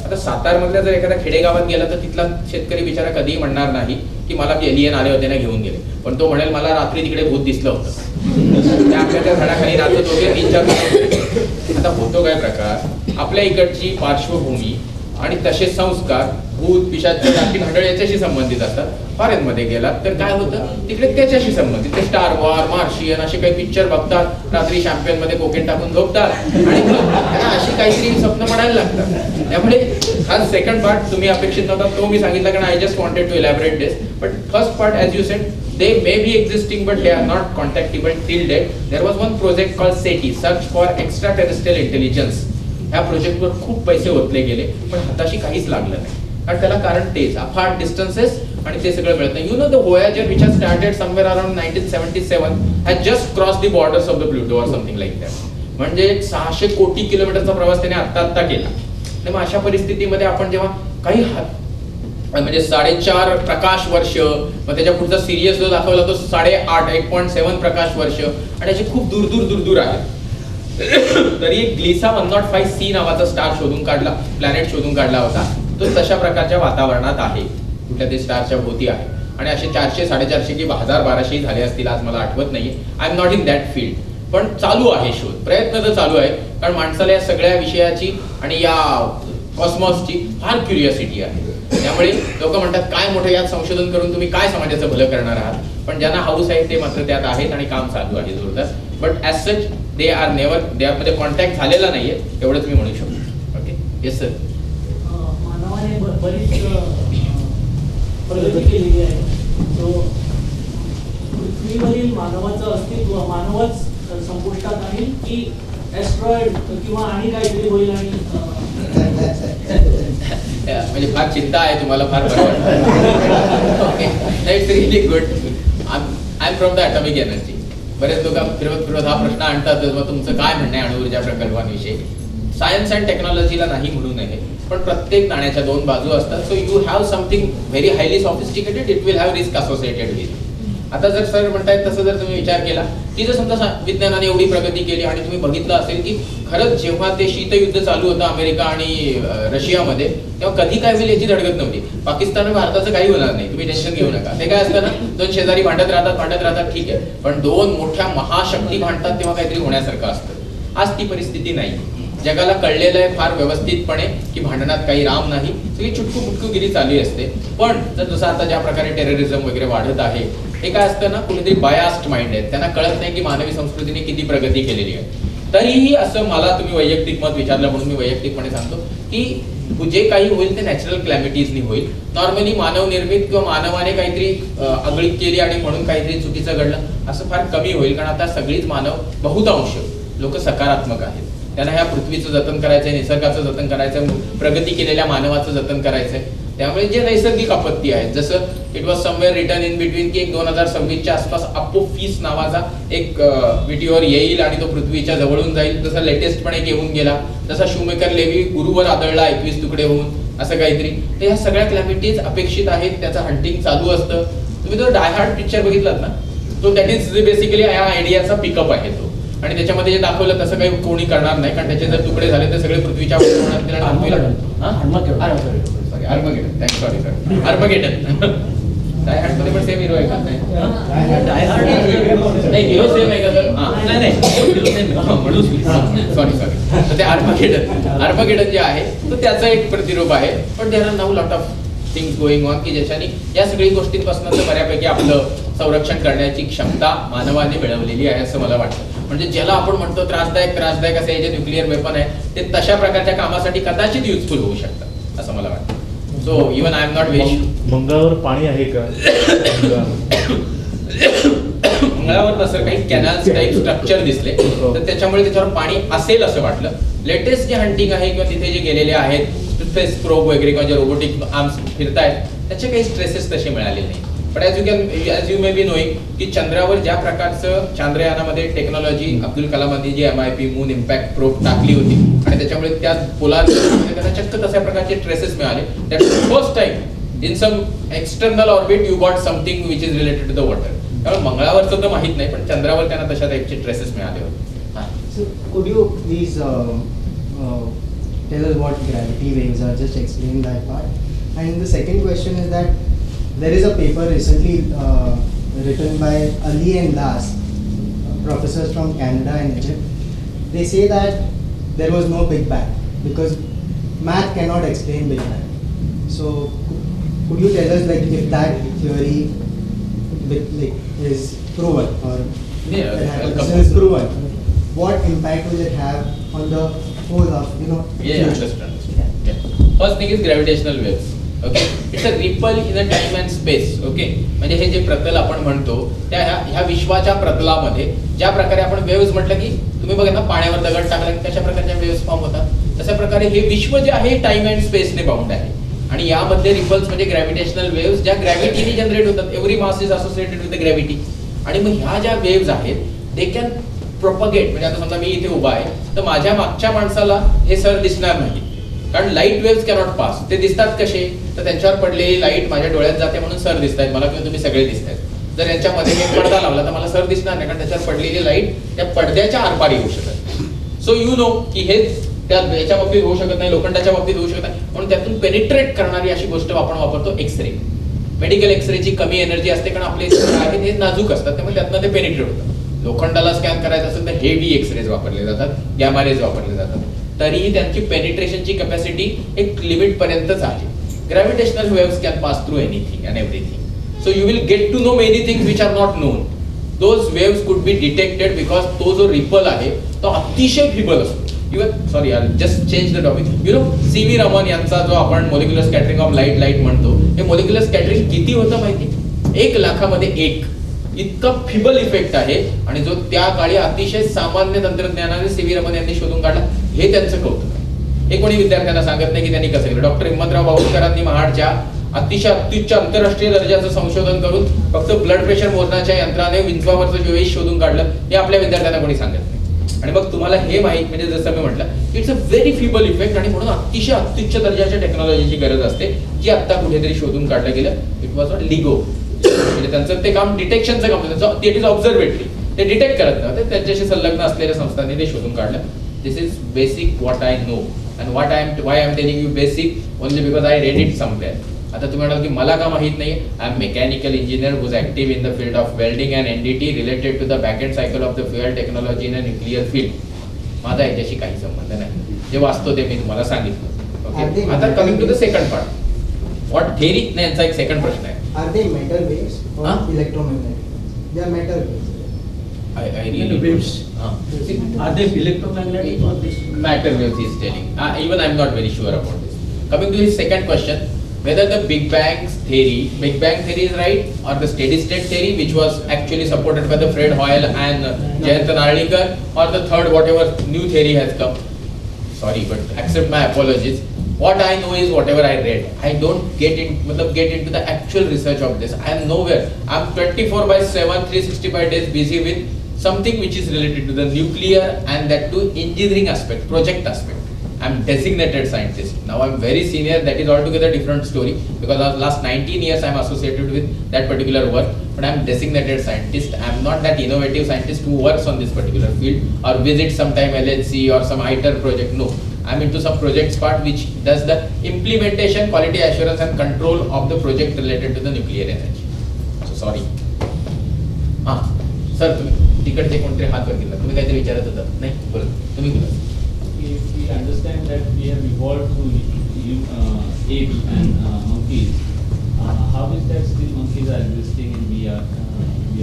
आता सातारमधल्या जर एखाद्या खेडेगावात गेला तर तिथला शेतकरी बिचारा कधीही म्हणणार नाही की मला एलियन आले होते ना घेऊन गेले. पण तो म्हणेल मला रात्री तिकडे भूत दिसलं होतं, आपल्या त्या झाडाखाली नाचत होते 3-4. आता होतो काय प्रकार, आपल्या इकडची पार्श्वभूमी आणि तसे संस्कार भूत पिशाच आणखी हडळ याच्याशी संबंधित असतात. फॉरेन मध्ये गेलात तर काय होतं तिकडे त्याच्याशी संबंधित ते स्टार वॉर, मार्शियन असे काही पिक्चर बघतात, रात्री शॅम्पियन मध्ये कोकेन टाकून झोपतात आणि त्यांना अशी काहीतरी स्वप्न पडायला लागतात. त्यामुळे हा सेकंड पार्ट तुम्ही अपेक्षित नव्हता तो मी सांगितला कारण I just wanted to elaborate this. But first part as you said they may be existing but they are not contactable till date. There was one project called SETI, Search for Extraterrestrial Intelligence. ह्या प्रोजेक्टवर खूप पैसे ओतले गेले पण हाताशी काहीच लागलं नाही. आणि त्याला कारण तेच अफाट डिस्टन्सेस आणि ते सगळं मिळत नाही. You know the Voyager which has started somewhere around 1977 has just crossed the borders of the Pluto or something like that. म्हणजे 600 कोटी किलोमीटरचा प्रवास त्याने आत्ता केला. मग अशा परिस्थितीमध्ये आपण जेव्हा काही म्हणजे 4.5 प्रकाश वर्ष, मग त्याच्या पुढचा सिरियस जो दाखवला तो 8.5 1.7 प्रकाश वर्ष आणि असे खूप दूर आहेत. तरी एक ग्लिसा 105c नावाचा स्टार शोधून काढला, प्लॅनेट शोधून काढला होता. तो तशा प्रकारच्या वातावरणात आहे, कुठल्या ते स्टारच्या भोवती आहे. आणि असे 400, 450 की 1000-1200 झाले असतील, आज मला आठवत नाहीये. I am not in that field. पण चालू आहे शोध, प्रयत्न तर चालू आहे. कारण माणसाला या सगळ्या विषयाची आणि या कॉस्मॉसची फार क्युरिओसिटी आहे. त्यामुळे लोक म्हणतात काय मोठं यात संशोधन करून तुम्ही काय समाजाचं भलं करणार आहात. पण ज्यांना हाऊस आहे ते मात्र त्यात आहेत आणि काम चालू आहे जोरदार. But as such they are never, मध्ये कॉन्टॅक्ट झालेला नाहीये एवढंच मी म्हणू शकतो. Okay, yes sir. मानवाने बरीच प्रगती केलेली आहे. सो पृथ्वीवरील मानवाचं अस्तित्व मानवच संपुष्टात आणील की ॲस्ट्रॉइड किंवा आणि काहीतरी होईल आणि म्हणजे फार चिंता आहे तुम्हाला, फार बरं वाटतं. Okay, it's really good. I am from the atomic energy. बरेच लोक फिरवत हा प्रश्न आणतात, मग तुमचं काय म्हणणं आहे अणुऊर्जा प्रकल्पांविषयी. सायन्स अँड टेक्नॉलॉजीला नाही म्हणू नये, पण प्रत्येक नाण्याच्या दोन बाजू असतात. So you have something very highly sophisticated, it will have risk associated with. आता जर सर म्हणतायत तसं जर तुम्ही विचार केला की जर समजा विज्ञानाने एवढी प्रगती केली आणि तुम्ही बघितलं असेल की खरंच जेव्हा ते शीतयुद्ध चालू होतं अमेरिका आणि रशियामध्ये, तेव्हा कधी काय होईल याची धडगत नव्हती. पाकिस्तान आणि भारताचं काही होणार नाही, तुम्ही टेन्शन घेऊ नका. ते काय असतं ना, दोन शेजारी भांडत राहतात, ठीक आहे, पण दोन मोठ्या महाशक्ती भांडतात तेव्हा काहीतरी होण्यासारखं असतं. आज ती परिस्थिती नाही. जगाला कळलेलं आहे फार व्यवस्थितपणे की भांडणात काही राम नाही, सगळी चुटकू मुटकूगिरी चालू असते. पण जसं आता ज्या प्रकारे टेररिझम वगैरे वाढत आहे, हे काय असतं ना, कुठेतरी बायास्ड माइंड आहे, त्यांना कळत नाही की मानवी संस्कृतीने किती प्रगती केलेली आहे. तरीही असं मला तुम्ही वैयक्तिक मत विचारलं म्हणून मी वैयक्तिकपणे सांगतो की जे काही होईल ते नॅचरल क्लॅमिटीजनी होईल. नॉर्मली मानव निर्मित किंवा मानवाने काहीतरी आगळीक केली आणि म्हणून काहीतरी चुकीचं घडलं असं फार कमी होईल. कारण आता सगळीच मानव बहुतांश लोक सकारात्मक आहेत. त्यांना ह्या पृथ्वीचं जतन करायचंय, निसर्गाचं जतन करायचंय, प्रगती केलेल्या मानवाचं जतन करायचंय. त्यामुळे जे नैसर्गिक आपत्ती आहेत, जसं it was somewhere return in between की 2026च्या आसपास अपोफिस नावाचा एक विटीवर येईल आणि तो पृथ्वीच्या जवळून जाईल. तसा लेटेस्ट पण एक येऊन गेला. जसा शूमेकर लेवी गुरुवर आदळला 21 तुकडे होऊन, असं काहीतरी. तर ह्या सगळ्या क्लॅमिटीज अपेक्षित आहेत, त्याचं हंटिंग चालू असतं. तुम्ही तो डाय हार्ड पिक्चर बघितलात ना, तो दॅट इज बेसिकली या आयडियाचा पिकअप आहे तो. आणि त्याच्यामध्ये जे दाखवलं तसं काही कोणी करणार नाही, कारण त्याचे जर तुकडे झाले तर सगळे पृथ्वीच्या आर्मगेडन डाय हार्ड मध्ये पण सेम हिरो आहे का? नाही, हिरो सेम आहे का? सॉरी. तर ते आर्मगेडन जे आहे तो त्याचं एक प्रतिरूप आहे. पण there are now lot of things going on की ज्याच्याने या सगळी गोष्टींपासून बऱ्यापैकी आपलं संरक्षण करण्याची क्षमता मानवाने मिळवलेली आहे असं मला वाटतं. म्हणजे ज्याला आपण म्हणतो त्रासदायक असे हे जे न्यूक्लिअर वेपन आहे ते तशा प्रकारच्या कामासाठी कदाचित युजफुल होऊ शकतात असं मला वाटतं. So even I am not very मंगळावर पाणी आहे का? मंगळावर तसं काही कॅनल्स टाईप स्ट्रक्चर दिसले तर त्याच्यामुळे त्याच्यावर पाणी असेल असं वाटलं. लेटेस्ट जे हंटिंग आहे किंवा तिथे जे गेलेले आहेत स्पेस प्रोब वगैरे किंवा जे रोबोटिक आर्म्स फिरतायत त्याचे काही स्ट्रेसेस तसे मिळाले नाही. पण as you may be knowing की चंद्रावर ज्या प्रकारचं चांद्रयानामध्ये टेक्नॉलॉजी अब्दुल कलामांनी जी MIP मून इम्पॅक्ट प्रोब टाकली होती आणि त्याच्यामुळे त्या पोलार त्यांना चक्क तशा प्रकारचे ट्रेसेस मिळाले. That first time in some external orbit you got something which is related to the water. त्यामुळे मंगळावरचं तर माहित नाही, पण चंद्रावर त्यांना तशा टाईपचे ट्रेसेस मिळाले होते. So could you please tell us what gravity waves are? Just explain that part. And the second question is that there is a paper recently written by Ali and Das, professors from Canada and Egypt. They say that there was no Big Bang because math cannot explain Big Bang. So could you tell us like if that theory is proven or that hypothesis is proven, what impact will it have on the whole of understand. First thing is gravitational waves. Okay, it's a ripple in a time and space. Okay, म्हणजे हे जे प्रतल आपण म्हणतो त्या ह्या विश्वाच्या प्रतलामध्ये ज्या प्रकारे आपण वेव्स म्हटलं की तुम्ही बघा ना पाण्यावर दगड टाकला की कशा प्रकारच्या वेव्स फॉर्म होतात, तशा प्रकारे हे विश्व जे आहे टाइम अँड स्पेसने बाउंड आहे. आणि यामध्ये रिपल्स म्हणजे ग्रॅव्हिटेशनल वेव्स ज्या ग्रॅव्हिटीने जनरेट होतात. Every mass is associated with the gravity. आणि मग ह्या ज्या वेव्स आहेत दे कॅन प्रोपगेट. म्हणजे आता समजा मी इथे उभा आहे तर माझ्या मागच्या माणसाला हे सर दिसणार नाही, कारण लाईट वेव्स कॅनॉट पास. ते दिसतात कसे तर त्यांच्यावर पडलेली लाईट माझ्या डोळ्यात जाते म्हणून सर दिसतायत मला किंवा तुम्ही सगळे दिसतायत. जर यांच्यामध्ये मी पडदा लावला तर मला सर दिसणार नाही, कारण त्याच्यावर पडलेली लाईट त्या पडद्याच्या आरपार येऊ शकत. सो यू नो की हे त्या याच्या बाबतीत होऊ शकत नाही, लोखंडाच्या बाबतीत होऊ शकत नाही. म्हणून त्यातून पेनिट्रेट करणारी अशी गोष्ट आपण वापरतो एक्सरे. मेडिकल एक्सरेची कमी एनर्जी असते कारण आपले आहेत हे नाजूक असतात, त्यामुळे त्यातनं ते पेनिट्रेट होतं. लोखंडाला स्कॅन करायचं असेल तर हेवी एक्सरेज वापरले जातात, गॅमा रेज वापरले जातात. तरीही त्यांची पेनिट्रेशनची कॅपॅसिटी एक लिमिट पर्यंतच आहे. Gravitational waves can pass through anything and everything. So you will get to know many things which are not known. Those waves could be detected because तो जो रिपल आहे तो अतिशय फिबल असतो. Even sorry just change the topic. CV Raman यांचा जो आपण मोलिक्युलर स्कॅटरिंग ऑफ लाईट म्हणतो, हे मोलिक्युलर स्कॅटरिंग किती होतं माहिती? 1 लाखामध्ये 1. इतका फिबल इफेक्ट आहे आणि जो त्या काळी अतिशय सामान्य तंत्रज्ञानाने CV रमन यांनी शोधून काढला, हे त्यांचं कौतुक आहे. हे कोणी विद्यार्थ्यांना सांगत नाही की त्यांनी कसं केलं. डॉक्टर हिम्मतराव बावस्करांनी महाडच्या अतिशय अत्युच्च आंतरराष्ट्रीय दर्जाचं संशोधन करून फक्त ब्लड प्रेशर मोजण्याच्या यंत्राने विंचवावरचं ज्वेश शोधून काढलं, हे आपल्या विद्यार्थ्यांना कोणी सांगत नाही. आणि मग तुम्हाला हे माहित, म्हणजे जसं मी म्हटलं, इट्स अ व्हेरी फिबल इफेक्ट आणि म्हणून अतिशय अत्युच्च दर्जाच्या टेक्नॉलॉजीची गरज असते, जी आता कुठेतरी शोधून काढलं गेलं. इट वॉज नॉट लिगो, म्हणजे त्यांचं ते काम डिटेक्शनचं काम होतं. इट इज ऑब्झर्वेटरी, ते डिटेक्ट करत नव्हते, त्यांच्याशी संलग्न असलेल्या संस्थांनी ते शोधून काढलं. This is basic what I know and why I am telling you basic only because I read it somewhere. आता तुम्ही म्हणाल की मला का माहित नाही. I am mechanical engineer who's active in the field of welding and NDT related to the back end cycle of the fuel technology in a nuclear field. माझा याच्याशी काही संबंध नाही. जे वाचतो ते मी तुम्हाला सांगितलं. ओके, आता coming to the second part, what theory. नाही, यांचा एक सेकंड प्रश्न आहे. Are they metal waves or electromagnetic? They are metal waves. I really waves. don't. Are they electromagnetic or this? Matter waves he is telling. Even I am not very sure about this. Coming to his second question, whether the Big Bang theory is right, or the steady state theory, which was actually supported by the Fred Hoyle and Jayant Narlikar, or the third whatever new theory has come. Sorry, but accept my apologies. What I know is whatever I read. I don't get into the actual research of this. I am nowhere. I am 24/7, 365 days busy with something which is related to the nuclear and that to engineering aspect, project aspect. I am designated scientist. Now I am very senior. That is altogether different story because of last 19 years I am associated with that particular work. But I am designated scientist. I am not that innovative scientist who works on this particular field or visits sometime LHC or some ITER project. No. I'm into some projects part which does the implementation, quality assurance and control of the project related to the nuclear energy. So sorry. Sir तुम्ही तिकडचे कोणतरी हात वर केला, तुम्ही काहीतरी विचारत होता. नाही बोला, तुम्ही बोला. If we understand that we have evolved through apes and monkeys, how is that still monkeys are existing and we are?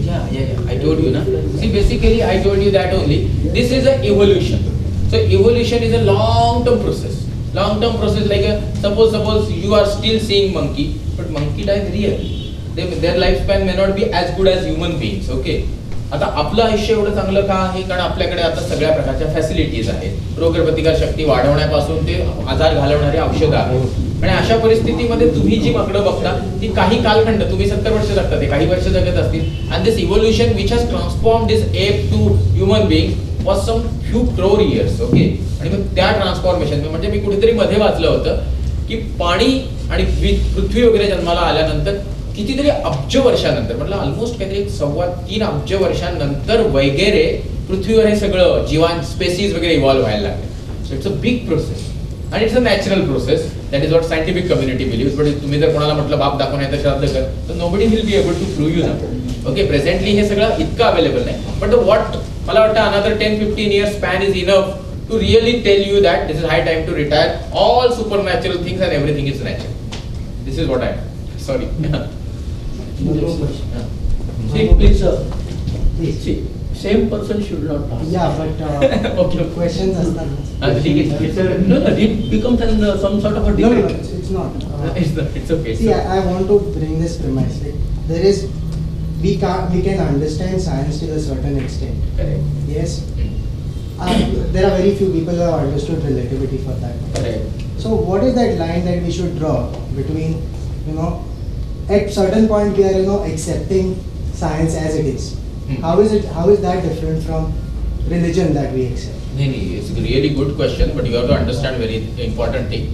Yeah. I told you, na. See, basically, I told you that only. This is an evolution. So evolution is a long-term process. Long-term process, like suppose you are still seeing monkey, but monkey dies really. Their lifespan may not be as good as human beings. Okay. आता आपलं आयुष्य एवढं चांगलं का आहे? कारण आपल्याकडे आता सगळ्या प्रकारच्या फॅसिलिटीज आहेत. रोगप्रतिकार शक्ती वाढवण्यापासून ते आजार घालवणारी औषधं आहेत. आणि अशा परिस्थितीमध्ये तुम्ही जी माकडं बघता ती काही कालखंड, तुम्ही 70 वर्ष जगता, ते काही वर्ष जगत असतील. And this evolution which has transform this ape to human being was some few crore years. Okay. आणि मग त्या ट्रान्सफॉर्मेशन म्हणजे मी कुठेतरी मध्ये वाचलं होतं की पाणी आणि पृथ्वी वगैरे जन्माला आल्यानंतर कितीतरी अब्ज वर्षानंतर, म्हटलं ऑलमोस्ट काहीतरी 3.25 अब्ज वर्षांनंतर वगैरे पृथ्वीवर हे सगळं स्पेसीज वगैरे इव्हॉल्व्ह व्हायला लागले. So it's a big process आणि it's a natural process. That is what scientific community believes. But तुम्ही जर कोणाला म्हटलं बाप दाखवून येतं श्राद्ध कर, तर nobody will be able to prove you ना. ओके. प्रेझेंटली हे सगळं इतकं अवेलेबल नाही. बट वॉट मला वाटतं another 10-15 years span is enough to really tell you that this is high time to retire all supernatural things and everything is natural. This is what I am. Sorry. See, please, sir. Please. See, same person should not ask. Yeah, but Okay. questions astaan. ठीक आहे. No, it becomes some sort of a No, debate. it's not. It's okay. See, I want to bring this premise. Like, we can understand science to a certain extent. Correct. Yes. There are very few people who have understood relativity for that. Correct. So what is that line that we should draw between, at certain point we are, accepting science as it is. How is that different from religion that we accept? No, it's a really good question, but you have to understand very important thing.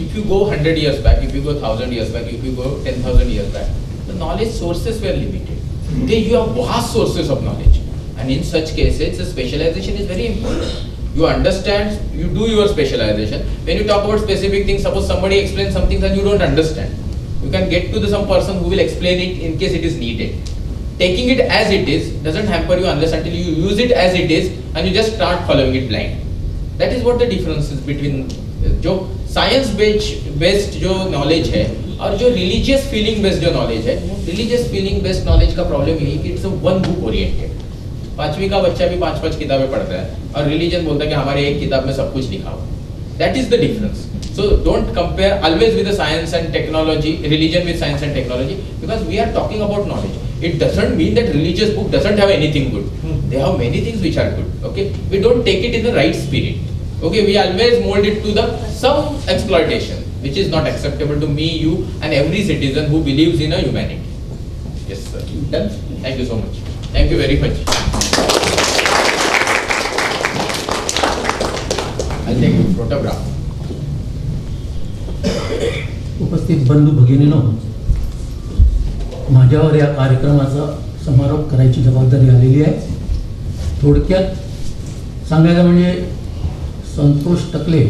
If you go 100 years back, if you go 1,000 years back, if you go 10,000 years back, the knowledge sources were limited. Today you have vast sources of knowledge. And in such cases, the specialization is very important. You understand, you do your specialization. When you talk about specific things, suppose somebody explains something that you don't understand, you can get to some person who will explain it in case it is needed. Taking it as it is doesn't hamper you unless until you use it as it is and you just start following it blind. That is what the difference is between जो science based जो knowledge है और जो religious feeling based जो knowledge है. Religious feeling based knowledge का problem यही कि it's a one book oriented. 5वीं का बच्चा भी 5 किताबें पढ़ता है और रिलीजन बोलता है कि हमारे एक किताब में सब कुछ लिखा हुआ। That is the difference. So don't compare always with the science and technology, religion with science and technology, because we are talking about knowledge. It doesn't mean that religious book doesn't have anything good. They have many things which are good. Okay, we don't take it in the right spirit. Okay, we always mold it to the some exploitation, which is not acceptable to me, you, and every citizen who believes in a humanity. Yes, sir. Done. Thank you so much. Thank you very much. I'll take a photograph. उपस्थित बंधू भगिनीनो, माझ्यावर या कार्यक्रमाचा समारोप करायची जबाबदारी आलेली आहे. थोडक्यात सांगायचं म्हणजे संतोष टकले